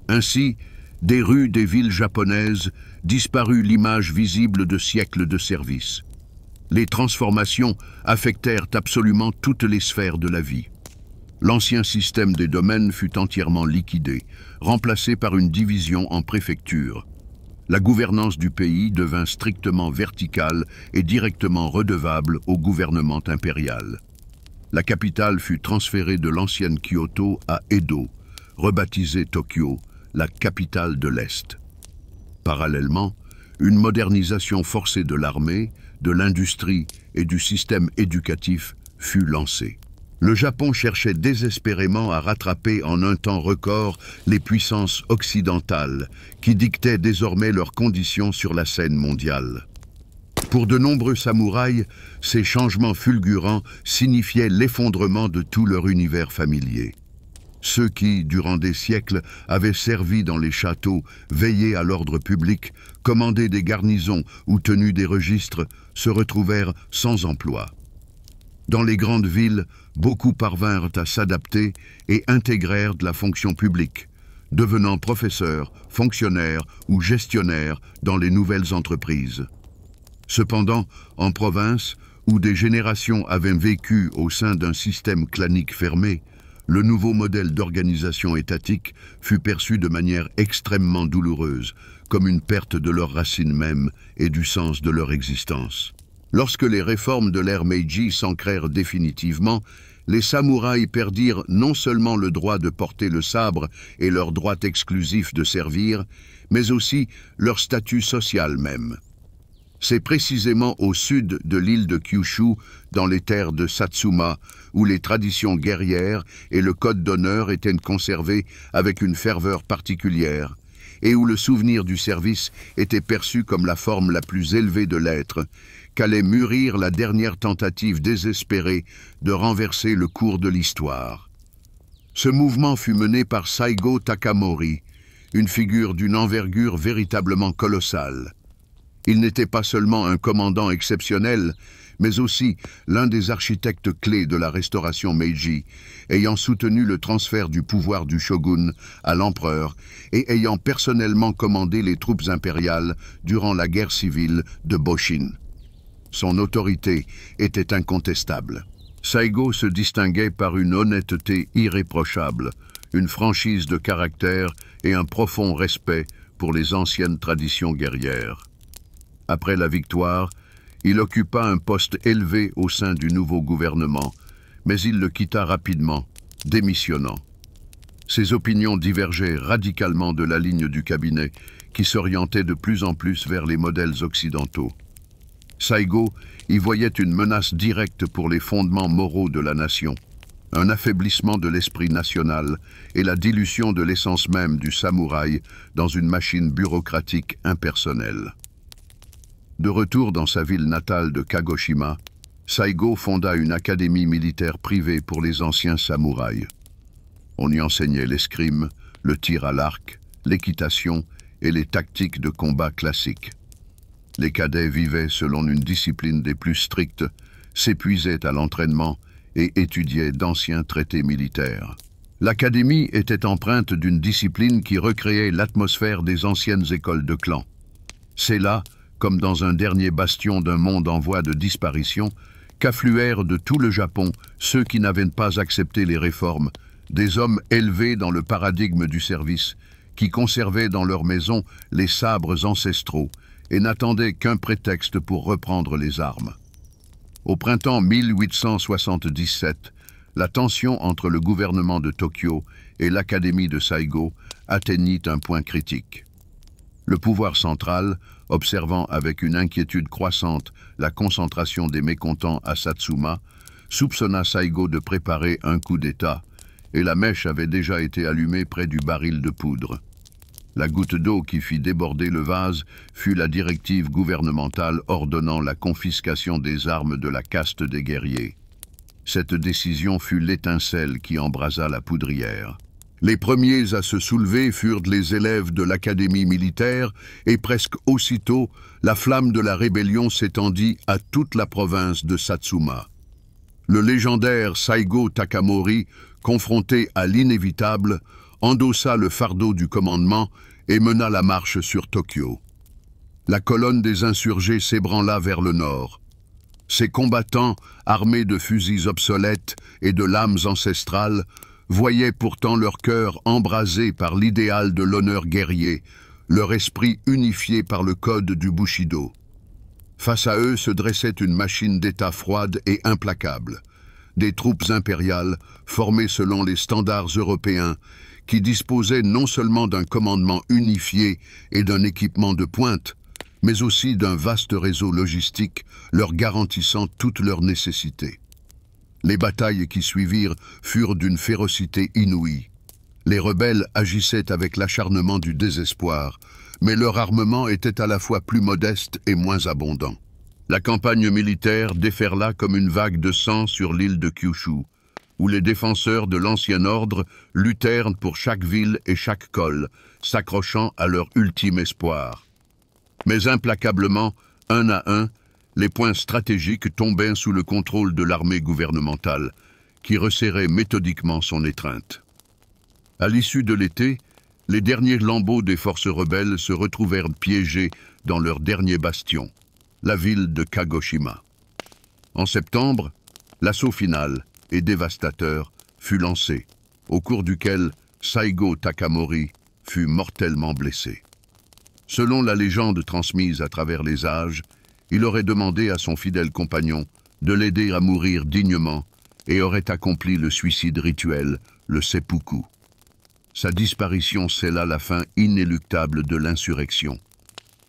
Ainsi, des rues des villes japonaises disparut l'image visible de siècles de service. Les transformations affectèrent absolument toutes les sphères de la vie. L'ancien système des domaines fut entièrement liquidé, remplacé par une division en préfectures. La gouvernance du pays devint strictement verticale et directement redevable au gouvernement impérial. La capitale fut transférée de l'ancienne Kyoto à Edo, rebaptisée Tokyo, la capitale de l'Est. Parallèlement, une modernisation forcée de l'armée, de l'industrie et du système éducatif fut lancée. Le Japon cherchait désespérément à rattraper en un temps record les puissances occidentales qui dictaient désormais leurs conditions sur la scène mondiale. Pour de nombreux samouraïs, ces changements fulgurants signifiaient l'effondrement de tout leur univers familier. Ceux qui, durant des siècles, avaient servi dans les châteaux, veillé à l'ordre public, commandé des garnisons ou tenu des registres, se retrouvèrent sans emploi. Dans les grandes villes, beaucoup parvinrent à s'adapter et intégrèrent de la fonction publique, devenant professeurs, fonctionnaires ou gestionnaires dans les nouvelles entreprises. Cependant, en province, où des générations avaient vécu au sein d'un système clanique fermé, le nouveau modèle d'organisation étatique fut perçu de manière extrêmement douloureuse, comme une perte de leurs racines mêmes et du sens de leur existence. Lorsque les réformes de l'ère Meiji s'ancrèrent définitivement, les samouraïs perdirent non seulement le droit de porter le sabre et leur droit exclusif de servir, mais aussi leur statut social même. C'est précisément au sud de l'île de Kyushu, dans les terres de Satsuma, où les traditions guerrières et le code d'honneur étaient conservés avec une ferveur particulière, et où le souvenir du service était perçu comme la forme la plus élevée de l'être, qu'allait mûrir la dernière tentative désespérée de renverser le cours de l'histoire. Ce mouvement fut mené par Saigo Takamori, une figure d'une envergure véritablement colossale. Il n'était pas seulement un commandant exceptionnel, mais aussi l'un des architectes clés de la restauration Meiji, ayant soutenu le transfert du pouvoir du shogun à l'empereur et ayant personnellement commandé les troupes impériales durant la guerre civile de Boshin. Son autorité était incontestable. Saigo se distinguait par une honnêteté irréprochable, une franchise de caractère et un profond respect pour les anciennes traditions guerrières. Après la victoire, il occupa un poste élevé au sein du nouveau gouvernement, mais il le quitta rapidement, démissionnant. Ses opinions divergeaient radicalement de la ligne du cabinet, qui s'orientait de plus en plus vers les modèles occidentaux. Saigo y voyait une menace directe pour les fondements moraux de la nation, un affaiblissement de l'esprit national et la dilution de l'essence même du samouraï dans une machine bureaucratique impersonnelle. De retour dans sa ville natale de Kagoshima, Saigo fonda une académie militaire privée pour les anciens samouraïs. On y enseignait l'escrime, le tir à l'arc, l'équitation et les tactiques de combat classiques. Les cadets vivaient selon une discipline des plus strictes, s'épuisaient à l'entraînement et étudiaient d'anciens traités militaires. L'académie était empreinte d'une discipline qui recréait l'atmosphère des anciennes écoles de clans. C'est là, comme dans un dernier bastion d'un monde en voie de disparition, qu'affluèrent de tout le Japon ceux qui n'avaient pas accepté les réformes, des hommes élevés dans le paradigme du service, qui conservaient dans leur maison les sabres ancestraux et n'attendaient qu'un prétexte pour reprendre les armes. Au printemps 1877, la tension entre le gouvernement de Tokyo et l'académie de Saigo atteignit un point critique. Le pouvoir central, observant avec une inquiétude croissante la concentration des mécontents à Satsuma, soupçonna Saigo de préparer un coup d'État, et la mèche avait déjà été allumée près du baril de poudre. La goutte d'eau qui fit déborder le vase fut la directive gouvernementale ordonnant la confiscation des armes de la caste des guerriers. Cette décision fut l'étincelle qui embrasa la poudrière. Les premiers à se soulever furent les élèves de l'académie militaire et presque aussitôt, la flamme de la rébellion s'étendit à toute la province de Satsuma. Le légendaire Saigo Takamori, confronté à l'inévitable, endossa le fardeau du commandement et mena la marche sur Tokyo. La colonne des insurgés s'ébranla vers le nord. Ces combattants, armés de fusils obsolètes et de lames ancestrales, voyaient pourtant leur cœur embrasé par l'idéal de l'honneur guerrier, leur esprit unifié par le code du Bushido. Face à eux se dressait une machine d'État froide et implacable, des troupes impériales formées selon les standards européens qui disposaient non seulement d'un commandement unifié et d'un équipement de pointe, mais aussi d'un vaste réseau logistique leur garantissant toutes leurs nécessités. Les batailles qui suivirent furent d'une férocité inouïe. Les rebelles agissaient avec l'acharnement du désespoir, mais leur armement était à la fois plus modeste et moins abondant. La campagne militaire déferla comme une vague de sang sur l'île de Kyushu, où les défenseurs de l'ancien ordre luttèrent pour chaque ville et chaque col, s'accrochant à leur ultime espoir. Mais implacablement, un à un, les points stratégiques tombaient sous le contrôle de l'armée gouvernementale, qui resserrait méthodiquement son étreinte. À l'issue de l'été, les derniers lambeaux des forces rebelles se retrouvèrent piégés dans leur dernier bastion, la ville de Kagoshima. En septembre, l'assaut final et dévastateur fut lancé, au cours duquel Saigo Takamori fut mortellement blessé. Selon la légende transmise à travers les âges, il aurait demandé à son fidèle compagnon de l'aider à mourir dignement et aurait accompli le suicide rituel, le seppuku. Sa disparition scella la fin inéluctable de l'insurrection.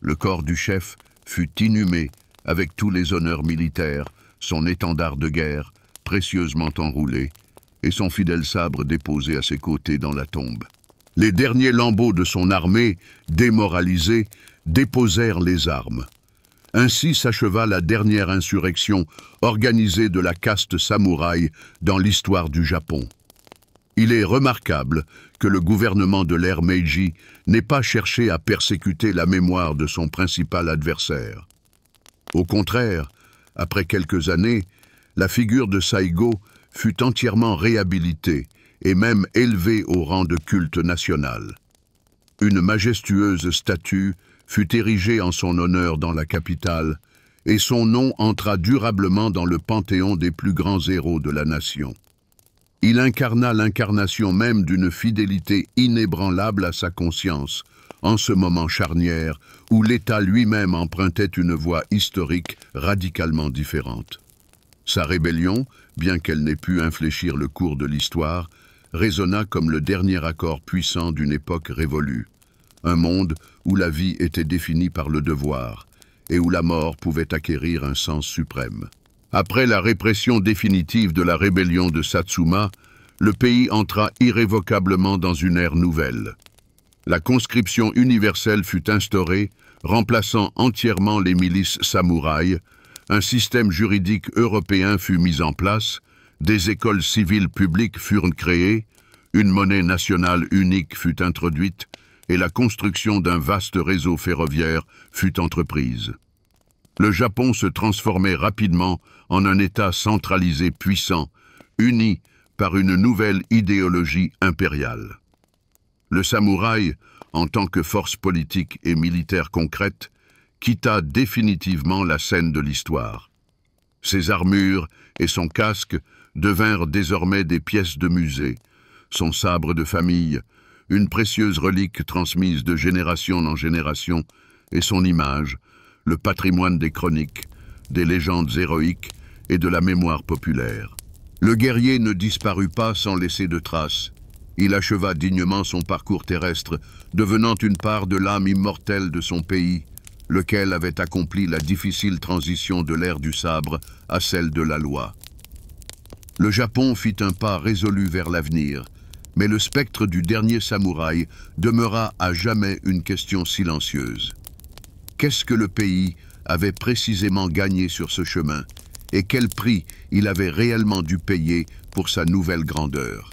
Le corps du chef fut inhumé avec tous les honneurs militaires, son étendard de guerre précieusement enroulé et son fidèle sabre déposé à ses côtés dans la tombe. Les derniers lambeaux de son armée, démoralisés, déposèrent les armes. Ainsi s'acheva la dernière insurrection organisée de la caste samouraï dans l'histoire du Japon. Il est remarquable que le gouvernement de l'ère Meiji n'ait pas cherché à persécuter la mémoire de son principal adversaire. Au contraire, après quelques années, la figure de Saigo fut entièrement réhabilitée et même élevée au rang de culte national. Une majestueuse statue fut érigée en son honneur dans la capitale, et son nom entra durablement dans le panthéon des plus grands héros de la nation. Il incarna l'incarnation même d'une fidélité inébranlable à sa conscience, en ce moment charnière où l'État lui-même empruntait une voie historique radicalement différente. Sa rébellion, bien qu'elle n'ait pu infléchir le cours de l'histoire, résonna comme le dernier accord puissant d'une époque révolue. Un monde où la vie était définie par le devoir et où la mort pouvait acquérir un sens suprême. Après la répression définitive de la rébellion de Satsuma, le pays entra irrévocablement dans une ère nouvelle. La conscription universelle fut instaurée, remplaçant entièrement les milices samouraïs, un système juridique européen fut mis en place, des écoles civiles publiques furent créées, une monnaie nationale unique fut introduite, et la construction d'un vaste réseau ferroviaire fut entreprise. Le Japon se transformait rapidement en un État centralisé puissant, uni par une nouvelle idéologie impériale. Le samouraï, en tant que force politique et militaire concrète, quitta définitivement la scène de l'histoire. Ses armures et son casque devinrent désormais des pièces de musée, son sabre de famille, une précieuse relique transmise de génération en génération, et son image, le patrimoine des chroniques, des légendes héroïques et de la mémoire populaire. Le guerrier ne disparut pas sans laisser de traces. Il acheva dignement son parcours terrestre, devenant une part de l'âme immortelle de son pays, lequel avait accompli la difficile transition de l'ère du sabre à celle de la loi. Le Japon fit un pas résolu vers l'avenir, mais le spectre du dernier samouraï demeura à jamais une question silencieuse. Qu'est-ce que le pays avait précisément gagné sur ce chemin, et quel prix il avait réellement dû payer pour sa nouvelle grandeur?